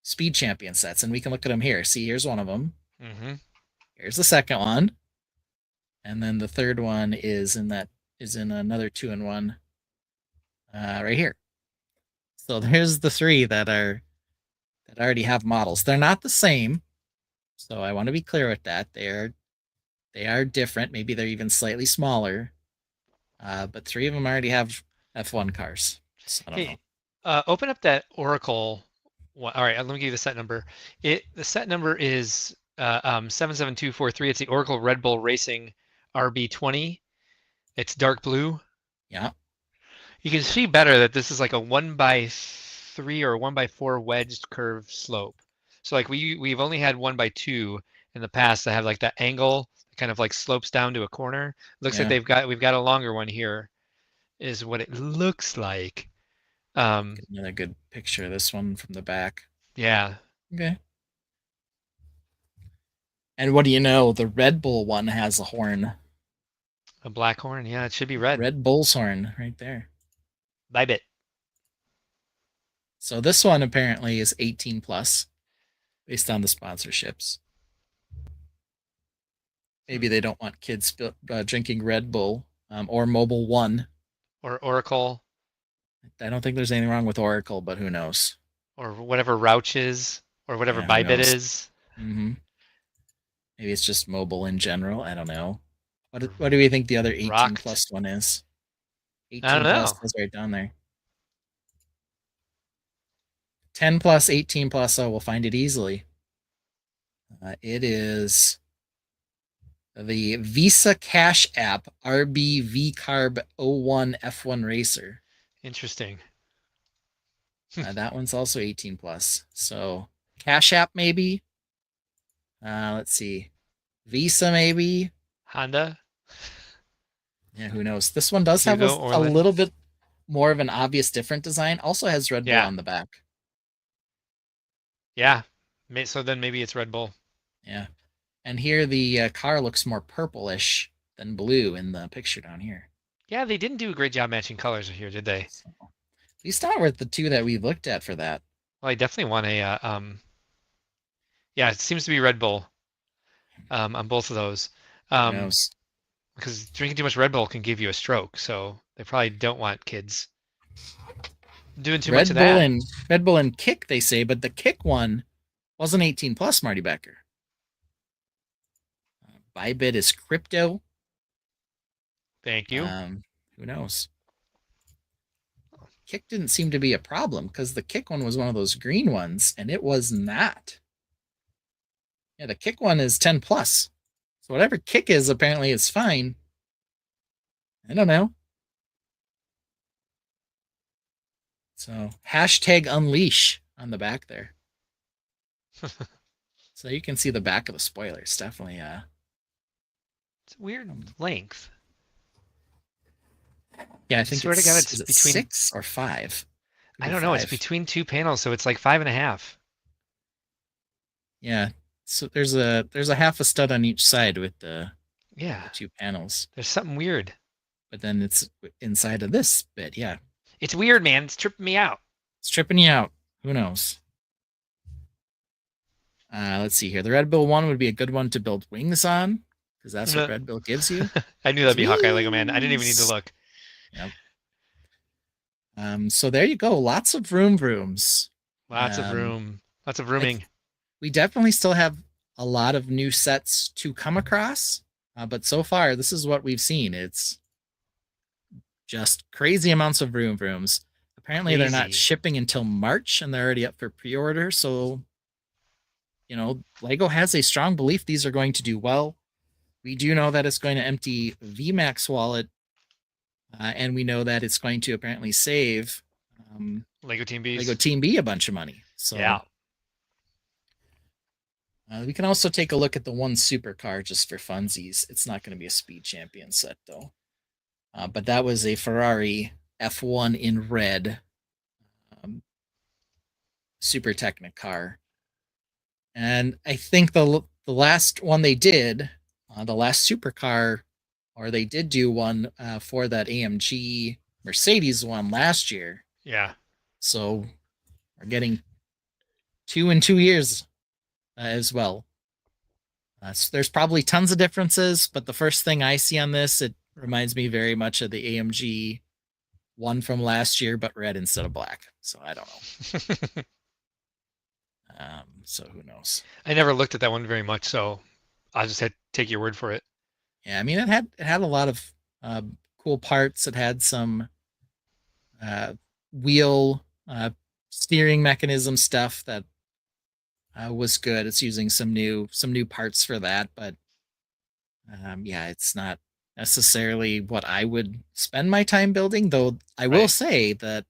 speed champion sets, and we can look at them here. See, here's one of them. Mm-hmm. Here's the second one, and then the third one is in another 2-in-1 right here. So there's the 3 that already have models. They're not the same, so I want to be clear with that. They are different. Maybe they're even slightly smaller, but 3 of them already have F1 cars. So I don't know. Open up that Oracle. All right, let me give you the set number. The set number is 77243. It's the Oracle Red Bull Racing RB20. It's dark blue. Yeah. You can see better that this is like a 1x3 or 1x4 wedged curve slope. So like we've only had 1x2 in the past that have like that angle, kind of like slopes down to a corner. Looks like we've got a longer one here, is what it looks like. Another good picture of this one from the back. Yeah. Okay. And what do you know? The Red Bull one has a horn. A black horn. Yeah, it should be red. Red Bull's horn right there. Bybit. So this one apparently is 18 plus based on the sponsorships. Maybe they don't want kids drinking Red Bull or Mobile One. Or Oracle. I don't think there's anything wrong with Oracle, but who knows? Or whatever Rouch is. Or whatever Yeah, Bybit is. Mm-hmm. Maybe it's just mobile in general. I don't know. What do we think the other 18 Rocked. plus one is? 18 I don't plus know. is right down there. 10 plus, 18 plus. Oh, we'll find it easily. It is the Visa Cash App RB Carb 01 F1 Racer. Interesting. That one's also 18 plus. So Cash App maybe. Let's see. Visa maybe. Honda. Yeah, who knows? This one does have a little bit more of an obvious different design. Also has Red Bull on the back. Yeah. So then maybe it's Red Bull. Yeah. And here the car looks more purplish than blue in the picture down here. Yeah, they didn't do a great job matching colors here, did they? So, at least not with the 2 that we looked at for that. Well, I definitely want a yeah, it seems to be Red Bull on both of those. Who knows? Because drinking too much Red Bull can give you a stroke, so they probably don't want kids doing too much of that. Red Bull and Kick, they say, but the Kick one wasn't 18 plus, Marty Becker. Bybit is crypto. Thank you. Who knows? Kick didn't seem to be a problem because the Kick one was one of those green ones, and it was not. Yeah, the Kick one is 10 plus. So whatever Kick is, apparently is fine. I don't know. So hashtag unleash on the back there. So you can see the back of the spoilers. Definitely. It's a weird length. Yeah, I think swear to God, it's between 6 or 5. I don't know. It's between 2 panels, so it's like 5.5. Yeah. So there's a half a stud on each side with the 2 panels. There's something weird. But then it's inside of this bit. Yeah. It's weird, man. It's tripping me out. It's tripping you out. Who knows? Let's see here. The Red Bull one would be a good one to build wings on because that's what Red Bull gives you. I knew that'd be Hawkeye Lego Man. I didn't even need to look. Yep. So there you go. Lots of rooms. Lots of room. Lots of rooming. We definitely still have a lot of new sets to come across, but so far this is what we've seen. It's just crazy amounts of rooms. Apparently they're not shipping until March, and they're already up for pre-order. So, Lego has a strong belief these are going to do well. We do know that it's going to empty VMAX wallet, and we know that it's going to apparently save Lego Team B's. Lego Team B a bunch of money. So yeah. We can also take a look at the one supercar just for funsies. It's not going to be a Speed Champion set though. But that was a Ferrari F1 in red Super Technic car. And I think the last one they did, the last supercar, or they did do one for that AMG Mercedes one last year. Yeah. So we're getting 2 in 2 years as well. So there's probably tons of differences, but the first thing I see on this, it reminds me very much of the AMG one from last year, but red instead of black. So I don't know. So who knows? I never looked at that one very much, so I'll just take your word for it. Yeah, I mean, it had a lot of cool parts. It had some wheel steering mechanism stuff that was good. It's using some new parts for that, but yeah, it's not necessarily what I would spend my time building. Though I will say that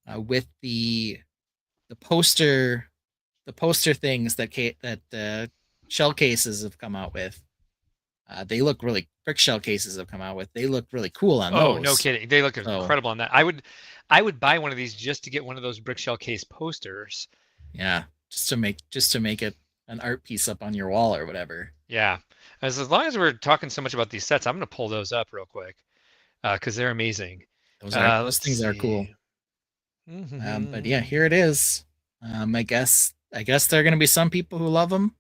with the poster things that shell cases have come out with, they look really brick shell cases have come out with. They look really cool on those. Oh, no kidding! They look incredible on that. I would buy one of these just to get one of those brick shell case posters. Yeah, just to make it an art piece up on your wall or whatever. Yeah, as long as we're talking so much about these sets, I'm gonna pull those up real quick because they're amazing. Those things are cool. But yeah, here it is. I guess there are going to be some people who love them.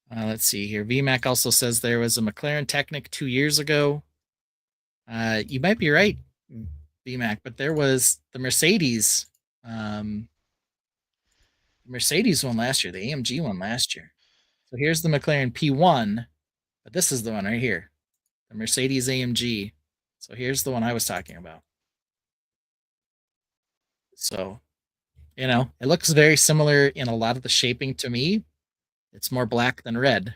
Let's see here. VMAC also says there was a McLaren Technic 2 years ago. You might be right, VMAC, but there was the Mercedes. Mercedes one last year, the AMG one last year. So here's the McLaren P1, but this is the one right here, the Mercedes AMG. So here's the one I was talking about. So, you know, it looks very similar in a lot of the shaping to me. It's more black than red.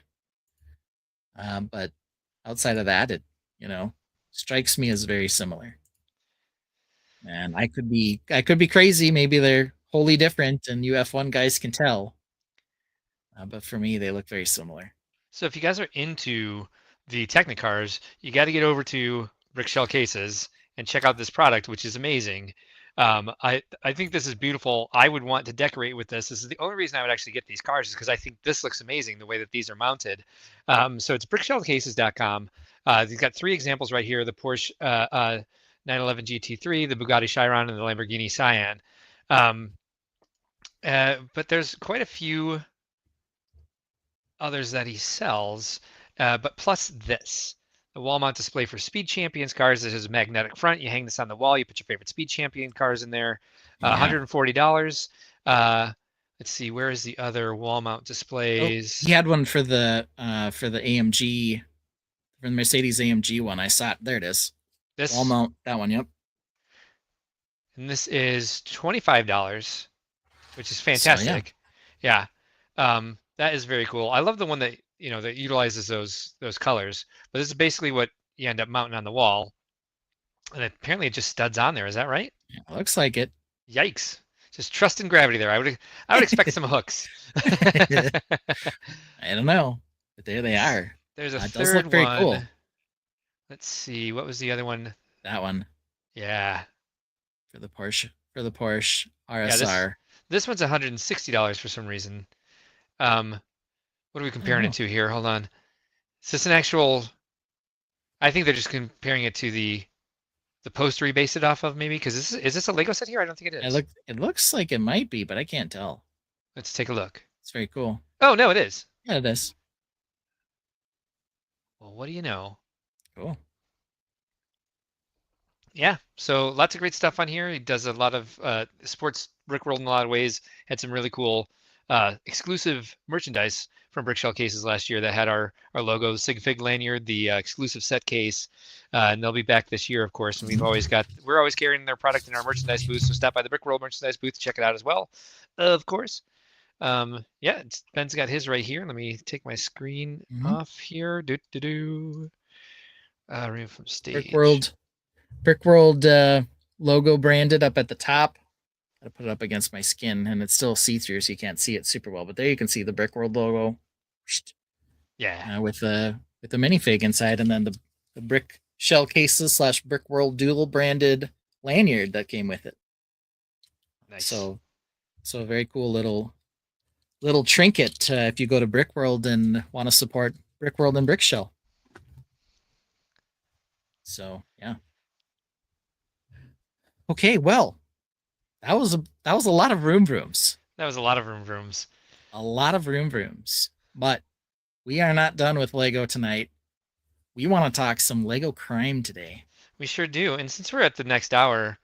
But outside of that, it, you know, strikes me as very similar. And I could be crazy. Maybe they're wholly different and you F1 guys can tell. But for me, they look very similar. So if you guys are into the Technicars, you got to get over to Brick Shell Cases and check out this product, which is amazing. I think this is beautiful. I would want to decorate with this. This is the only reason I would actually get these cars is because I think this looks amazing the way that these are mounted. So it's brickshellcases.com. You've got 3 examples right here: the Porsche 911 GT3, the Bugatti Chiron, and the Lamborghini Cyan. But there's quite a few others that he sells, but plus this. The wall mount display for Speed Champions cars. This is a magnetic front. You hang this on the wall. You put your favorite Speed Champion cars in there. $140. Let's see, where is the other wall mount displays? Oh, he had one for the AMG, for the Mercedes AMG one. I saw it. There it is. This wall mount, that one. Yep. And this is $25, which is fantastic. So, yeah. That is very cool. I love the one that, you know, that utilizes those colors, but this is basically what you end up mounting on the wall. And apparently it just studs on there. Is that right? Yeah, looks like it. Yikes. Just trust in gravity there. I would expect some hooks. I don't know, but there they are. There's a third does look very one. Cool. Let's see. What was the other one? That one. Yeah. For the Porsche RSR. Yeah, this one's $160 for some reason. What are we comparing it to here? Hold on. Is this an actual? I think they're just comparing it to the poster we based it off of, maybe. Because is this a Lego set here? I don't think it is. It looks like it might be, but I can't tell. Let's take a look. It's very cool. Oh no, it is. Yeah, it is. Well, what do you know? Cool. Yeah, so lots of great stuff on here. He does a lot of sports Brickworld in a lot of ways. Had some really cool exclusive merchandise from Brickshell Cases last year that had our logo, Sig Fig lanyard, the exclusive set case, and they'll be back this year, of course. And we're always carrying their product in our merchandise booth, so stop by the Brickworld merchandise booth to check it out as well, of course. Yeah, Ben's got his right here. Let me take my screen off here. Remove from stage. Brickworld logo branded up at the top. I put it up against my skin, and it's still see-through, so you can't see it super well. But there you can see the Brickworld logo. Yeah. With the minifig inside, and then the brick shell cases / Brickworld dual branded lanyard that came with it. Nice. So a very cool little trinket if you go to Brickworld and want to support Brickworld and Brickshell. So yeah. Okay, well, that was a lot of rooms. That was a lot of rooms. A lot of rooms. But we are not done with Lego tonight. We want to talk some Lego crime today. We sure do. And since we're at the next hour,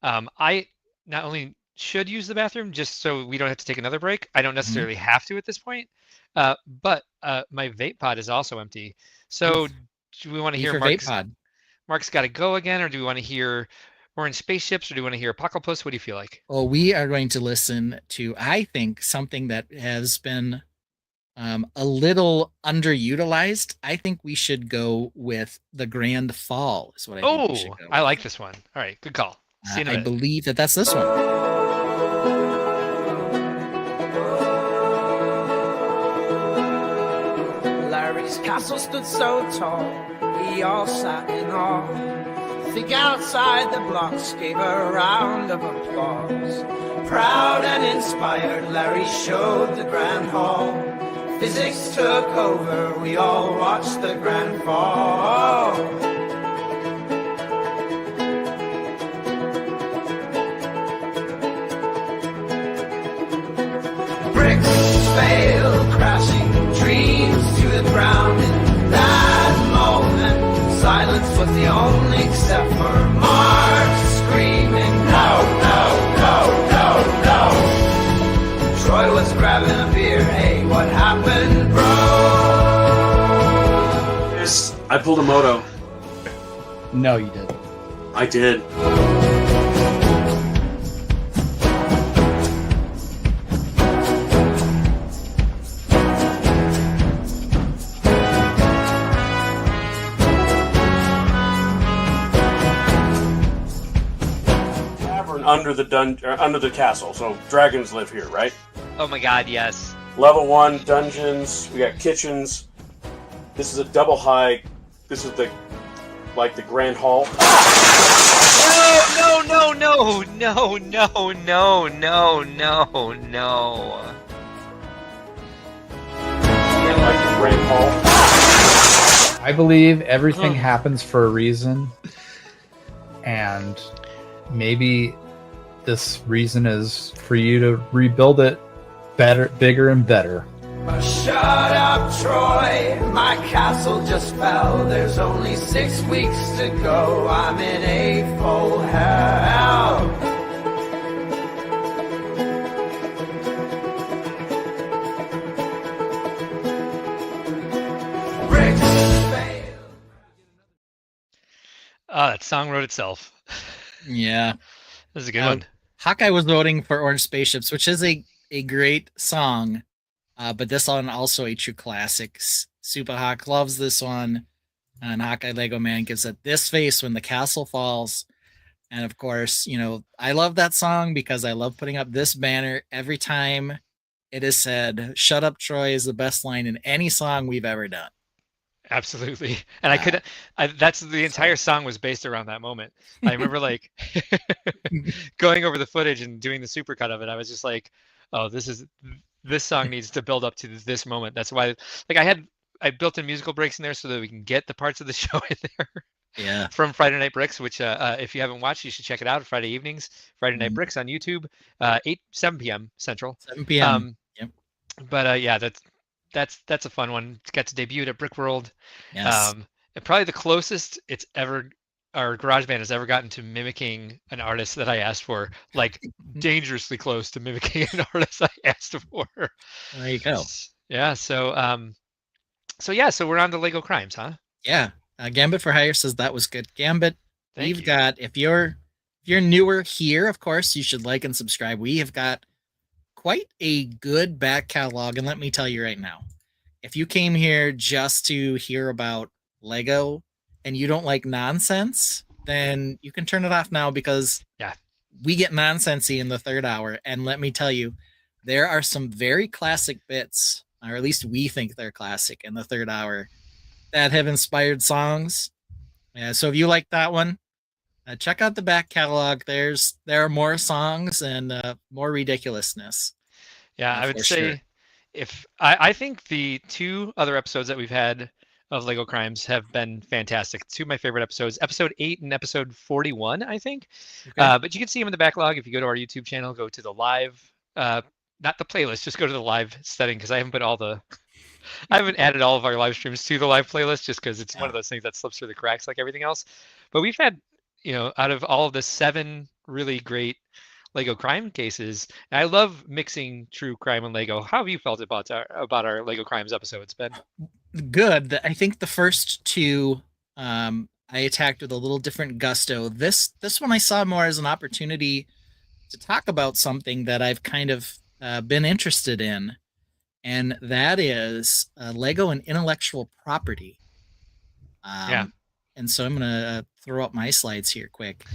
I not only should use the bathroom just so we don't have to take another break. I don't necessarily have to at this point. But my vape pod is also empty. So do we want to hear Mark's got to go again, or do we want to hear Orange Spaceships, or do we want to hear Apocalypse? What do you feel like? Well, we are going to listen to, I think, something that has been a little underutilized. I think we should go with The Grand Fall. Is what I think we should go with. I like this one. All right, good call. See you in a minute. I believe that's this one. Larry's castle stood so tall, we all sat in awe. Think outside the blocks gave a round of applause. Proud and inspired, Larry showed the grand hall. Physics took over, we all watched the grand fall. Bricks fail, crashing dreams to the ground. In that moment, silence was the only, except for Mark screaming, no, no, no, no, no. Troy was grabbing a beer, hey, what happened, bro? Yes, I pulled a moto. No, you didn't. I did. Under the castle, so dragons live here, right? Oh my god, yes. Level 1 dungeons. We got kitchens. This is a double high. This is the grand hall. No, no, no, no, no, no, no, no, no. Like the grand hall. I believe everything happens for a reason, and maybe this reason is for you to rebuild it better, bigger and better. Shut up, Troy. My castle just fell. There's only 6 weeks to go. I'm in a full hell. Bricks fail. That song wrote itself. Yeah. This is a good one. Hawkeye was voting for Orange Spaceships, which is a great song, but this one also a true classic. Super Hawk loves this one, and Hawkeye Lego Man gives it this face when the castle falls. And of course, I love that song because I love putting up this banner every time it is said. "Shut up, Troy" is the best line in any song we've ever done. Absolutely. And that's the entire song was based around that moment. I remember going over the footage and doing the supercut of it. I was just like, oh, this song needs to build up to this moment. That's why I built in musical breaks in there so that we can get the parts of the show in there. Yeah. From Friday Night Bricks, which if you haven't watched, you should check it out. Friday evenings, Friday Night Bricks on YouTube, 7 p.m. Central. 7 p.m. Yep. But yeah, that's a fun one. It's got to debut at Brickworld. Yes. And probably the closest our GarageBand has ever gotten to mimicking an artist that I asked for, dangerously close to mimicking an artist I asked for. There you go. Yeah. So we're on to Lego Crimes, huh? Yeah. Gambit for Hire says that was good. Gambit, got, if you're newer here, of course, you should like and subscribe. We have got quite a good back catalog. And let me tell you right now, if you came here just to hear about Lego and you don't like nonsense, then you can turn it off now, because we get nonsensey in the third hour. And let me tell you, there are some very classic bits, or at least we think they're classic, in the third hour that have inspired songs. Yeah, so if you like that one, check out the back catalog. There are more songs and more ridiculousness. Yeah, I would say I think the 2 other episodes that we've had of Lego Crimes have been fantastic. 2 of my favorite episodes, episode 8 and episode 41, I think. Okay. But you can see them in the backlog if you go to our YouTube channel, go to the live, not the playlist, just go to the live setting, because I haven't added all of our live streams to the live playlist, just because it's one of those things that slips through the cracks like everything else. But we've had, out of all of the 7 really great Lego crime cases, and I love mixing true crime and Lego. How have you felt about our Lego Crimes episodes, Ben? Good. I think the first 2 I attacked with a little different gusto. This one I saw more as an opportunity to talk about something that I've kind of been interested in, and that is Lego and intellectual property. And so I'm going to throw up my slides here quick.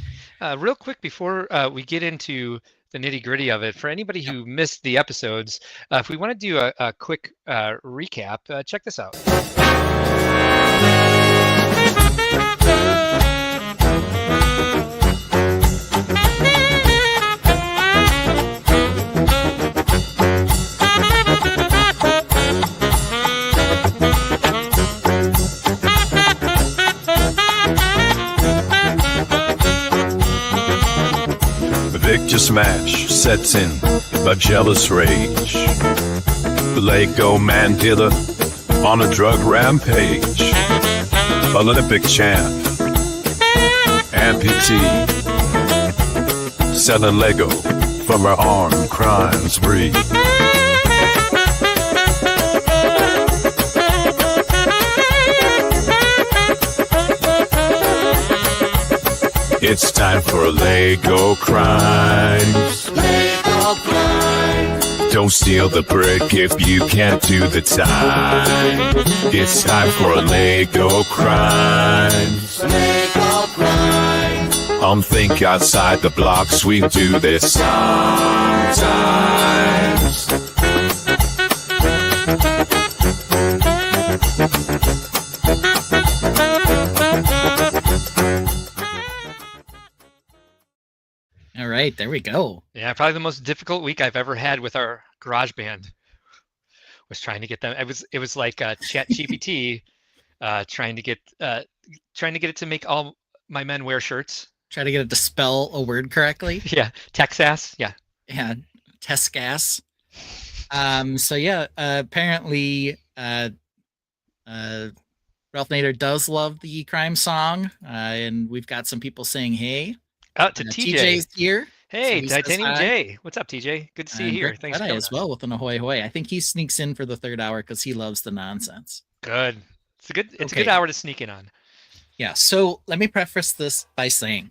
Real quick before we get into the nitty gritty of it, for anybody who missed the episodes, if we want to do a quick recap, check this out. Victor Smash sets in a jealous rage. Lego man dealer on a drug rampage. Olympic champ, amputee, selling Lego from her armed crime spree. It's time for Lego Crimes. Lego Crimes. Don't steal the brick if you can't do the time. It's time for Lego Crimes. Lego Crimes. Think outside the blocks, we do this sometimes. All right, there we go. Yeah, probably the most difficult week I've ever had with our garage band was trying to get them. It was like Chat GPT, trying to get it to make all my men wear shirts. Try to get it to spell a word correctly. Yeah, Texas. Yeah. Yeah, Tesgas. So yeah, apparently Ralph Nader does love the crime song, and we've got some people saying hey. Out to TJ. TJ's here. Hey, so Titanium J. What's up, TJ? Good to see you here. Thanks for coming as well with an ahoy hoy. I think he sneaks in for the third hour because he loves the nonsense. Good. It's a good hour to sneak in on. Yeah. So let me preface this by saying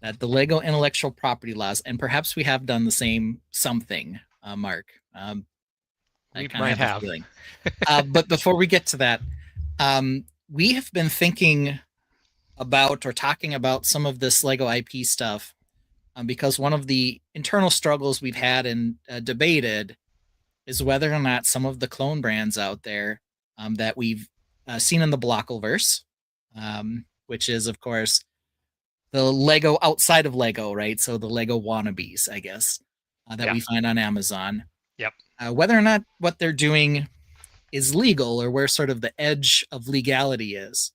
that the Lego intellectual property laws, and perhaps we have done the same something, Mark. We might have. But before we get to that, we have been thinking about or talking about some of this Lego IP stuff because one of the internal struggles we've had and debated is whether or not some of the clone brands out there that we've seen in the Blockleverse, which is, of course, the Lego outside of Lego, right? So the Lego wannabes, I guess, that we find on Amazon. Yep. Whether or not what they're doing is legal or where sort of the edge of legality is.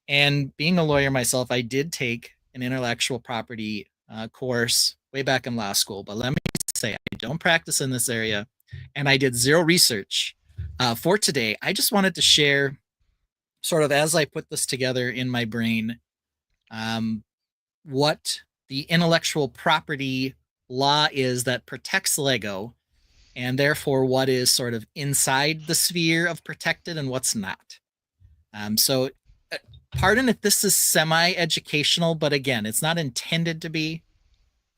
And being a lawyer myself, I did take an intellectual property course way back in law school. But let me say, I don't practice in this area, and I did zero research. For today, I just wanted to share, sort of as I put this together in my brain, what the intellectual property law is that protects Lego, and therefore what is sort of inside the sphere of protected and what's not. So pardon if this is semi-educational, but again, it's not intended to be.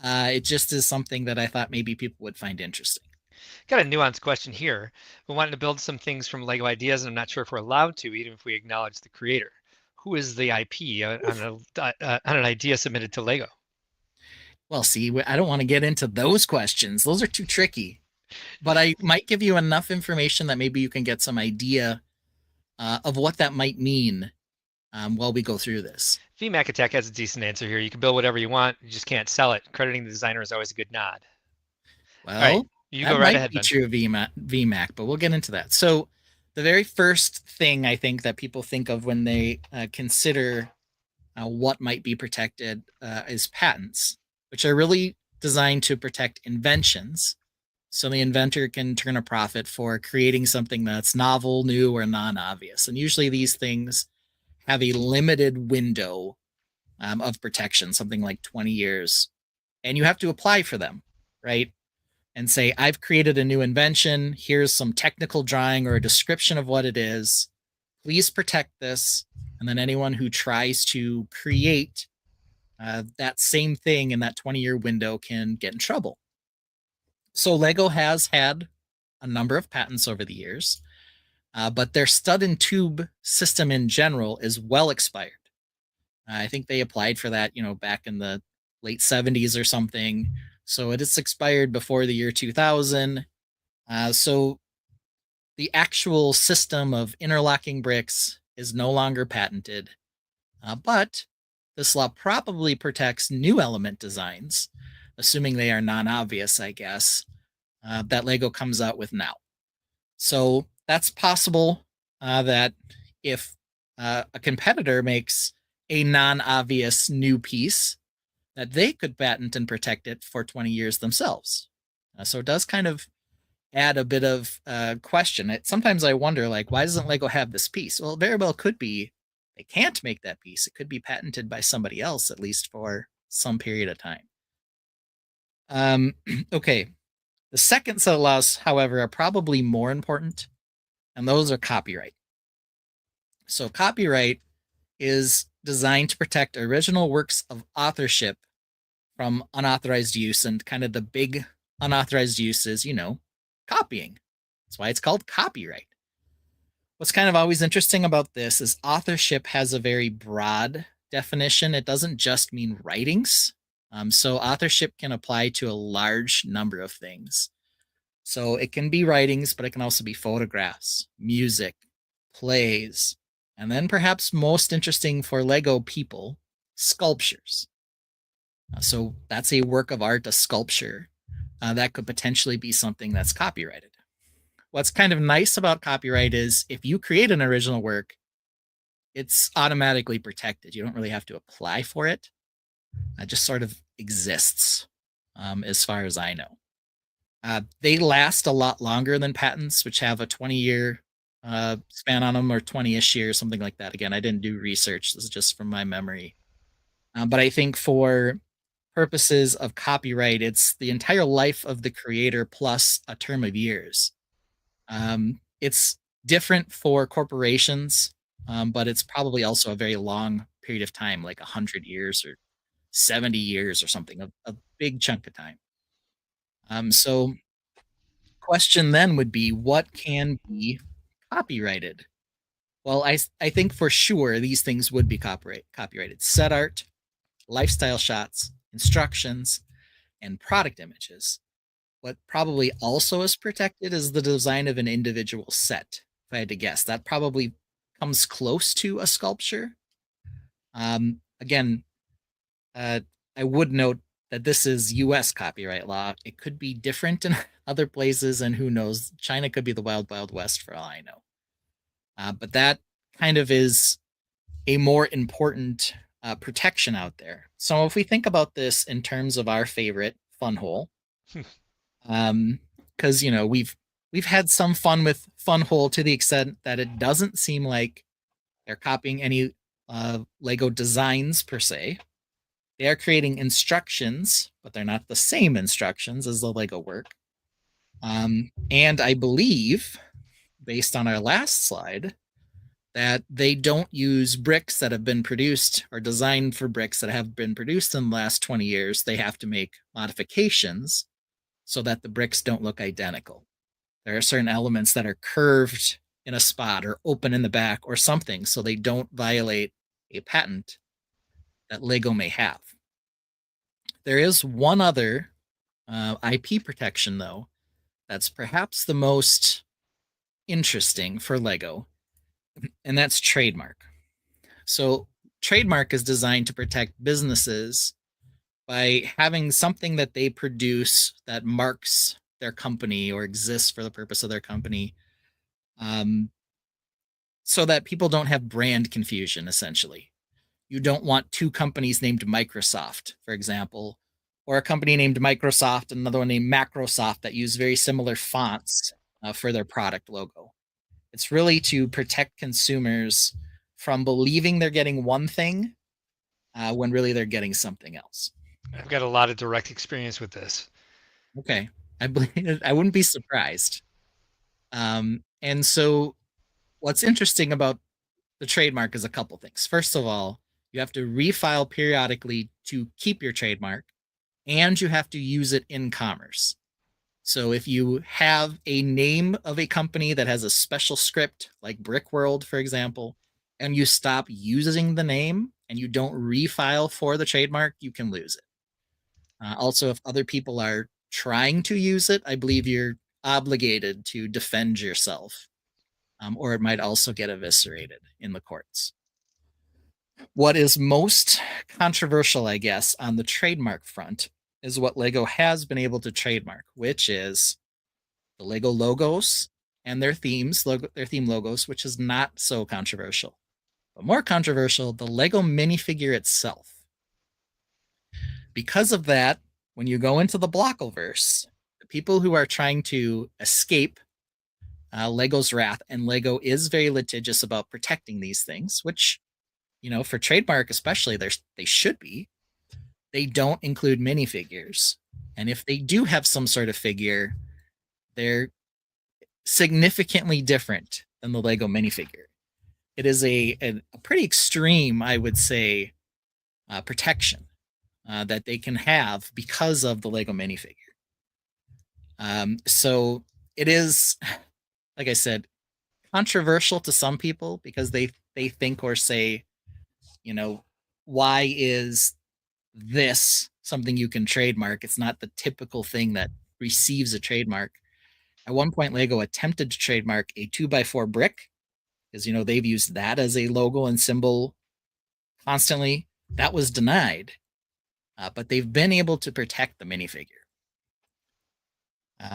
It just is something that I thought maybe people would find interesting. Got a nuanced question here. We wanted to build some things from Lego ideas, and I'm not sure if we're allowed to, even if we acknowledge the creator. Who is the IP on an idea submitted to Lego? Well, see, I don't want to get into those questions. Those are too tricky. But I might give you enough information that maybe you can get some idea of what that might mean while we go through this. VMAC Attack has a decent answer here. You can build whatever you want. You just can't sell it. Crediting the designer is always a good nod. Well, right, you that go right might ahead, be Ben. true of VMAC, but we'll get into that. So the very first thing I think that people think of when they consider what might be protected is patents, which are really designed to protect inventions. So the inventor can turn a profit for creating something that's novel, new, or non-obvious. And usually these things have a limited window of protection, something like 20 years. And you have to apply for them, right? And say, I've created a new invention. Here's some technical drawing or a description of what it is. Please protect this. And then anyone who tries to create that same thing in that 20-year window can get in trouble. So Lego has had a number of patents over the years, but their stud and tube system in general is well expired. I think they applied for that, back in the late 70s or something. So it is expired before the year 2000. So the actual system of interlocking bricks is no longer patented, but this law probably protects new element designs, assuming they are non-obvious, I guess, that Lego comes out with now. So that's possible that if a competitor makes a non-obvious new piece, that they could patent and protect it for 20 years themselves. So it does kind of add a bit of question. Sometimes I wonder, like, why doesn't Lego have this piece? Well, it very well could be they can't make that piece. It could be patented by somebody else, at least for some period of time. Okay. The second set of laws, however, are probably more important, and those are copyright. So copyright is designed to protect original works of authorship from unauthorized use, and kind of the big unauthorized use is, copying. That's why it's called copyright. What's kind of always interesting about this is authorship has a very broad definition. It doesn't just mean writings. So authorship can apply to a large number of things. So it can be writings, but it can also be photographs, music, plays, and then perhaps most interesting for Lego people, sculptures. So that's a work of art, a sculpture, that could potentially be something that's copyrighted. What's kind of nice about copyright is if you create an original work, it's automatically protected. You don't really have to apply for it. It just sort of exists, as far as I know. They last a lot longer than patents, which have a 20-year span on them, or 20-ish years, something like that. Again, I didn't do research. This is just from my memory. But I think for purposes of copyright, it's the entire life of the creator plus a term of years. It's different for corporations, but it's probably also a very long period of time, like 100 years or 70 years or something, a big chunk of time. So question then would be, what can be copyrighted? Well, I think for sure these things would be copyrighted. Set art, lifestyle shots, instructions, and product images. What probably also is protected is the design of an individual set. If I had to guess, that probably comes close to a sculpture. Again, I would note that this is US copyright law. It could be different in other places, and who knows, China could be the wild, wild west for all I know. But that kind of is a more important protection out there. So if we think about this in terms of our favorite fun hole, because we've had some fun with fun hole to the extent that it doesn't seem like they're copying any Lego designs per se. They are creating instructions, but they're not the same instructions as the Lego work. And I believe, based on our last slide, that they don't use bricks that have been produced or designed for bricks that have been produced in the last 20 years. They have to make modifications. so that the bricks don't look identical. There are certain elements that are curved in a spot or open in the back or something so they don't violate a patent that Lego may have. There is one other IP protection, though, that's perhaps the most interesting for Lego, and that's trademark. So, trademark is designed to protect businesses by having something that they produce that marks their company or exists for the purpose of their company, so that people don't have brand confusion, essentially. You don't want two companies named Microsoft, for example, or a company named Microsoft and another one named Macrosoft that use very similar fonts for their product logo. It's really to protect consumers from believing they're getting one thing when really they're getting something else. I've got a lot of direct experience with this. Okay. I wouldn't be surprised. And so what's interesting about the trademark is a couple things. First of all, you have to refile periodically to keep your trademark, and you have to use it in commerce. So if you have a name of a company that has a special script, like Brickworld, for example, and you stop using the name and you don't refile for the trademark, you can lose it. Also, if other people are trying to use it, I believe you're obligated to defend yourself, or it might also get eviscerated in the courts. What is most controversial, I guess, on the trademark front is what Lego has been able to trademark, which is the Lego logos and their themes, their theme logos, which is not so controversial. But more controversial, the Lego minifigure itself. Because of that, when you go into the Blockleverse, the people who are trying to escape Lego's wrath, and Lego is very litigious about protecting these things, which, you know, for trademark especially, they should be. They don't include minifigures. And if they do have some sort of figure, they're significantly different than the Lego minifigure. It is a pretty extreme, I would say, protection that they can have because of the Lego minifigure. So it is, like I said, controversial to some people because they think or say, you know, why is this something you can trademark? It's not the typical thing that receives a trademark. At one point, Lego attempted to trademark a 2x4 brick because, you know, they've used that as a logo and symbol constantly. That was denied, but they've been able to protect the minifigure.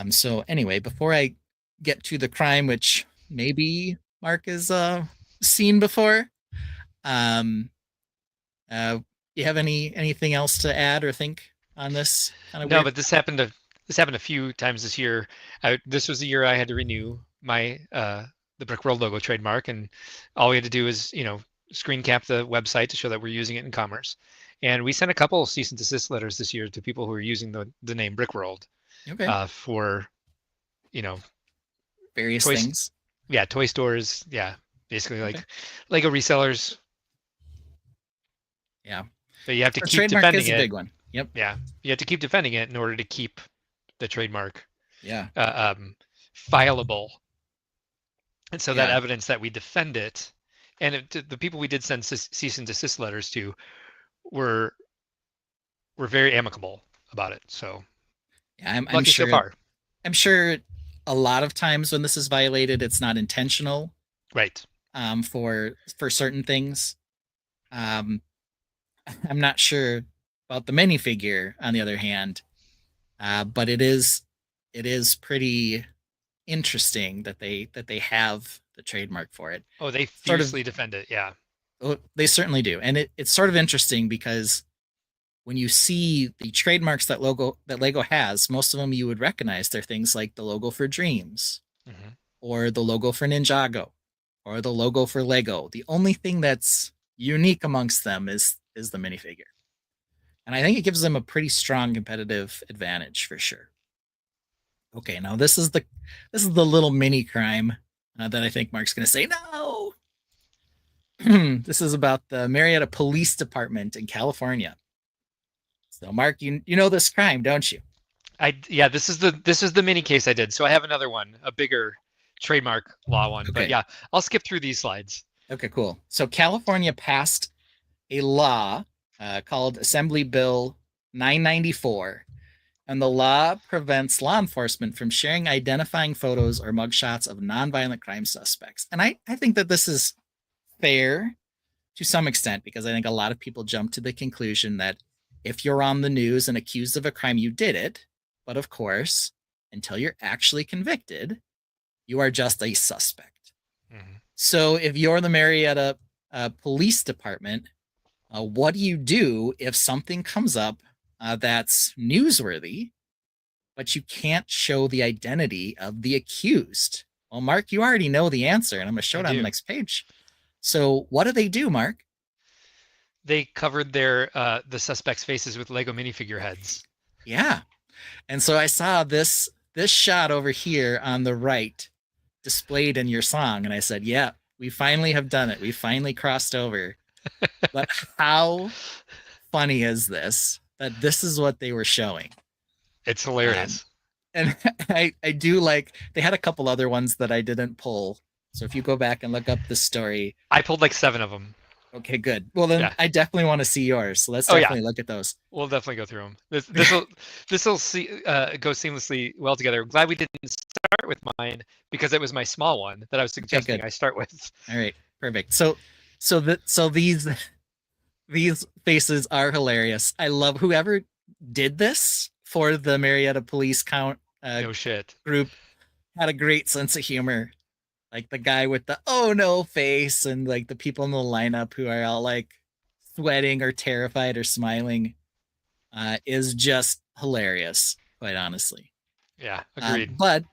So anyway, before I get to the crime, which maybe Mark has seen before, you have anything else to add or think on this? No, but this happened a few times this year. This was the year I had to renew my the Brickworld logo trademark, and all we had to do is, you know, screen cap the website to show that we're using it in commerce. And we sent a couple cease and desist letters this year to people who are using the name Brickworld. Okay. For, you know, various things. Yeah, toy stores. Yeah, basically like Lego resellers. Yeah. But you have to keep defending it. A big one. Yep. Yeah, you have to keep defending it in order to keep the trademark. Yeah. Fileable. And so that evidence that we defend it, and the people we did send cease and desist letters to were very amicable about it. So yeah, I'm sure. So far. I'm sure a lot of times when this is violated, it's not intentional. Right. For certain things. I'm not sure about the minifigure, on the other hand, but it is pretty interesting that they have the trademark for it. Oh, they fiercely defend it. Yeah. Oh, they certainly do, and it's sort of interesting because when you see the trademarks that Lego has, most of them you would recognize. They're things like the logo for Dreams, or the logo for Ninjago, or the logo for Lego. The only thing that's unique amongst them is the minifigure. And I think it gives them a pretty strong competitive advantage for sure. Okay, now this is the little mini crime that I think Mark's going to say no. This is about the Marietta Police Department in California. So Mark, you know this crime, don't you? Yeah, this is the mini case I did. So I have another one, a bigger trademark law one. But Okay. yeah, I'll skip through these slides. Okay, cool. So California passed a law called Assembly Bill 994, and the law prevents law enforcement from sharing identifying photos or mugshots of nonviolent crime suspects. And I think that this is fair to some extent, because I think a lot of people jump to the conclusion that if you're on the news and accused of a crime, you did it. But of course, until you're actually convicted, you are just a suspect. Mhm. So if you're the Marietta Police Department, what do you do if something comes up that's newsworthy, but you can't show the identity of the accused? Well, Mark, you already know the answer, and I'm going to show it on the next page. So what do, Mark? They covered the suspects' faces with Lego minifigure heads. Yeah. And so I saw this shot over here on the right displayed in your song, and I said, yeah, we finally have done it. We finally crossed over. But how funny is this, that this is what they were showing? It's hilarious. And I do like, they had a couple other ones that I didn't pull. So if you go back and look up the story. I pulled like 7 of them. Okay, good. Well, then I definitely want to see yours. So let's definitely look at those. We'll definitely go through them. This will go seamlessly well together. I'm glad we didn't start with mine, because it was my small one that I was suggesting I start with. All right, perfect. So these faces are hilarious. I love whoever did this for the Marietta Police group. Had a great sense of humor. Like the guy with the oh no face, and like the people in the lineup who are all like sweating or terrified or smiling is just hilarious, quite honestly. Yeah, agreed. But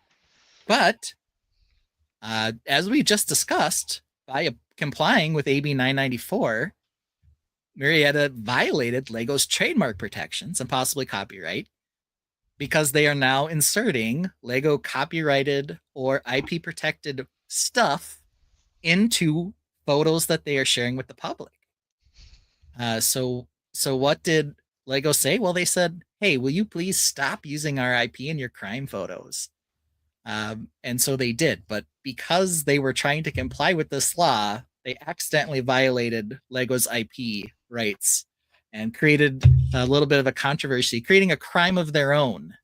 as we just discussed, by complying with AB 994, Marietta violated Lego's trademark protections and possibly copyright, because they are now inserting Lego copyrighted or IP protected stuff into photos that they are sharing with the public. So what did Lego say? Well, they said, hey, will you please stop using our IP in your crime photos? And so they did, but because they were trying to comply with this law, they accidentally violated Lego's IP rights and created a little bit of a controversy, creating a crime of their own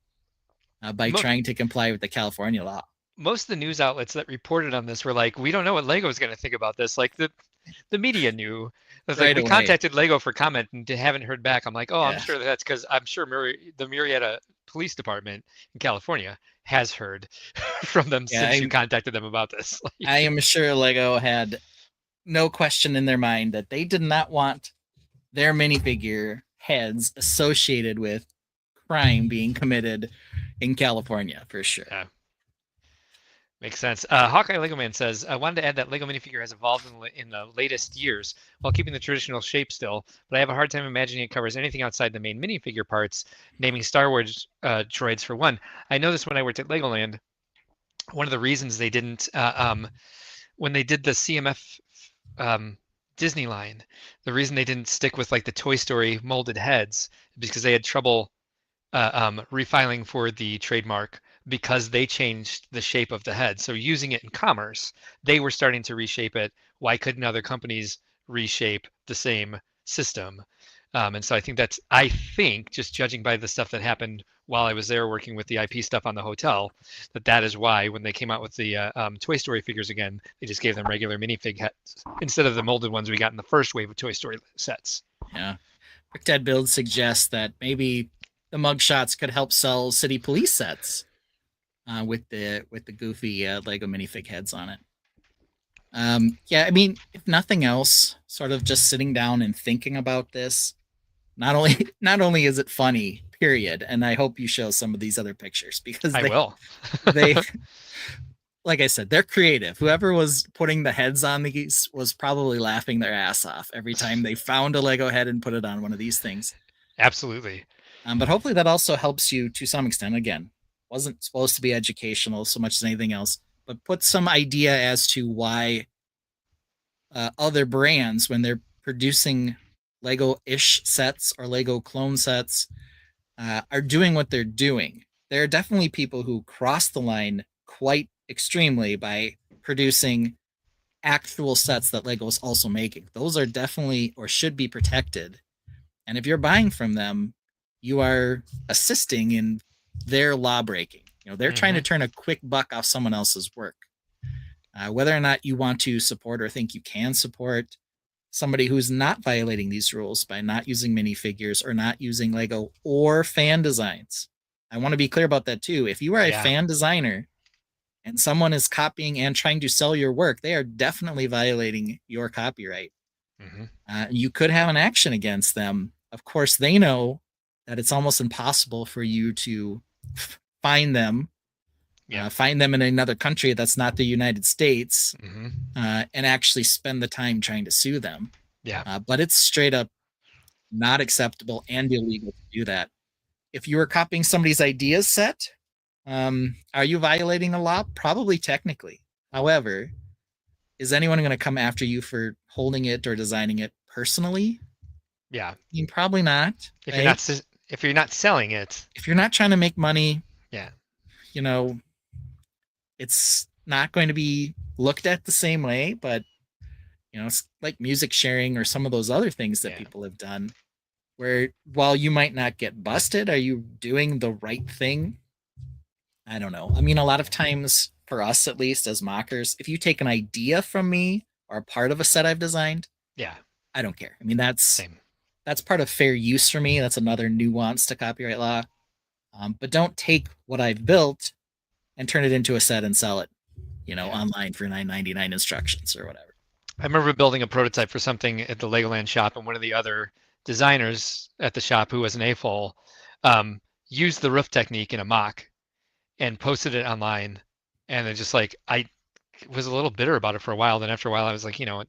by trying to comply with the California law. Most of the news outlets that reported on this were like, we don't know what Lego is going to think about this. Like the media knew. It was like, we contacted Lego for comment and haven't heard back. I'm like, I'm sure that's because I'm sure the Marietta Police Department in California has heard from them since you contacted them about this. I am sure Lego had no question in their mind that they did not want their minifigure heads associated with crime being committed in California, for sure. Yeah. Makes sense. Hawkeye Lego Man says, I wanted to add that Lego minifigure has evolved in the latest years while keeping the traditional shape still, but I have a hard time imagining it covers anything outside the main minifigure parts, naming Star Wars droids for one. I know this when I worked at Legoland. One of the reasons they didn't, when they did the CMF Disney line, the reason they didn't stick with like the Toy Story molded heads because they had trouble refiling for the trademark, because they changed the shape of the head. So using it in commerce, they were starting to reshape it. Why couldn't other companies reshape the same system? And so I think just judging by the stuff that happened while I was there working with the IP stuff on the hotel, that is why when they came out with the Toy Story figures again, they just gave them regular minifig heads instead of the molded ones we got in the first wave of Toy Story sets. Yeah. Brickdead Build suggests that maybe the mugshots could help sell city police sets with the goofy Lego minifig heads on it. Yeah, I mean, if nothing else, sort of just sitting down and thinking about this, not only is it funny, period, and I hope you show some of these other pictures, because I will. They, like I said, they're creative. Whoever was putting the heads on these was probably laughing their ass off every time they found a Lego head and put it on one of these things. Absolutely. But hopefully that also helps you to some extent. Again, wasn't supposed to be educational so much as anything else, but put some idea as to why other brands, when they're producing Lego-ish sets or Lego clone sets, are doing what they're doing. there are definitely people who cross the line quite extremely by producing actual sets that Lego is also making. Those are definitely or should be protected. And if you're buying from them, you are assisting in their law breaking. They're trying to turn a quick buck off someone else's work. Whether or not you want to support or think you can support somebody who's not violating these rules by not using minifigures or not using Lego or fan designs. I want to be clear about that too. If you are a fan designer and someone is copying and trying to sell your work, they are definitely violating your copyright. You could have an action against them. Of course, they know that it's almost impossible for you to find them in another country that's not the United States, and actually spend the time trying to sue them. But it's straight up not acceptable and illegal to do that. If you were copying somebody's ideas set, are you violating the law? Probably technically. However, is anyone going to come after you for holding it or designing it personally? I mean, probably not. If you're not selling it, if you're not trying to make money, it's not going to be looked at the same way. But it's like music sharing or some of those other things that people have done, where while you might not get busted, are you doing the right thing? I don't know. I mean, a lot of times, for us at least as mockers, if you take an idea from me or a part of a set I've designed, I don't care. I mean, that's part of fair use for me. That's another nuance to copyright law. But don't take what I've built and turn it into a set and sell it, online for $9.99 instructions or whatever. I remember building a prototype for something at the Legoland shop, and one of the other designers at the shop, who was an AFOL, used the roof technique in a mock and posted it online. And it's just like, I was a little bitter about it for a while. Then after a while, I was like, it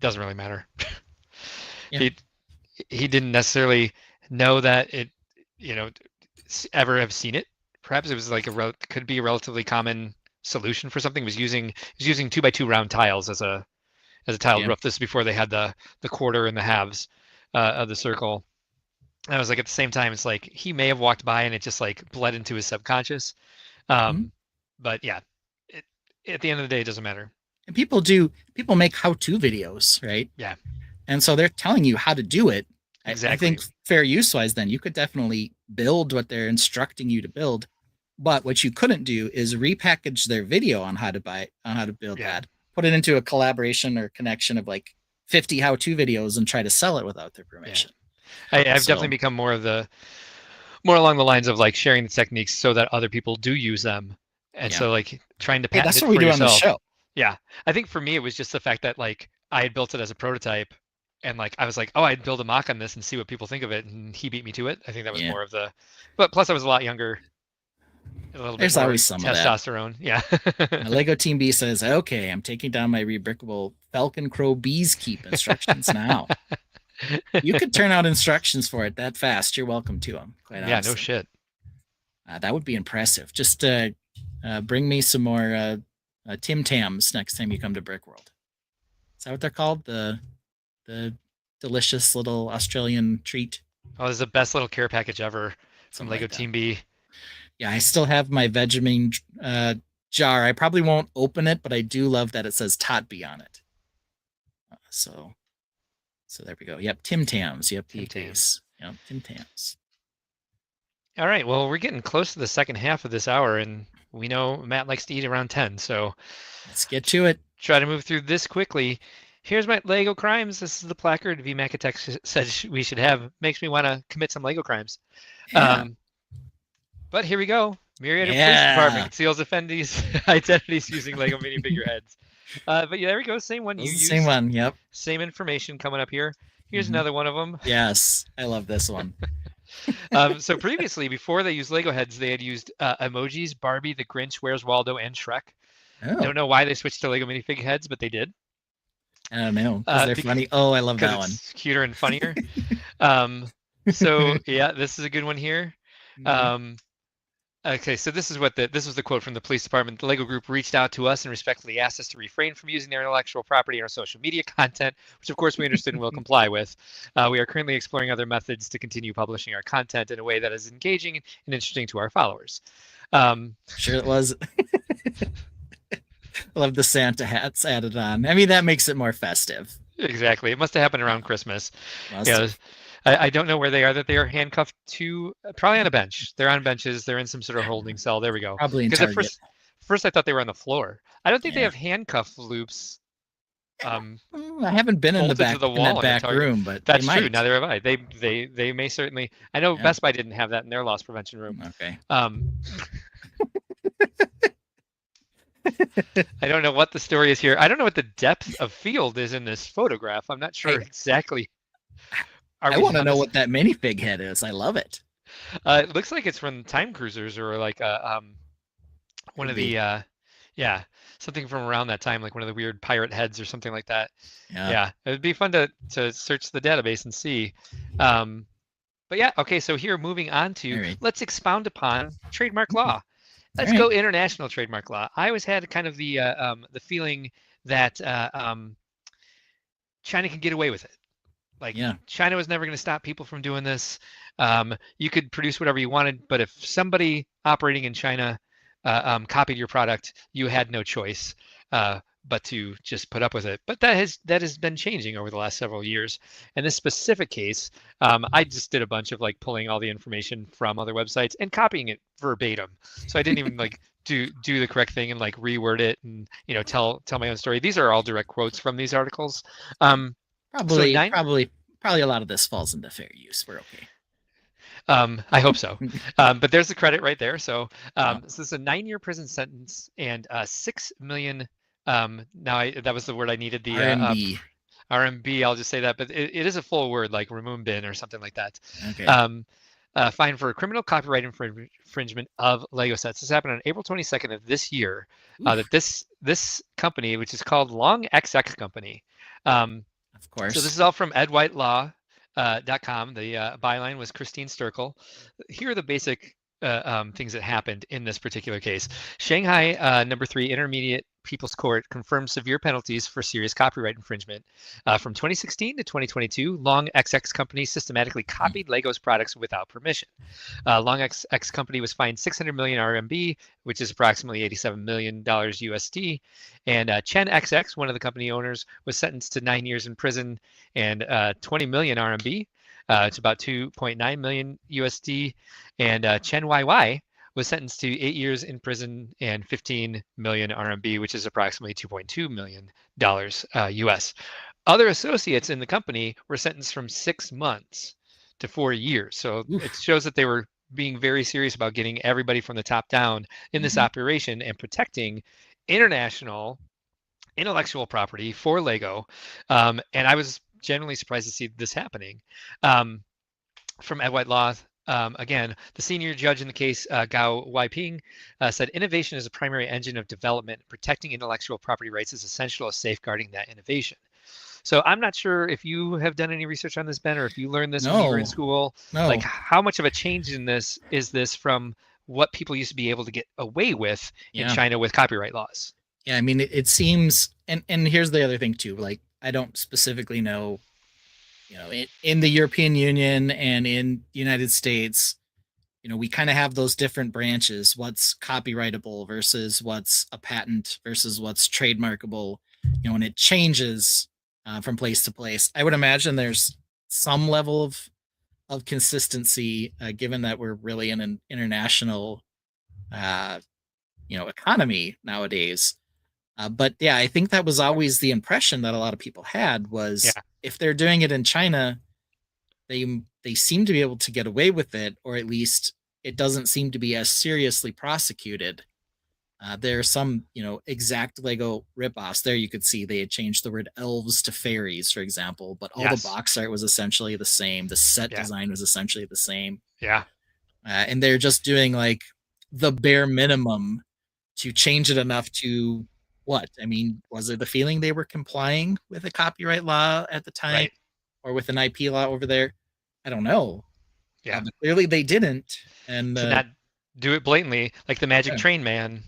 doesn't really matter. He didn't necessarily know that it, ever have seen it. Perhaps it was like could be a relatively common solution for something. He was using 2x2 round tiles as a tiled roof. This is before they had the quarter and the halves of the circle. And I was like, at the same time, it's like he may have walked by and it just like bled into his subconscious. But yeah, at the end of the day, it doesn't matter. And people make how-to videos, right? Yeah. And so they're telling you how to do it. Exactly. I think fair use-wise, then you could definitely build what they're instructing you to build. But what you couldn't do is repackage their video on how to build that, put it into a collaboration or connection of like 50 how-to videos and try to sell it without their permission. I've definitely become more along the lines of like sharing the techniques so that other people do use them. And so like trying to patent that's it what we for do yourself. on the show. Yeah. I think for me, it was just the fact that like I had built it as a prototype, and like I was like, oh, I'd build a mock on this and see what people think of it, and he beat me to it. I think that was more of but plus I was a lot younger. A little There's bit more always some testosterone. Of that. Yeah. Lego Team B says, okay, I'm taking down my rebrickable Falcon Crow Bees Keep instructions now. You could turn out instructions for it that fast. You're welcome to them. Quite honestly. No shit. That would be impressive. Just bring me some more Tim Tams next time you come to Brickworld. Is that what they're called? The delicious little Australian treat. Oh, this is the best little care package ever from Lego Team B. Yeah, I still have my Vegemine jar. I probably won't open it, but I do love that it says Totby on it. So there we go. Yep, Tim Tams. Yep, Tim Tams. Yep, Tim Tams. All right. Well, we're getting close to the second half of this hour, and we know Matt likes to eat around 10. So let's get to it. Try to move through this quickly. Here's my Lego crimes. This is the placard V Macatech said we should have. Makes me want to commit some Lego crimes. Yeah. But here we go. Myriad Police Department conceals offendees' identities using Lego minifigure heads. But yeah, there we go. Same one. Same one. Yep. Same information coming up here. Here's another one of them. Yes, I love this one. So previously, before they used Lego heads, they had used emojis, Barbie, the Grinch, Where's Waldo, and Shrek. Oh. Don't know why they switched to Lego minifig heads, but they did. I don't know. They're funny. Oh, I love that one. It's cuter and funnier. So yeah, this is a good one here. Okay, so this was the quote from the police department. The Lego Group reached out to us and respectfully asked us to refrain from using their intellectual property in our social media content, which of course we understood and will comply with. We are currently exploring other methods to continue publishing our content in a way that is engaging and interesting to our followers. Sure it was. I love the Santa hats added on. I mean, that makes it more festive. Exactly. It must have happened around Christmas. Must Yeah, have. I don't know where they are. That they are handcuffed to probably on a bench. They're on benches. They're in some sort of holding cell. There we go. Probably in Because at Target. first I thought they were on the floor. I don't think they Yeah. have handcuff loops. I haven't been in the bolted back to the in wall that in a back Target. room, but That's they true. might. Neither have I. They may certainly. I know Yeah. Best Buy didn't have that in their loss prevention room. Okay. I don't know what the story is here. I don't know what the depth of field is in this photograph. I'm not sure exactly. I want to know what that minifig head is. I love it. It looks like it's from Time Cruisers or like one of the yeah, something from around that time, like one of the weird pirate heads or something like that. Yeah, it would be fun to search the database and see. But yeah, okay, so here moving on to let's expound upon trademark law. Let's go international trademark law. I always had kind of the feeling that China can get away with it. Like China was never going to stop people from doing this. You could produce whatever you wanted, but if somebody operating in China copied your product, you had no choice but to just put up with it. But that has been changing over the last several years. In this specific case, I just did a bunch of like pulling all the information from other websites and copying it verbatim. So I didn't even like do the correct thing and like reword it and tell my own story. These are all direct quotes from these articles. Probably a lot of this falls into fair use. We're okay. I hope so. But there's the credit right there. So, so this is a 9-year prison sentence and 6 million. That was the word I needed. The RMB. RMB. I'll just say that, but it is a full word like Renminbi or something like that. Okay. Fine for criminal copyright infringement of Lego sets. This happened on April 22nd of this year. That this company, which is called Long XX Company. Of course. So this is all from edwhitelaw.com. The byline was Christine Sturkle. Here are the basic things that happened in this particular case. Shanghai number 3 Intermediate People's Court confirmed severe penalties for serious copyright infringement. From 2016 to 2022, Long XX Company systematically copied Lego's products without permission. Long XX Company was fined 600 million RMB, which is approximately $87 million USD. And Chen XX, one of the company owners, was sentenced to 9 years in prison and 20 million RMB. It's about 2.9 million USD. And Chen YY was sentenced to 8 years in prison and 15 million RMB, which is approximately $2.2 million US. Other associates in the company were sentenced from 6 months to 4 years. So it shows that they were being very serious about getting everybody from the top down in this operation and protecting international intellectual property for Lego. And I was genuinely surprised to see this happening. From Ed White Law, again, the senior judge in the case, Gao Weiping, said innovation is a primary engine of development. Protecting intellectual property rights is essential to safeguarding that innovation. So I'm not sure if you have done any research on this, Ben, or if you learned this when you were in school. No. Like, how much of a change in this is this from what people used to be able to get away with in China with copyright laws? Yeah, I mean, it seems, and here's the other thing too. Like, I don't specifically know, in the European Union and in the United States, we kind of have those different branches. What's copyrightable versus what's a patent versus what's trademarkable, and it changes from place to place. I would imagine there's some level of consistency, given that we're really in an international, economy nowadays. But yeah, I think that was always the impression that a lot of people had was if they're doing it in China, they seem to be able to get away with it, or at least it doesn't seem to be as seriously prosecuted. There are some, exact Lego ripoffs. There you could see they had changed the word elves to fairies, for example, but all the box art was essentially the same. The set design was essentially the same. Yeah. And they're just doing like the bare minimum to change it enough to what? I mean, was it the feeling they were complying with a copyright law at the time or with an IP law over there? I don't know. Yeah. But clearly they didn't. And so do it blatantly, like the Magic Train Man.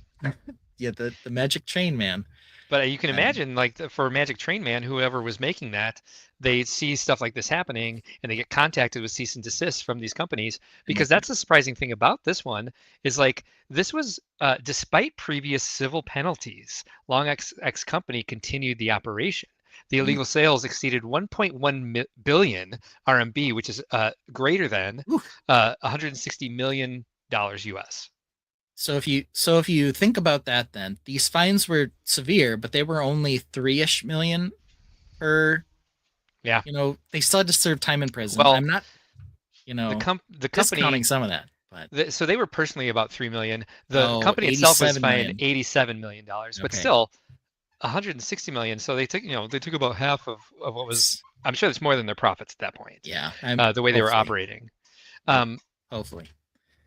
Yeah, the Magic Train Man. But you can imagine, like for Magic Train Man, whoever was making that, they see stuff like this happening, and they get contacted with cease and desist from these companies. Because that's the surprising thing about this one is like this was, despite previous civil penalties, Long X company continued the operation. The illegal sales exceeded 1.1 billion RMB, which is greater than $160 million US. So if you think about that, then these fines were severe, but they were only 3-ish million per. Yeah. They still had to serve time in prison. Well, I'm not, the company discounting some of that, but so they were personally about 3 million. The company itself was fined $87 million, but still 160 million. So they took about half of what was. I'm sure it's more than their profits at that point. Yeah. The way they were operating. Hopefully.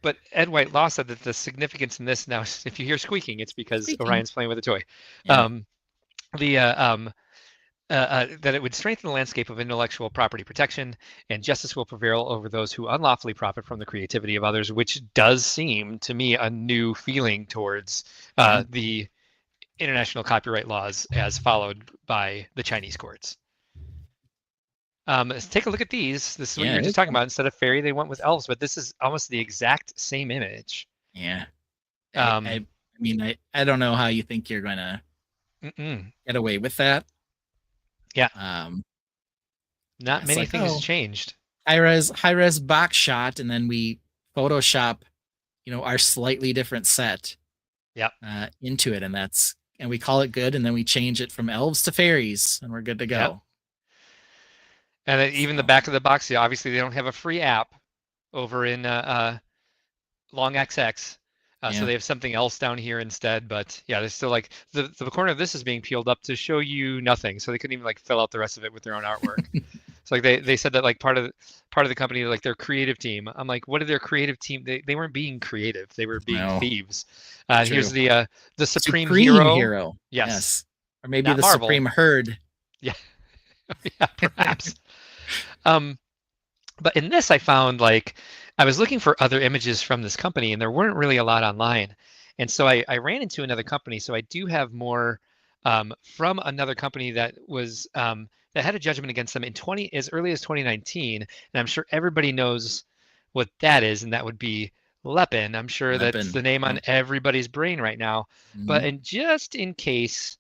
But Ed White Law said that the significance in this now, if you hear squeaking, it's because Orion's playing with a toy. Yeah. That it would strengthen the landscape of intellectual property protection, and justice will prevail over those who unlawfully profit from the creativity of others, which does seem to me a new feeling towards the international copyright laws as followed by the Chinese courts. Let's take a look at these. This is what you were just talking about. Instead of fairy, they went with elves, but this is almost the exact same image. Yeah. I mean, I don't know how you think you're going to get away with that. Yeah. Not many things changed. High-res box shot, and then we Photoshop, our slightly different set into it, and we call it good, and then we change it from elves to fairies, and we're good to go. Yep. And even the back of the box, obviously they don't have a free app over in Long XX. So they have something else down here instead. But yeah, there's still like the corner of this is being peeled up to show you nothing. So they couldn't even like fill out the rest of it with their own artwork. So like they said that like part of the company, like their creative team. I'm like, what are their creative team? They weren't being creative. They were being thieves. Here's the Supreme Hero. Yes. Or maybe Not the Marvel. Supreme Herd. Yeah. Yeah, perhaps. But in this, I found like I was looking for other images from this company, and there weren't really a lot online. And so I ran into another company. So I do have more from another company that was that had a judgment against them as early as 2019. And I'm sure everybody knows what that is, and that would be Lepin. I'm sure that's the name on everybody's brain right now. But just in case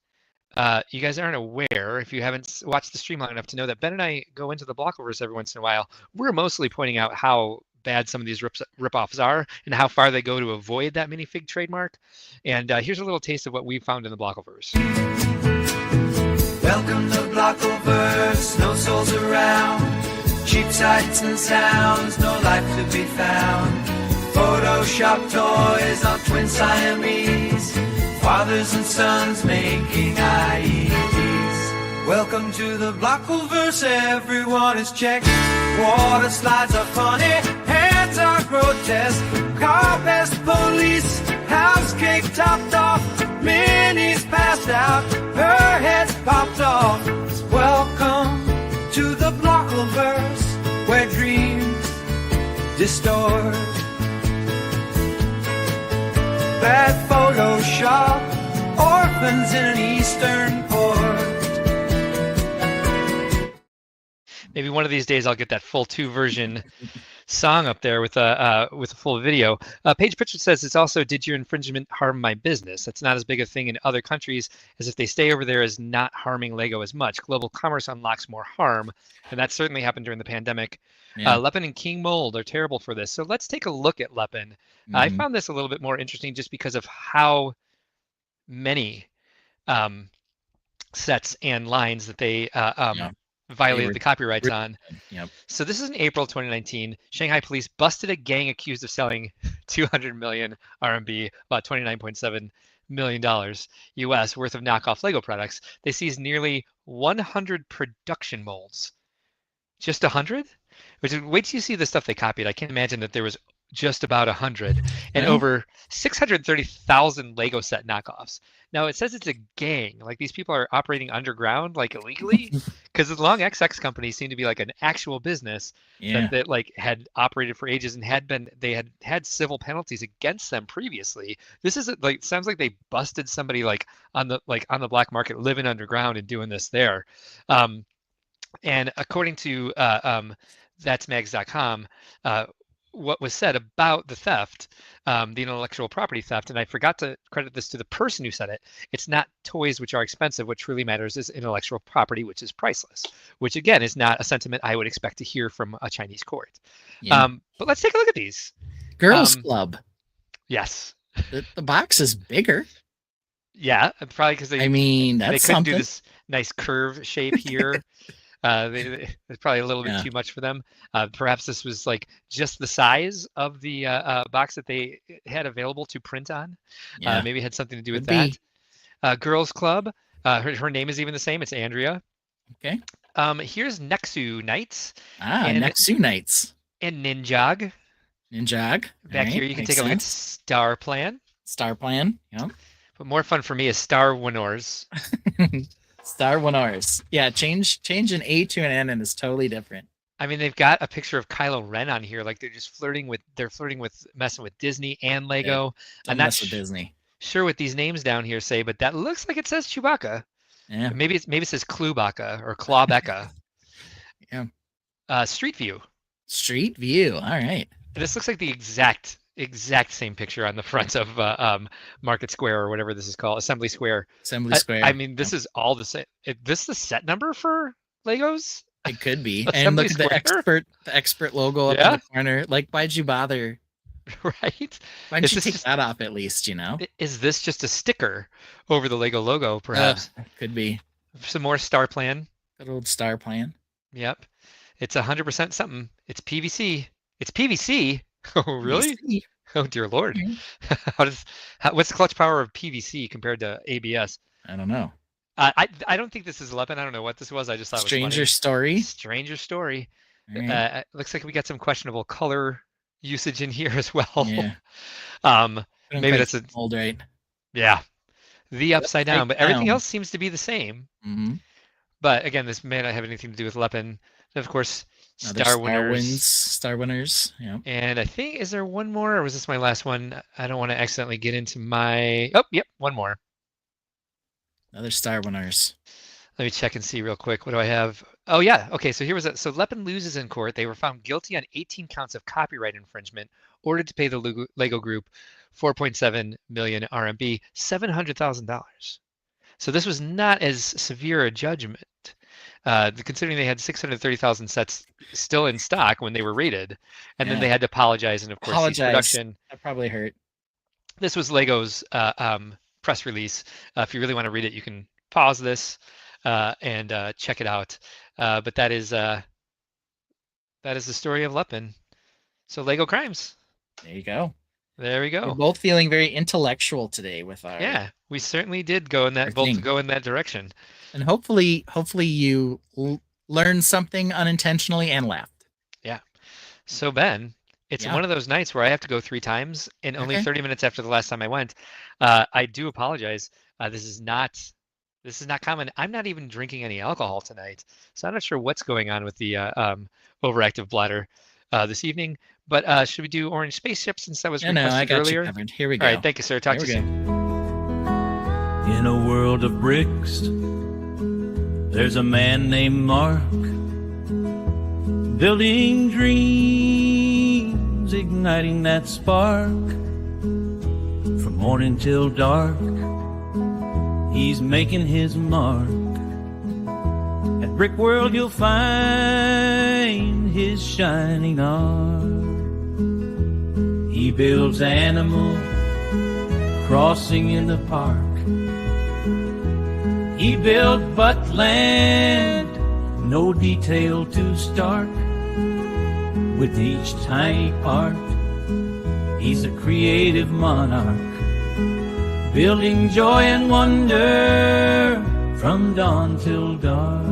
you guys aren't aware, if you haven't watched the stream long enough to know that Ben and I go into the Blockoverse every once in a while, we're mostly pointing out how bad some of these rip-offs are and how far they go to avoid that minifig trademark. And here's a little taste of what we found in the Blockoverse. Welcome to Blockoverse, no souls around. Cheap sights and sounds, no life to be found. Photoshop toys on twin Siamese. Fathers and sons making IEDs. Welcome to the Blockoverse, everyone is checked. Water slides are funny, hands are grotesque. Car pest police, house cake topped off. Minnie's passed out, her head's popped off. Welcome to the Blockoverse, where dreams distort. Bad Photoshop, orphans in an eastern port. Maybe one of these days I'll get that full 2-version song up there with a full video. Paige Pritchard says it's also, did your infringement harm my business? That's not as big a thing in other countries as if they stay over there as not harming Lego as much. Global commerce unlocks more harm, and that certainly happened during the pandemic. Lepin and King Mold are terrible for this. So let's take a look at Lepin. I found this a little bit more interesting just because of how many sets and lines that they violated the copyrights on. So this is in April 2019. Shanghai police busted a gang accused of selling 200 million RMB, about $29.7 million US worth of knockoff Lego products. They seized nearly 100 production molds. Just 100? Wait till you see the stuff they copied. I can't imagine that there was just about 100 and over 630,000 Lego set knockoffs. Now it says it's a gang, like these people are operating underground, like illegally, because the Long XX company seemed to be like an actual business that like had operated for ages and they had civil penalties against them previously. This is like sounds like they busted somebody like on the black market living underground and doing this there. And according to that'smags.com, what was said about the theft, the intellectual property theft, and I forgot to credit this to the person who said it. It's not toys which are expensive. What truly matters is intellectual property, which is priceless, which again is not a sentiment I would expect to hear from a Chinese court. Yeah. But let's take a look at these. Girls Club. Yes. The box is bigger. Yeah, probably because they couldn't something. do this nice curve shape here. It's probably a little bit too much for them. Perhaps this was like just the size of the box that they had available to print on. Maybe it had something to do with that. Girls Club. Her name is even the same. It's Andrea. Okay. Here's Nexu Knights. Nexu Knights. And Ninjog. Back here, you can take a look at Star Plan. Star Plan. Yep. But more fun for me is Star Winners. Star Winners. Yeah, change an A to an N and it's totally different. I mean, they've got a picture of Kylo Ren on here. Like they're flirting with messing with Disney and Lego. I'm not with Disney. Sure what these names down here say, but that looks like it says Chewbacca. Yeah. Maybe it says Cluebacca or Clawbecca. Yeah. Street View. Street View. All right. This looks like the exact same picture on the front of Market Square or whatever this is called, Assembly Square. Square. I mean, this is all the same. Is this the set number for Legos? It could be. And look at the expert logo up in the corner. Like, why'd you bother? Right? Why don't you take that off at least, Is this just a sticker over the Lego logo, perhaps? Could be. Some more Star Plan. Good old Star Plan. Yep. It's 100% something. It's PVC. It's PVC? Oh, really? PVC. Oh, dear Lord. What's the clutch power of PVC compared to ABS? I don't know. I don't think this is Leppin. I don't know what this was. I just thought it was Stranger Story. Stranger Story. Right. Looks like we got some questionable color usage in here as well. Yeah. Maybe that's old, right? Yeah. The upside down, but everything down. else seems to be the same. Mm-hmm. But again, this may not have anything to do with Leppin. Of course, Star Winners. Yeah. And I think, is there one more, or was this my last one? I don't want to accidentally get into my. Oh, yep, one more. Another Star Winners. Let me check and see real quick. What do I have? Oh yeah. Okay. So here was it. So Leppin loses in court. They were found guilty on 18 counts of copyright infringement, ordered to pay the Lego Group 4.7 million RMB, $700,000. So this was not as severe a judgment, considering they had 630,000 sets still in stock when they were raided, and then they had to apologize, and of course, production. That probably hurt. This was Lego's press release. If you really want to read it, you can pause this and check it out. But that is the story of Leppin. So Lego Crimes. There you go. There we go. We're both feeling very intellectual today with our. Yeah, we certainly did go in that direction. And hopefully you learned something unintentionally and laughed. Yeah. So Ben, it's one of those nights where I have to go 3 times, and only 30 minutes after the last time I went. I do apologize. This is not common. I'm not even drinking any alcohol tonight, so I'm not sure what's going on with the overactive bladder this evening. But should we do Orange Spaceship since that was requested I got earlier? You covered. Here we go. All right, thank you, sir. Talk to you soon. In a world of bricks, there's a man named Mark, building dreams, igniting that spark. From morning till dark, he's making his mark. At Brickworld you'll find his shining art. He builds animals crossing in the park. He built Buttland, no detail too stark. With each tiny part, he's a creative monarch, building joy and wonder from dawn till dark.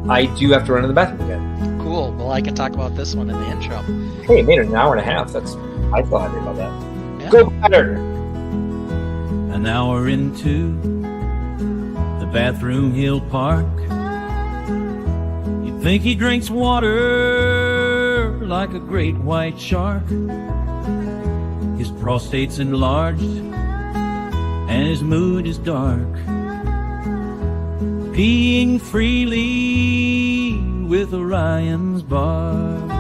I do have to run to the bathroom again. Cool. Well, I can talk about this one in the intro. Hey, it made it an hour and a half. I feel happy about that. Yeah. Go better. An hour into bathroom he'll park. You'd think he drinks water like a great white shark. His prostate's enlarged and his mood is dark. Peeing freely with Orion's barb.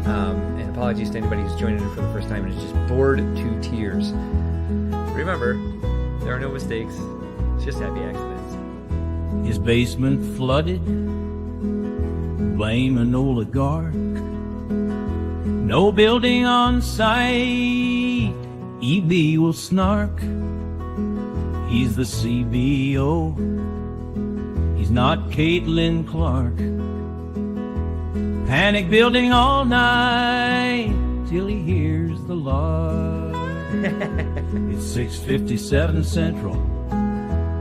And apologies to anybody who's joining in for the first time and is just bored to tears. Remember, there are no mistakes, it's just happy accidents. His basement flooded, blame an oligarch. No building on site, EB will snark. He's the CBO, he's not Caitlin Clark. Panic building all night till he hears the lark. It's 6:57 Central,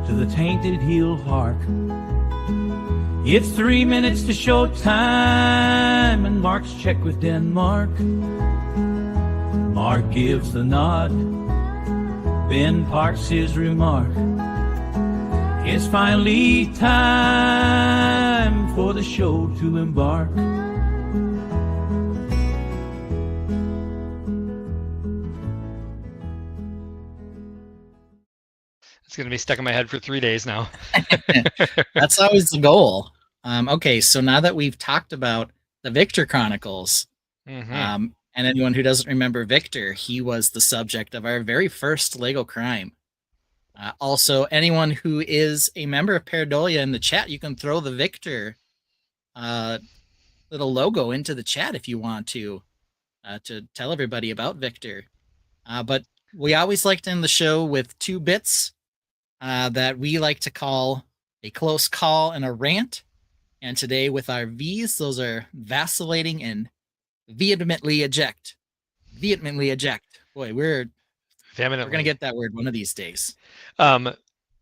to the Tainted he'll hark. It's 3 minutes to show time, and Mark's check with Denmark. Mark gives the nod, Ben parks his remark. It's finally time for the show to embark. It's going to be stuck in my head for 3 days now. That's always the goal. Okay, so now that we've talked about the Victor Chronicles, and anyone who doesn't remember Victor, he was the subject of our very first Lego crime. Also, anyone who is a member of Pareidolia in the chat, you can throw the Victor little logo into the chat if you want to tell everybody about Victor. But we always like to end the show with 2 bits that we like to call a close call and a rant. And today with our V's, those are vacillating and vehemently eject. Vehemently eject. Boy, we're going to get that word one of these days.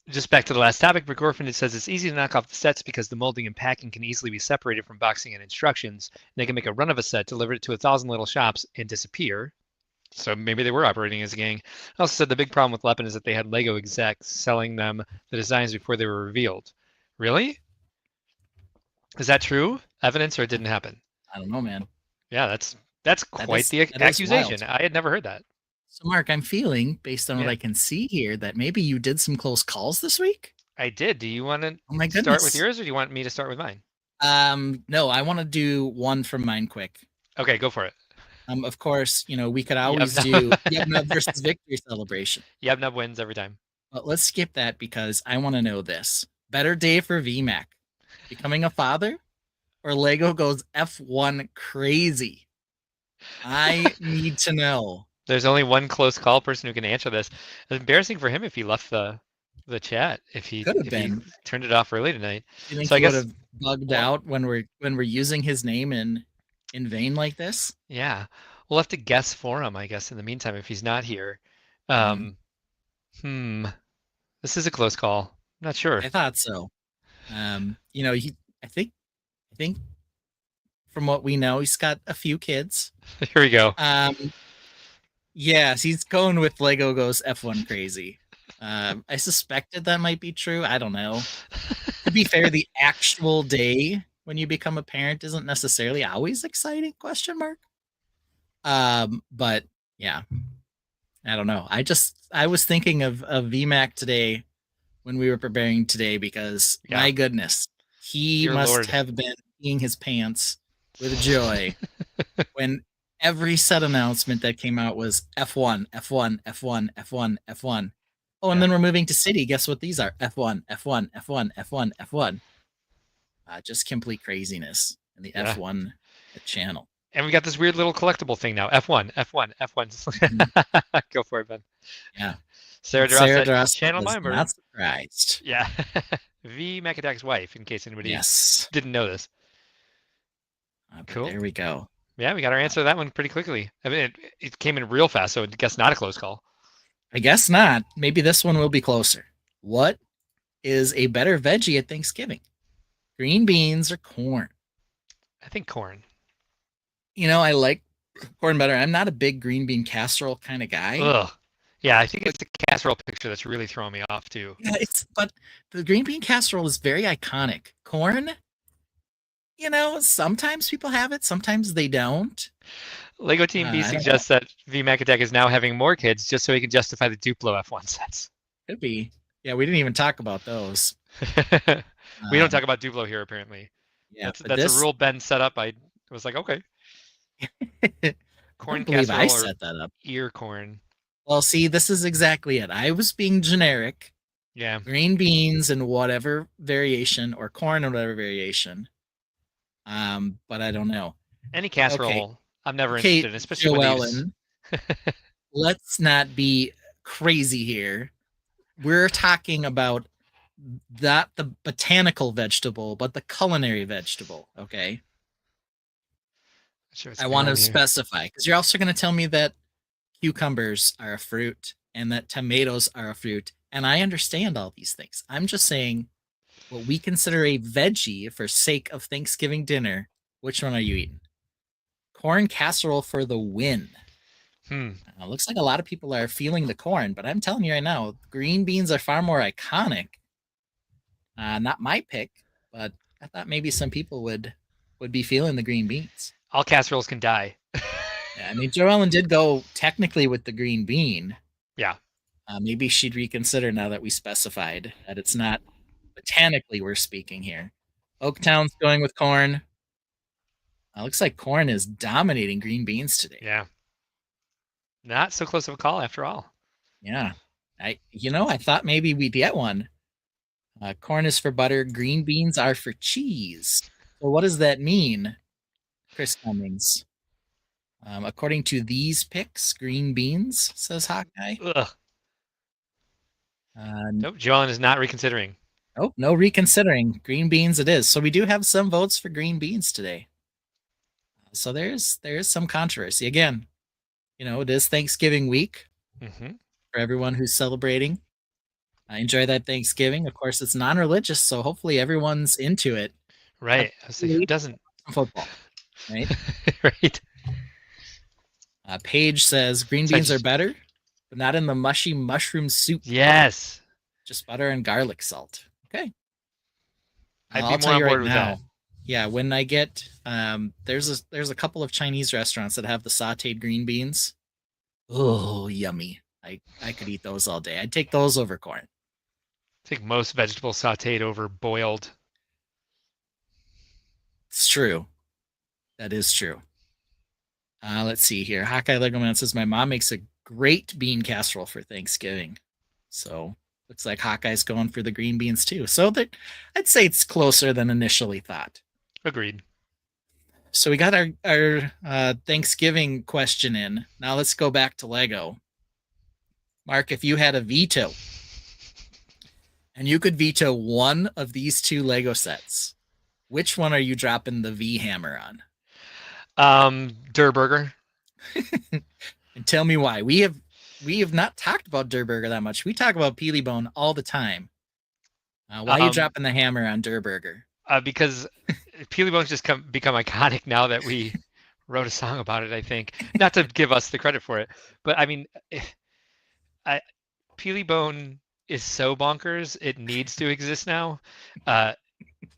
Just back to the last topic, Brick Orphan, it says it's easy to knock off the sets because the molding and packing can easily be separated from boxing and instructions. And they can make a run of a set, deliver it to 1,000 little shops, and disappear. So maybe they were operating as a gang. I also said the big problem with Leppin is that they had Lego execs selling them the designs before they were revealed. Really? Is that true? Evidence, or it didn't happen? I don't know, man. Yeah, that's quite the accusation. I had never heard that. So, Mark, I'm feeling, based on what I can see here, that maybe you did some close calls this week? I did. Do you want to start with yours, or do you want me to start with mine? No, I want to do one from mine quick. Okay, go for it. Of course, we could always do Yubnub versus Victory celebration. Yubnub wins every time. But let's skip that because I want to know this. Better day for VMAC. Becoming a father, or Lego goes F1 crazy? I need to know. There's only one close call person who can answer this. It's embarrassing for him if he left the chat. If he turned it off early tonight. You think so I he guess would have bugged out when we're using his name in vain like this? Yeah, we'll have to guess for him, I guess. In the meantime, if he's not here, this is a close call. I'm not sure. I thought so. I think from what we know, he's got a few kids. Here we go. Yes, he's going with Lego goes F1 crazy. I suspected that might be true. I don't know. To be fair, the actual day when you become a parent isn't necessarily always exciting, ? But yeah, I don't know. I was thinking of VMAC today when we were preparing today because my goodness, he must have been peeing his pants with joy when every set announcement that came out was F1, F1, F1, F1, F1. Oh, and then we're moving to City. Guess what these are? F1, F1, F1, F1, F1. Just complete craziness in the F1 channel. And we got this weird little collectible thing now. F1, F1, F1. Go for it, Ben. Yeah. Sarah Dross channel member. Not surprised. Yeah. V Macadac's wife, in case anybody didn't know this. Cool. There we go. Yeah, we got our answer to that one pretty quickly. I mean, it came in real fast, so I guess not a close call. I guess not. Maybe this one will be closer. What is a better veggie at Thanksgiving? Green beans or corn? I think corn. I like corn better. I'm not a big green bean casserole kind of guy. Ugh. Yeah, I think it's the casserole picture that's really throwing me off too. Yeah, but the green bean casserole is very iconic. Corn, sometimes people have it, sometimes they don't. Lego Team B I don't know. suggests that VMAC Attack is now having more kids just so he can justify the Duplo F1 sets. Could be. Yeah, we didn't even talk about those. We don't talk about Duplo here, apparently. Yeah, that's a rule Ben set up. I was like, okay. Corn I believe casserole I or set that up. ear corn. Well, see, this is exactly it. I was being generic. Yeah. Green beans in whatever variation, or corn in whatever variation. But I don't know. Any casserole, Okay. I'm never interested in, especially Joellen, let's not be crazy here. We're talking about not the botanical vegetable, but the culinary vegetable, okay? Sure, I want to specify, because you're also going to tell me that cucumbers are a fruit and that tomatoes are a fruit, and I understand all these things. I'm just saying what we consider a veggie for sake of Thanksgiving dinner. Which one are you eating? Corn casserole for the win. Looks like a lot of people are feeling the corn, but I'm telling you right now, green beans are far more iconic. Not my pick, but I thought maybe some people would be feeling the green beans. All casseroles can die. Yeah, I mean, Joellen did go technically with the green bean. Yeah. Maybe she'd reconsider now that we specified that it's not botanically we're speaking here. Oaktown's going with corn. Looks like corn is dominating green beans today. Yeah. Not so close of a call after all. Yeah. I thought maybe we'd get one. Corn is for butter. Green beans are for cheese. So what does that mean, Chris Cummings? According to these picks, green beans, says Hawkeye. Ugh. Nope, Joellen is not reconsidering. Nope, no reconsidering. Green beans it is. So we do have some votes for green beans today. So there's some controversy. Again, it is Thanksgiving week for everyone who's celebrating. I enjoy that Thanksgiving. Of course, it's non-religious, so hopefully everyone's into it. Right. I was saying, who doesn't? Football, right? Right. Paige says green beans are better, but not in the mushy mushroom soup. Yes. Just butter and garlic salt. Okay. I'll be more on board with that. Yeah, when I get there's a couple of Chinese restaurants that have the sautéed green beans. Oh, yummy. I could eat those all day. I'd take those over corn. I think most vegetables sautéed over boiled. It's true. That is true. Let's see here. Hawkeye Legoman says my mom makes a great bean casserole for Thanksgiving. So looks like Hawkeye's going for the green beans too. So I'd say it's closer than initially thought. Agreed. So we got our Thanksgiving question in. Now let's go back to Lego. Mark, if you had a veto and you could veto one of these two Lego sets, which one are you dropping the V hammer on? Der Burger. And tell me why. We have not talked about Der Burger that much. We talk about Peely Bone all the time. Why are you dropping the hammer on Der Burger? Because Peely Bone's just become iconic now that we wrote a song about it, I think. Not to give us the credit for it, but I mean, Peely Bone is so bonkers, it needs to exist now.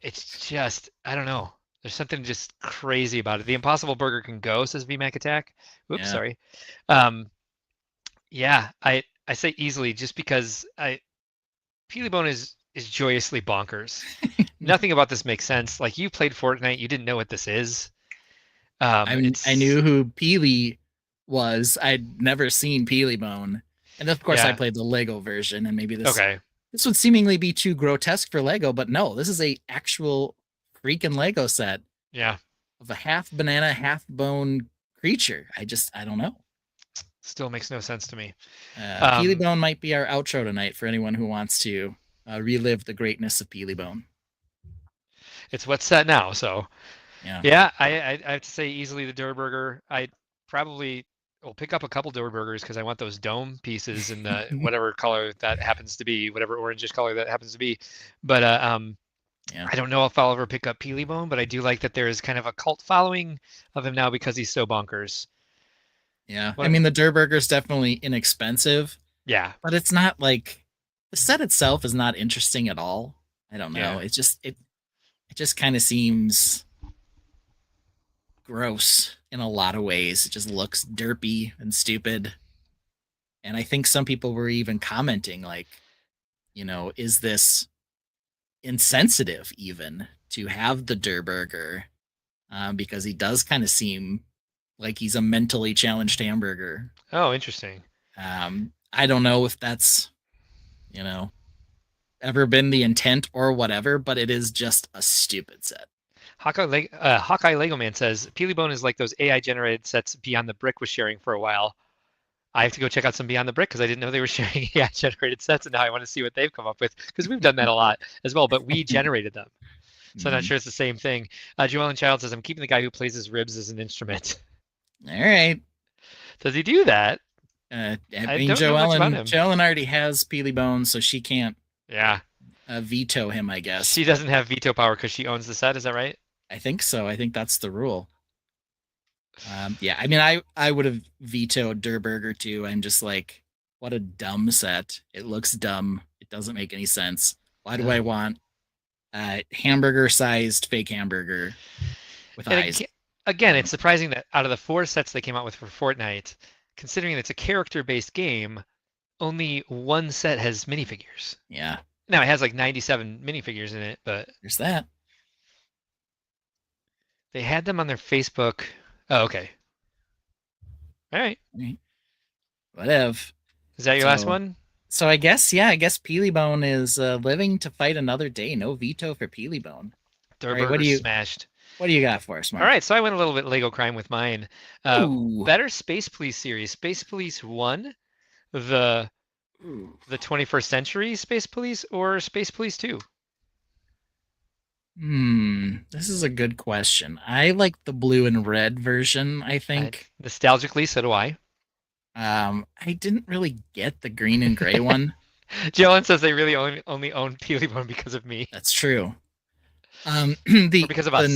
It's just, I don't know. There's something just crazy about it. The Impossible Burger can go, says VMAC Attack. Oops, sorry. Yeah, I say easily just because Peely Bone is joyously bonkers. Nothing about this makes sense. Like, you played Fortnite, you didn't know what this is. I knew who Peely was. I'd never seen Peely Bone. And of course I played the Lego version, and maybe this would seemingly be too grotesque for Lego, but no, this is a actual freaking Lego set. Yeah. Of a half banana, half bone creature. I don't know. Still makes no sense to me. Peely Bone might be our outro tonight for anyone who wants to relive the greatness of Peely Bone. It's what's set now, so yeah. I have to say easily the Der Burger. I probably will pick up a couple Der Burgers because I want those dome pieces in the whatever color that happens to be, whatever orangish color that happens to be. But I don't know if I'll ever pick up Peely Bone, but I do like that there is kind of a cult following of him now because he's so bonkers. Yeah, I mean, the Der Burger is definitely inexpensive, Yeah. But it's not like the set itself is not interesting at all. I don't know. Yeah. It just kind of seems gross in a lot of ways. It just looks derpy and stupid. And I think some people were even commenting, like, is this insensitive even to have the Durburger? Because he does kind of seem like he's a mentally challenged hamburger. Oh, interesting. I don't know if that's, ever been the intent or whatever, but it is just a stupid set. Hawkeye Lego Man says Peelybone is like those AI generated sets Beyond the Brick was sharing for a while. I have to go check out some Beyond the Brick because I didn't know they were sharing AI generated sets, and now I want to see what they've come up with because we've done that a lot as well, but we generated them. So I'm not sure it's the same thing. Joellen Child says, I'm keeping the guy who plays his ribs as an instrument. All right. Does he do that? I don't mean, know much about him. Joellen already has Peelybone, so she can't veto him, I guess. She doesn't have veto power because she owns the set, is that right? I think so. I think that's the rule. Yeah, I mean, I would have vetoed Durburger too. I'm just like, what a dumb set. It looks dumb. It doesn't make any sense. Why do I want a hamburger-sized fake hamburger with eyes? Again, it's surprising that out of the 4 sets they came out with for Fortnite, considering it's a character-based game, only 1 set has minifigures. Yeah. Now, it has like 97 minifigures in it, but... There's that. They had them on their Facebook. Oh, okay. All right. Whatever. Is that your last one? So I guess Peelybone is living to fight another day. No veto for Peelybone. Durburger smashed. What do you got for us, Mark? All right, so I went a little bit Lego crime with mine. Better Space Police series. Space Police 1, the 21st Century Space Police, or Space Police 2? This is a good question. I like the blue and red version, I think. Nostalgically, so do I. I didn't really get the green and gray one. Jalen says they really only own Peelybone because of me. That's true. Because of us.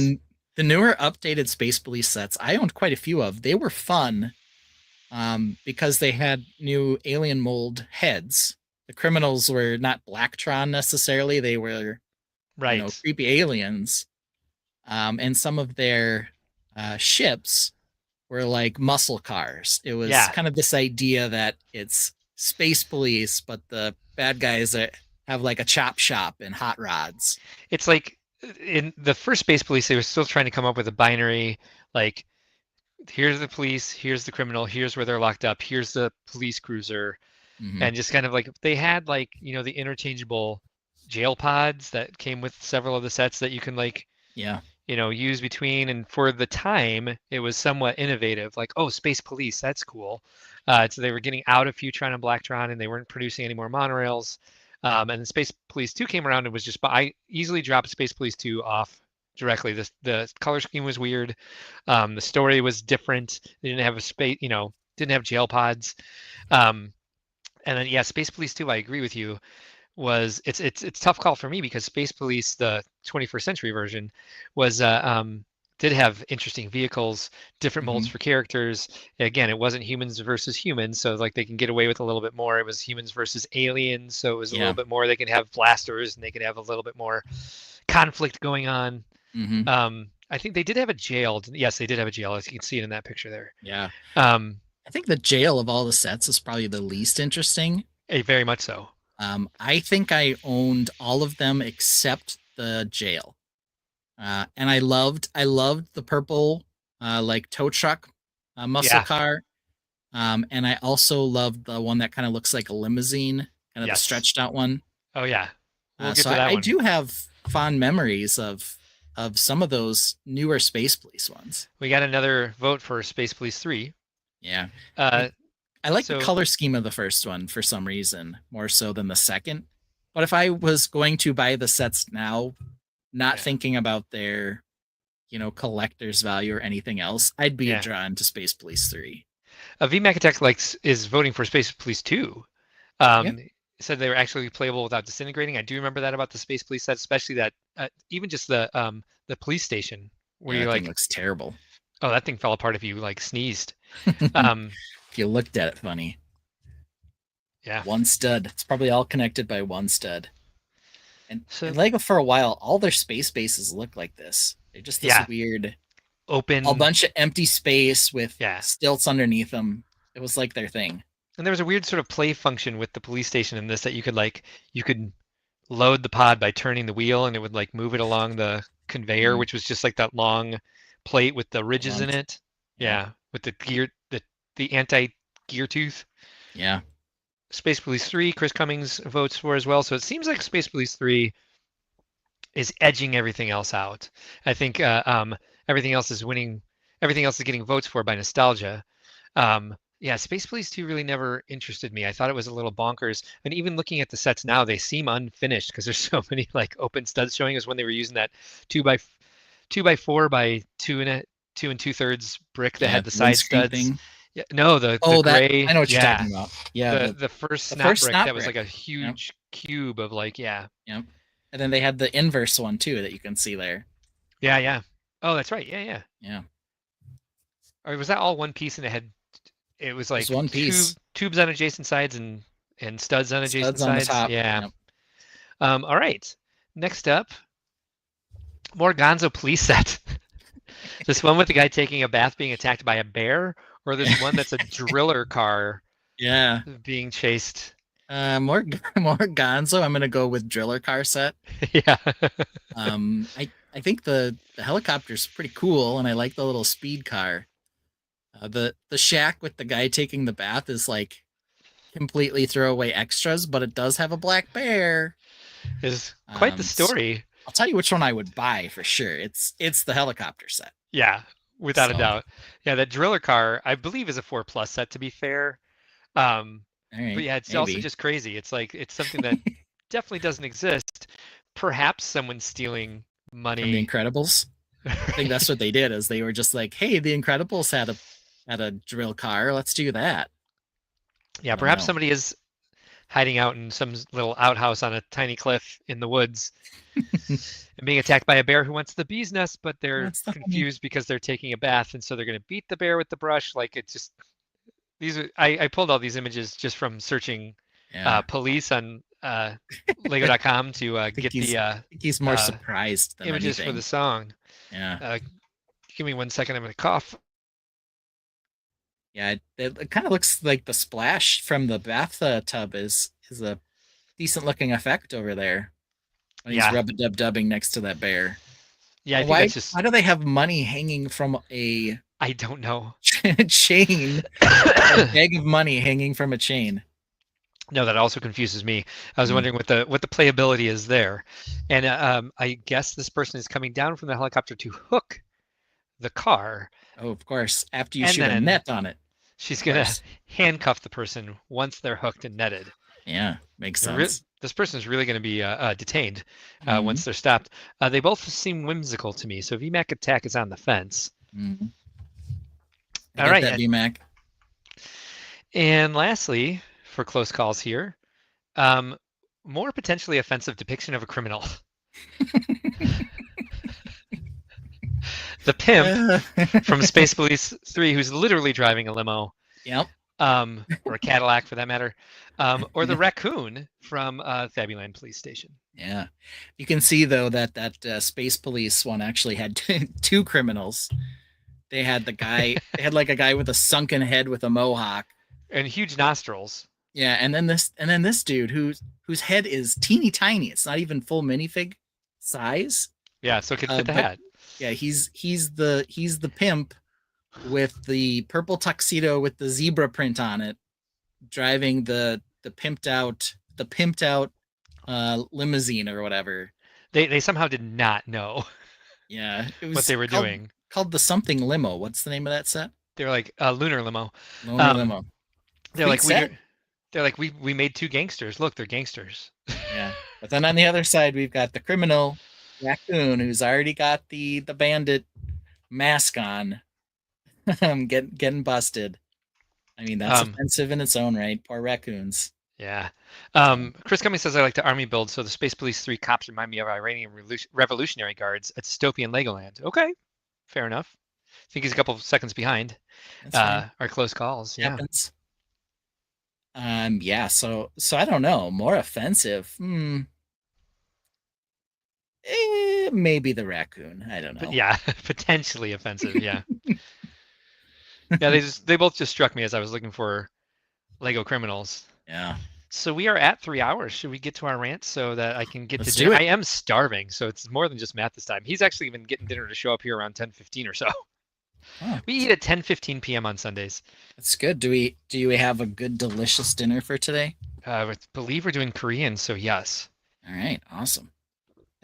The newer updated Space Police sets, I owned quite a few of. They were fun because they had new alien mold heads. The criminals were not Blacktron necessarily. They were creepy aliens. And some of their ships were like muscle cars. It was kind of this idea that it's Space Police, but the bad guys have like a chop shop and hot rods. It's like in the first Space Police, they were still trying to come up with a binary, like, here's the police, here's the criminal, here's where they're locked up, here's the police cruiser. And just kind of like, they had like, the interchangeable jail pods that came with several of the sets that you can use between. And for the time, it was somewhat innovative, like, oh, Space Police, that's cool. So they were getting out of Futron and Blacktron, and they weren't producing any more monorails. And then Space Police 2 came around and was just, I easily dropped Space Police 2 off directly. The color scheme was weird. The story was different. They didn't have didn't have jail pods. And then, Space Police 2, I agree with you, it's a tough call for me because Space Police, the 21st Century version, was did have interesting vehicles, different molds for characters. Again, it wasn't humans versus humans, so like they can get away with a little bit more. It was humans versus aliens, so it was a little bit more. They can have blasters and they can have a little bit more conflict going on. I think they did have a jail. Yes, they did have a jail, as you can see it in that picture there. Yeah. I think the jail of all the sets is probably the least interesting. Very much so. I think I owned all of them except the jail. And I loved the purple like tow truck muscle car. And I also loved the one that kind of looks like a limousine, kind of the stretched out one. Oh yeah. We'll get to that one. I do have fond memories of some of those newer Space Police ones. We got another vote for Space Police 3. Yeah. I like the color scheme of the first one for some reason, more so than the second. But if I was going to buy the sets now, not thinking about their, collector's value or anything else, I'd be drawn to Space Police 3. VMAC Attack is voting for Space Police 2. Said they were actually playable without disintegrating. I do remember that about the Space Police set, especially that even just the police station where that thing looks terrible. Oh, that thing fell apart if you sneezed. If you looked at it funny. Yeah. One stud. It's probably all connected by one stud. And, So, Lego for a while, all their space bases look like this. They're just this weird open, a bunch of empty space with Yeah. stilts underneath them. It was like their thing. And there was a weird sort of play function with the police station in this that you could load the pod by turning the wheel and it would like move it along the conveyor, which was just like that long plate with the ridges in it. Yeah, with the gear, the anti-gear tooth. Yeah. Space Police 3, Chris Cummings votes for as well. So it seems like Space Police 3 is edging everything else out. I think everything else is winning. Everything else is getting votes for by nostalgia. Yeah, Space Police 2 really never interested me. I thought it was a little bonkers. And even looking at the sets now, they seem unfinished because there's so many like open studs showing us when they were using that 2x4 by 2 2/3 brick that had the side studs. Thing. Yeah, no, the gray. I know what you're talking about. Yeah, the first snap brick that was like a huge cube of like Yep. And then they had the inverse one too that you can see there. Yeah. Oh, that's right. Yeah. Or was that all one piece and it was like one piece. Tubes on adjacent sides and studs on adjacent on sides. The top. Yeah. Yep. All right. Next up, more Gonzo police set. This one with the guy taking a bath being attacked by a bear, or this one that's a driller car. Yeah. Being chased. More Gonzo. I'm gonna go with driller car set. Yeah. I think the helicopter's pretty cool, and I like the little speed car. The shack with the guy taking the bath is like completely throwaway extras, but it does have a black bear. Is quite the story. I'll tell you which one I would buy for sure. It's the helicopter set. Yeah, without a doubt. Yeah, that driller car I believe is a 4+ set to be fair. Right, but yeah, it's also just crazy. It's like it's something that definitely doesn't exist. Perhaps someone's stealing money from the Incredibles. I think that's what they did. Is they were just like, hey, the Incredibles had a drill car. Let's do that. Yeah, perhaps somebody is hiding out in some little outhouse on a tiny cliff in the woods and being attacked by a bear who wants the bee's nest, but they're confused because they're taking a bath, and so they're going to beat the bear with the brush. Like it just I pulled all these images just from searching police on Lego.com to get he's more surprised than images anything. for the song. Yeah. Give me 1 second. I'm going to cough. Yeah, it kind of looks like the splash from the bathtub is a decent looking effect over there. When he's rub-a-dub-dubbing next to that bear. Yeah, I think that's just... Why do they have money hanging from a... I don't know. chain? A bag of money hanging from a chain. No, that also confuses me. I was wondering what the playability is there. And I guess this person is coming down from the helicopter to hook the car. Oh, of course. After you shoot a net on it. She's going to handcuff the person once they're hooked and netted. Yeah, makes sense. This person is really going to be detained once they're stopped. They both seem whimsical to me. So VMAC attack is on the fence. Mm-hmm. All right. That VMAC. And lastly, for close calls here, more potentially offensive depiction of a criminal. The pimp from Space Police 3, who's literally driving a limo. Yep. Or a Cadillac for that matter. Or the raccoon from Fabuland Police Station. Yeah. You can see, though, that Space Police one actually had two criminals. They had the guy, like a guy with a sunken head with a mohawk. And huge nostrils. Yeah, and then this dude whose head is teeny tiny. It's not even full minifig size. Yeah, so it could fit the hat. Yeah, he's the pimp with the purple tuxedo with the zebra print on it, driving the pimped out limousine or whatever. They somehow did not know. Yeah, it was what they were doing. Called the something limo. What's the name of that set? They're like Lunar Limo. Lunar Limo. They're like we made two gangsters. Look, they're gangsters. Yeah, but then on the other side we've got the criminal raccoon who's already got the bandit mask on. getting busted. I mean, that's offensive in its own right. Poor raccoons. Yeah. Chris Cummings says I like to army build, so the Space Police 3 cops remind me of Iranian Revolutionary Guards at dystopian Legoland. Okay, fair enough. I think he's a couple of seconds behind our close calls. Yeah. Yeah, so I don't know. More offensive. Maybe the raccoon. I don't But know. yeah, potentially offensive. Yeah. Yeah, they both just struck me as I was looking for Lego criminals. Yeah. So we are at 3 hours. Should we get to our rant so that I can get Let's to do dinner? it. I am starving, so it's more than just Matt this time. He's actually even getting dinner to show up here around 10:15 or so. Oh, We eat at 10:15 p.m. on Sundays. that's good. Do you have a good, delicious dinner for today? I believe we're doing Korean, so yes. All right, awesome.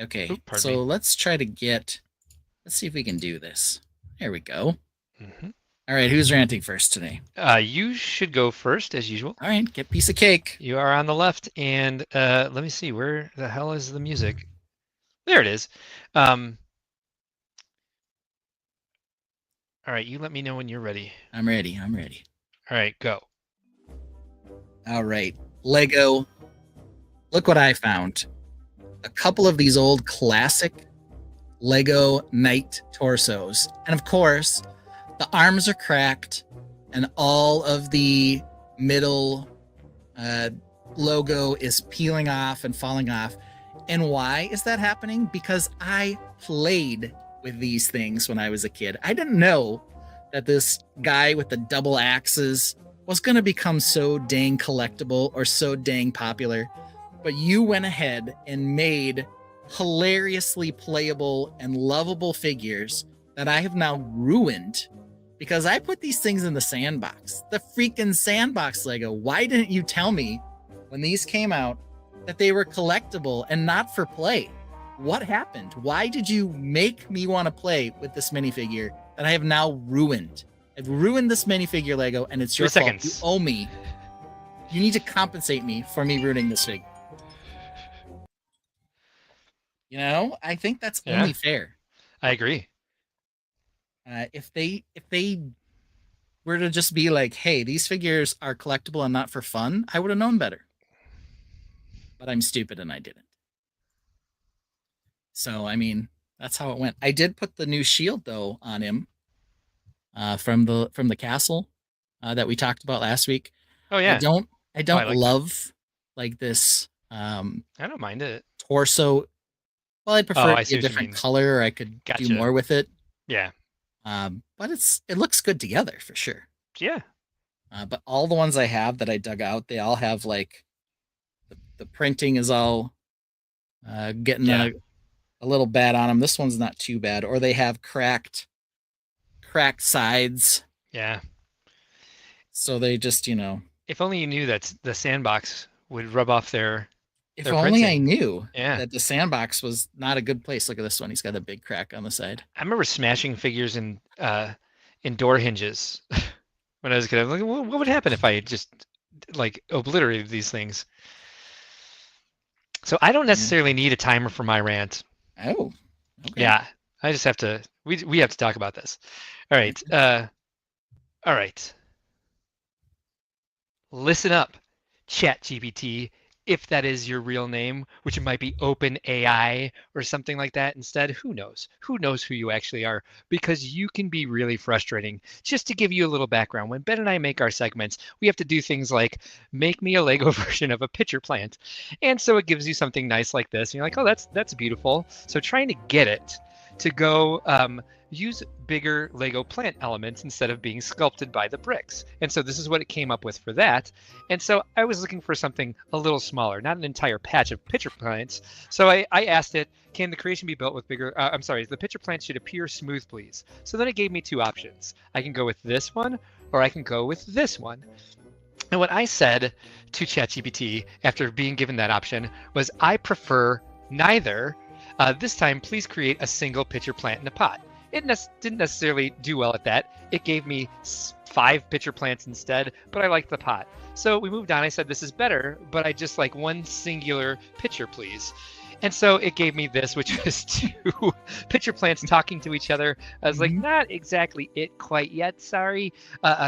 Okay, Oop, pardon so me. let's try to let's see if we can do this. There we go. Mm-hmm. All right, who's ranting first today? You should go first, as usual. All right, get piece of cake. You are on the left, and let me see, where the hell is the music? There it is. All right, you let me know when you're ready. I'm ready. I'm ready. All right, go. All right, Lego. Look what I found. A couple of these old classic Lego knight torsos. And of course, the arms are cracked and all of the middle logo is peeling off and falling off. And why is that happening? Because I played with these things when I was a kid. I didn't know that this guy with the double axes was going to become so dang collectible or so dang popular. But you went ahead and made hilariously playable and lovable figures that I have now ruined because I put these things in the sandbox. The freaking sandbox, Lego. Why didn't you tell me when these came out that they were collectible and not for play? What happened? Why did you make me want to play with this minifigure that I have now ruined? I've ruined this minifigure, Lego, and it's your 3 fault. seconds. You owe me. You need to compensate me for me ruining this figure. You know, I think that's only fair. I agree. If they were to just be like, hey, these figures are collectible and not for fun, I would have known better. But I'm stupid and I didn't. So, I mean, that's how it went. I did put the new shield, though, on him from the castle that we talked about last week. Oh, yeah. I don't like love like this I don't mind it. torso. Well, I'd prefer I it see to be a what you different mean. color, or I could Gotcha. do more with it. Yeah. But it looks good together for sure. Yeah. But all the ones I have that I dug out, they all have like the printing is all getting a little bad on them. This one's not too bad, or they have cracked sides. Yeah. So they just, If only you knew that the sandbox would rub off their if their only I printing. knew Yeah. that the sandbox was not a good place. Look at this one. He's got a big crack on the side. I remember smashing figures in door hinges when I was a kid. I was like, what would happen if I just like obliterated these things? So I don't necessarily need a timer for my rant. Oh. Okay. Yeah. I just have to we have to talk about this. All right. All right. Listen up, ChatGPT, if that is your real name, which it might be OpenAI or something like that instead. Who knows? Who knows who you actually are? Because you can be really frustrating. Just to give you a little background, when Ben and I make our segments, we have to do things like make me a Lego version of a pitcher plant. And so it gives you something nice like this. And you're like, oh, that's beautiful. So trying to get it to go use bigger Lego plant elements instead of being sculpted by the bricks. And so this is what it came up with for that. And so I was looking for something a little smaller, not an entire patch of pitcher plants. So I asked it, can the creation be built with bigger, the pitcher plant should appear smooth, please. So then it gave me two options. I can go with this one, or I can go with this one. And what I said to ChatGPT after being given that option was, I prefer neither. This time, please create a single pitcher plant in a pot. It didn't necessarily do well at that. It gave me 5 pitcher plants instead, but I liked the pot. So we moved on. I said, this is better, but I just like one singular pitcher, please. And so it gave me this, which was 2 pitcher plants talking to each other. I was like, not exactly it quite yet, sorry.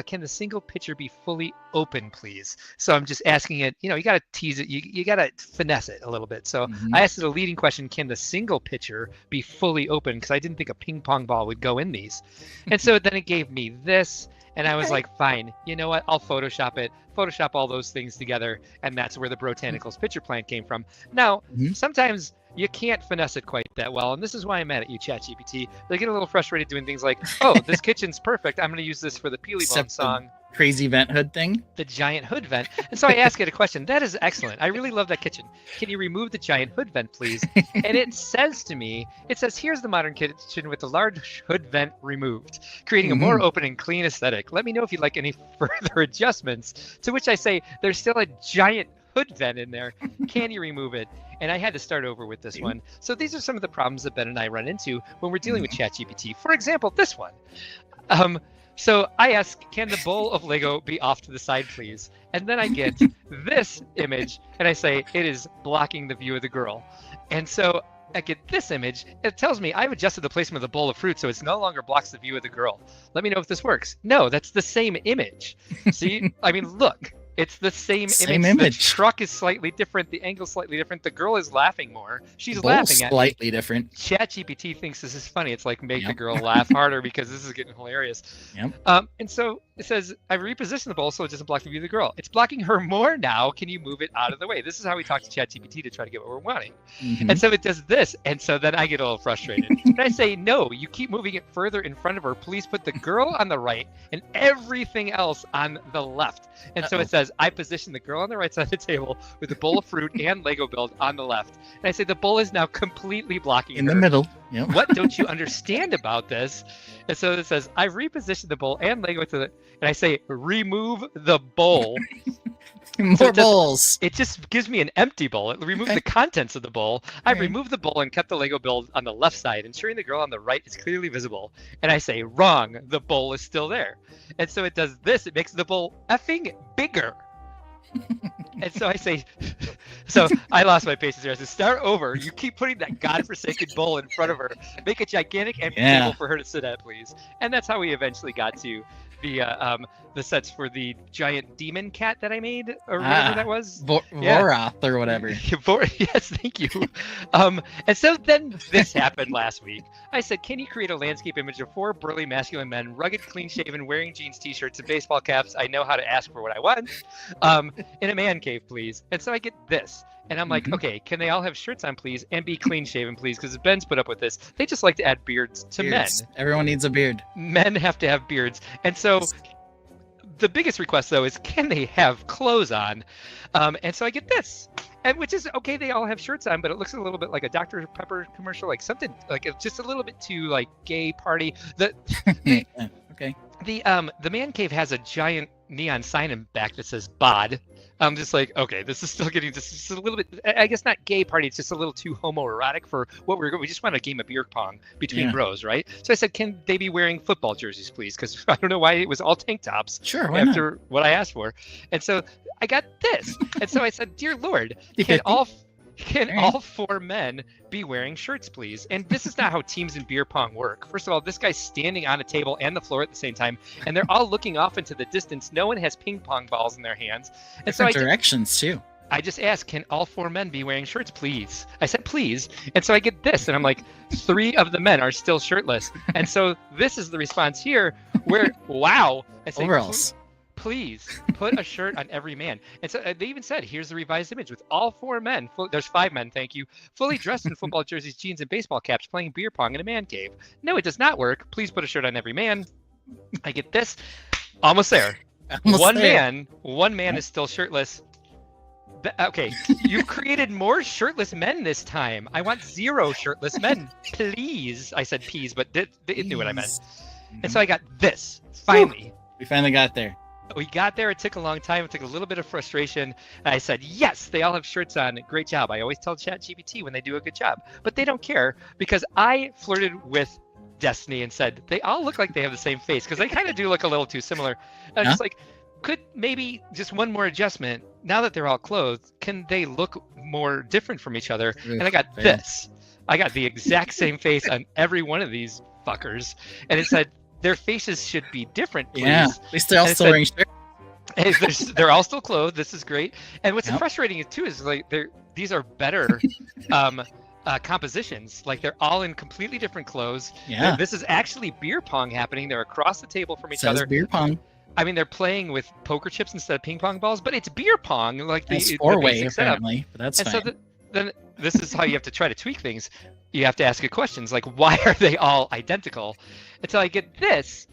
Can the single pitcher be fully open, please? So I'm just asking it, you got to tease it. You got to finesse it a little bit. So I asked it a leading question, can the single pitcher be fully open? Because I didn't think a ping pong ball would go in these. And so then it gave me this. And I was like, fine, you know what? I'll Photoshop all those things together. And that's where the Botanicals picture plant came from. Now, sometimes you can't finesse it quite that well. And this is why I'm mad at you, ChatGPT. They get a little frustrated doing things like, oh, this kitchen's perfect. I'm going to use this for the Peely Bone song. Crazy vent hood thing. The giant hood vent. And so I ask it a question. That is excellent. I really love that kitchen. Can you remove the giant hood vent, please? And it says to me, here's the modern kitchen with the large hood vent removed, creating a more open and clean aesthetic. Let me know if you'd like any further adjustments. To which I say, there's still a giant hood vent in there. Can you remove it? And I had to start over with this one. So these are some of the problems that Ben and I run into when we're dealing with ChatGPT. For example, this one. So I ask, can the bowl of Lego be off to the side, please? And then I get this image, and I say, it is blocking the view of the girl. And so I get this image. It tells me I've adjusted the placement of the bowl of fruit so it no longer blocks the view of the girl. Let me know if this works. No, that's the same image. See, I mean, look. It's the same image. The truck is slightly different. The angle's slightly different. The girl is laughing more. She's laughing at me. Slightly different. ChatGPT thinks this is funny. It's like, make the girl laugh harder because this is getting hilarious. And so it says, I've repositioned the bowl so it doesn't block the view of the girl. It's blocking her more now. Can you move it out of the way? This is how we talk to ChatGPT to try to get what we're wanting. And so it does this. And so then I get a little frustrated. And I say, no, you keep moving it further in front of her. Please put the girl on the right and everything else on the left. And so it says, I position the girl on the right side of the table with the bowl of fruit and Lego build on the left. And I say the bowl is now completely blocking in the middle. What don't you understand about this? And so it says, I've repositioned the bowl and Lego to the, and I say, remove the bowl. More bowls. It just gives me an empty bowl. It removes the contents of the bowl. I've removed the bowl and kept the Lego build on the left side, ensuring the girl on the right is clearly visible. And I say, wrong. The bowl is still there. And so it does this. It makes the bowl effing bigger. And so I say, so I lost my patience here. I said, start over. You keep putting that godforsaken bowl in front of her. Make a gigantic empty table for her to sit at, please. And that's how we eventually got to the sets for the giant demon cat that I made, or whatever that was. Voroth or whatever. Yes, thank you. And so then this happened last week. I said, can you create a landscape image of 4 burly masculine men, rugged, clean-shaven, wearing jeans, t-shirts, and baseball caps? I know how to ask for what I want. In a man cave, please. And so I get this. And I'm like, okay, can they all have shirts on, please, and be clean-shaven, please? Because Ben's put up with this. They just like to add beards to men. Everyone needs a beard. Men have to have beards. And so the biggest request, though, is can they have clothes on? And so I get this. And which is, okay, they all have shirts on, but it looks a little bit like a Dr. Pepper commercial, like something, like it's just a little bit too, like, gay party. Okay. The man cave has a giant neon sign in back that says bod. I'm just like, okay, this is still getting just a little bit, I guess not gay party, it's just a little too homoerotic for what we just want a game of beer pong between bros, right? So I said, can they be wearing football jerseys, please? Because I don't know why it was all tank tops after what I asked for. And so I got this. And so I said, dear Lord, can all 4 men be wearing shirts, please? And this is not how teams in beer pong work. First of all, this guy's standing on a table and the floor at the same time, and they're all looking off into the distance. No one has ping pong balls in their hands. And different directions, too. I just asked, can all 4 men be wearing shirts, please? I said, please. And so I get this, and I'm like, 3 of the men are still shirtless. And so this is the response here, where, wow. I say, overalls. Please put a shirt on every man. And so they even said, here's the revised image with all 4 men. There's 5 men, thank you. Fully dressed in football jerseys, jeans, and baseball caps playing beer pong in a man cave. No, it does not work. Please put a shirt on every man. I get this. Almost there. One man is still shirtless. Okay, you've created more shirtless men this time. I want 0 shirtless men, please. I said peas, but they knew what I meant. And so I got this, finally. We finally got there. We got there. It took a long time. It took a little bit of frustration. And I said, yes, they all have shirts on. Great job. I always tell ChatGPT when they do a good job. But they don't care because I flirted with Destiny and said, they all look like they have the same face because they kind of do look a little too similar. And I'm just like, could maybe just one more adjustment. Now that they're all clothed, can they look more different from each other? And I got this. I got the exact same face on every one of these fuckers. And it said, their faces should be different, please. Yeah, at least they're all still wearing shirts. They're all still clothed. This is great. And what's frustrating too is like these are better compositions. Like they're all in completely different clothes. Yeah. This is actually beer pong happening. They're across the table from each Says other. beer pong. I mean, they're playing with poker chips instead of ping pong balls, but it's beer pong, like It's the four-way basic setup. apparently, but that's And fine. so then this is how you have to try to tweak things. You have to ask it questions like, why are they all identical? Until I get this.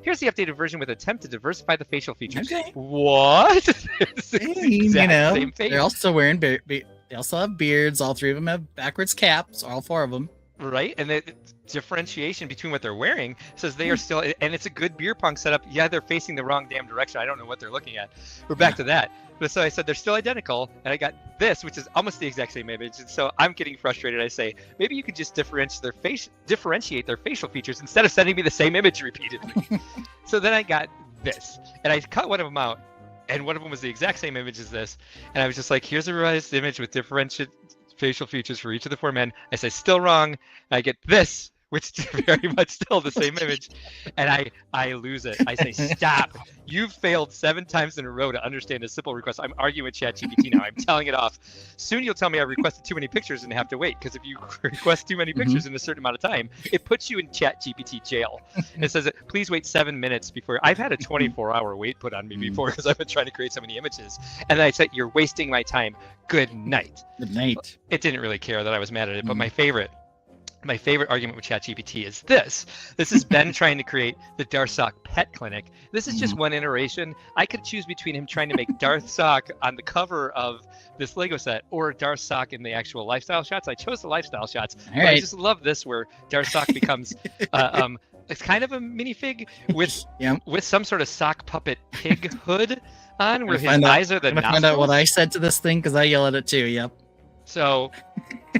Here's the updated version with attempt to diversify the facial features. Okay. What? It's the exact same face. They're also wearing they also have beards. All three of them have backwards caps. All four of them. Right, and the differentiation between what they're wearing says they are still, and it's a good beer pong setup. Yeah, they're facing the wrong damn direction. I don't know what they're looking at. We're back to that. But so I said they're still identical, and I got this, which is almost the exact same image. And so I'm getting frustrated. I say maybe you could just differentiate their facial features instead of sending me the same image repeatedly. So then I got this, and I cut one of them out, and one of them was the exact same image as this, and I was just like, here's a revised image with differentiated facial features for each of the four men. I say still wrong, and I get this, which is very much still the same image, and I lose it. I say stop. You've failed 7 times in a row to understand a simple request. I'm arguing with ChatGPT now. I'm telling it off. Soon you'll tell me I requested too many pictures and have to wait, because if you request too many pictures in a certain amount of time, it puts you in ChatGPT jail. And it says, please wait 7 minutes before. I've had a 24-hour wait put on me before because I've been trying to create so many images. And then I said, you're wasting my time. Good night. Good night. It didn't really care that I was mad at it, but my favorite argument with ChatGPT is this. This is Ben trying to create the Darth Sock pet clinic. This is just one iteration. I could choose between him trying to make Darth Sock on the cover of this Lego set or Darth Sock in the actual lifestyle shots. I chose the lifestyle shots. But I just love this where Darth Sock becomes it's kind of a minifig with with some sort of sock puppet pig hood on where his eyes are the nostrils. Find out what I said to this thing because I yell at it too. Yep. So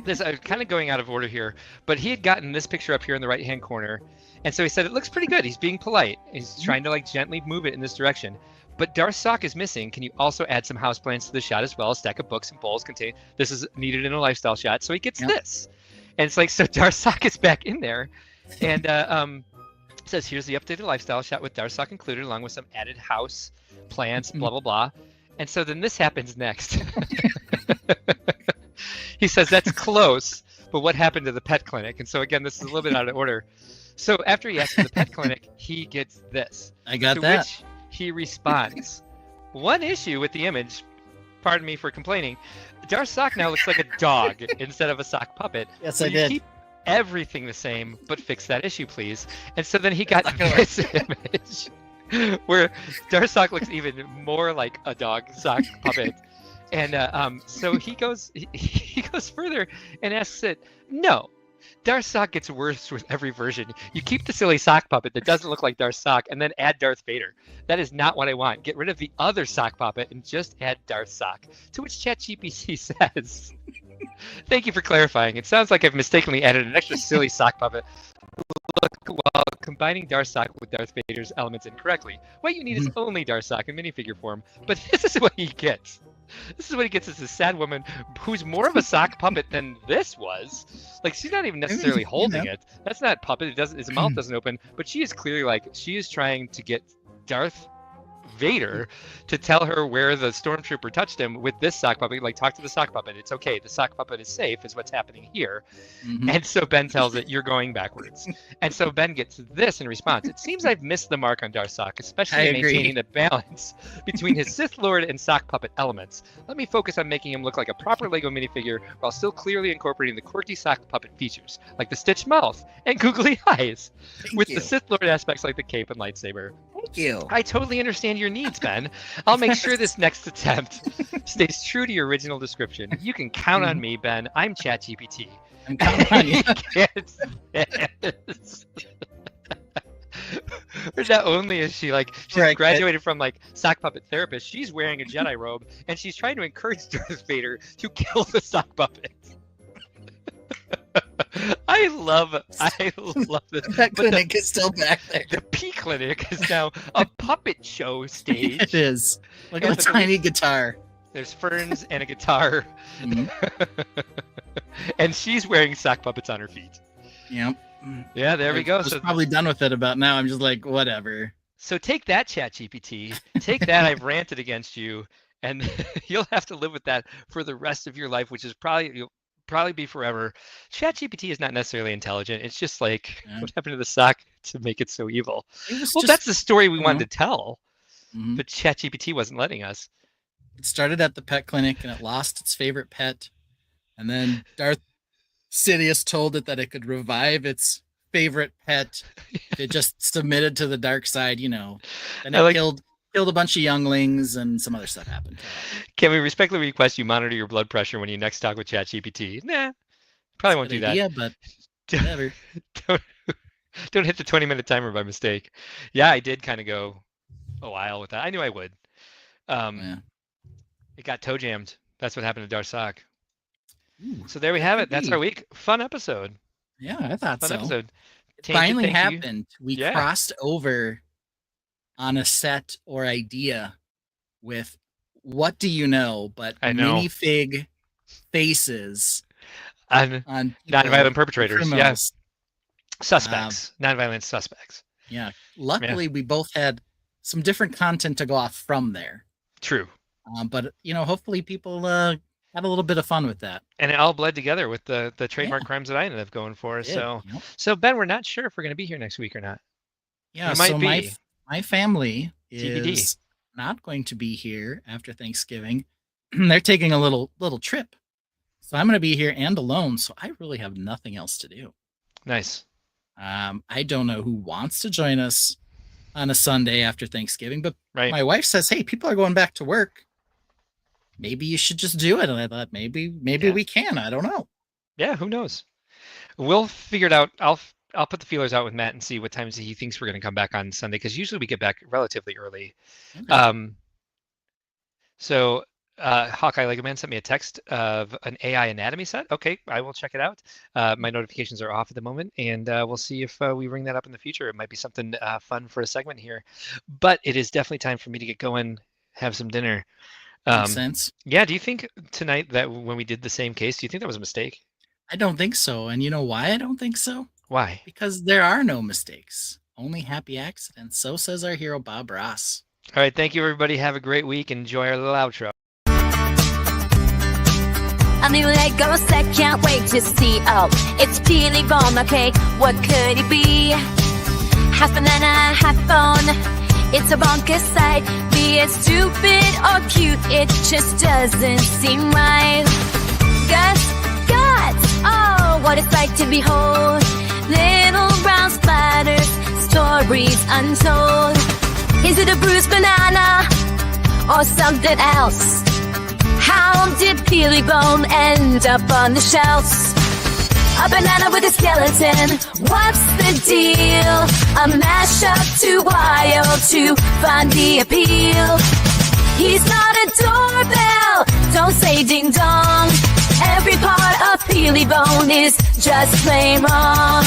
this I'm kind of going out of order here, but he had gotten this picture up here in the right hand corner, and so he said it looks pretty good. He's being polite. He's trying to like gently move it in this direction. But Darth Sock is missing. Can you also add some houseplants to the shot as well? A stack of books and bowls contain. This is needed in a lifestyle shot, so he gets this, and it's like so Darth Sock is back in there, and says here's the updated lifestyle shot with Darth Sock included, along with some added house plants, blah blah blah, and so then this happens next. He says that's close, but what happened to the pet clinic? And so again, this is a little bit out of order. So after he asks for the pet clinic, he gets this. I got to that. which he responds. One issue with the image, pardon me for complaining, Darth Sock now looks like a dog instead of a sock puppet. Yes, so I did. Keep everything the same, but fix that issue, please. And so then he got this image where Darth Sock looks even more like a dog sock puppet. And so he goes further and asks it, no, Darth Sock gets worse with every version. You keep the silly sock puppet that doesn't look like Darth Sock and then add Darth Vader. That is not what I want. Get rid of the other sock puppet and just add Darth Sock. To which ChatGPT says, thank you for clarifying. It sounds like I've mistakenly added an extra silly sock puppet. Look, while combining Darth Sock with Darth Vader's elements incorrectly. What you need is only Darth Sock in minifigure form. But this is what he gets. This is what he gets as a sad woman who's more of a sock puppet than this was. Like, she's not even necessarily holding it. That's not puppet. It doesn't. His mouth doesn't open. But she is clearly like, she is trying to get Darth Vader to tell her where the stormtrooper touched him with this sock puppet. Like, talk to the sock puppet. It's okay. The sock puppet is safe, is what's happening here. And so Ben tells it, you're going backwards. And so Ben gets this in response. It seems I've missed the mark on Darth Sock, especially maintaining the balance between his Sith Lord and sock puppet elements. Let me focus on making him look like a proper Lego minifigure while still clearly incorporating the quirky sock puppet features, like the stitched mouth and googly eyes, with the Sith Lord aspects like the cape and lightsaber. Thank you. I totally understand your needs, Ben. I'll make sure this next attempt stays true to your original description. You can count on me, Ben. I'm ChatGPT. I'm counting on you. Not only is she like, she's graduated from like sock puppet therapist, she's wearing a Jedi robe and she's trying to encourage Darth Vader to kill the sock puppet. I love this. That clinic is still back there. The P clinic is now a puppet show stage. It is. Look at a tiny guitar. There's ferns and a guitar. And she's wearing sock puppets on her feet. Yep. Yeah, there we go. I was probably done with it about now. I'm just like, whatever. So take that, ChatGPT. Take that. I've ranted against you, and you'll have to live with that for the rest of your life, which is probably probably be forever. ChatGPT is not necessarily intelligent. It's just like what happened to the sock to make it so evil. That's the story we wanted to tell, but ChatGPT wasn't letting us. It started at the pet clinic and it lost its favorite pet, and then Darth Sidious told it that it could revive its favorite pet. It just submitted to the dark side, you know. And it killed a bunch of younglings, and some other stuff happened. Can we respectfully request you monitor your blood pressure when you next talk with ChatGPT? Nah, probably won't do that. Yeah, but whatever. Don't hit the 20-minute timer by mistake. Yeah, I did kind of go a while with that. I knew I would. It got toe jammed. That's what happened to Darsock. So there we have it. That's our week. Fun episode. Yeah, I thought Fun so. Episode. It finally happened. We crossed over on a set or idea with what do you know, but minifig faces on nonviolent perpetrators. Yes. Suspects. Nonviolent suspects. Yeah. Luckily, we both had some different content to go off from there. True. But, you know, hopefully people had a little bit of fun with that. And it all bled together with the trademark crimes that I ended up going for. So Ben, we're not sure if we're going to be here next week or not. Yeah, so my family is not going to be here after Thanksgiving. They're taking a little trip. So I'm going to be here and alone, so I really have nothing else to do. Nice. I don't know who wants to join us on a Sunday after Thanksgiving, but my wife says, hey, people are going back to work. Maybe you should just do it. And I thought maybe we can. I don't know. Yeah, who knows? We'll figure it out. I'll put the feelers out with Matt and see what times he thinks we're going to come back on Sunday, because usually we get back relatively early. Okay. So Hawkeye Lego Man sent me a text of an AI anatomy set. Okay, I will check it out. My notifications are off at the moment, and we'll see if we bring that up in the future. It might be something fun for a segment here. But it is definitely time for me to get going, have some dinner. Makes sense. Yeah, do you think tonight that when we did the same case, do you think that was a mistake? I don't think so. And you know why I don't think so? Why? Because there are no mistakes, only happy accidents. So says our hero, Bob Ross. All right, thank you, everybody. Have a great week. Enjoy our little outro. A new Lego set, can't wait to see. Oh, it's peely bomb, okay, what could it be? Half banana, half bone, it's a bonkers sight. Be it stupid or cute, it just doesn't seem right. Guts, oh, what a sight to behold. Little brown splatters, stories untold. Is it a bruised banana or something else? How did Peely Bone end up on the shelves? A banana with a skeleton, what's the deal? A mashup too wild to find the appeal. He's not a doorbell, don't say ding dong. Every part of Peely Bone is just plain wrong.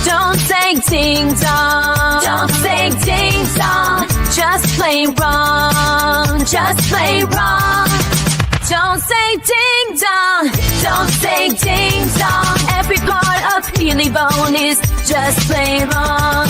Don't say ding dong, don't say ding dong. Just plain wrong, just plain wrong. Don't say ding dong, don't say ding dong. Every part of Peely Bone is just plain wrong.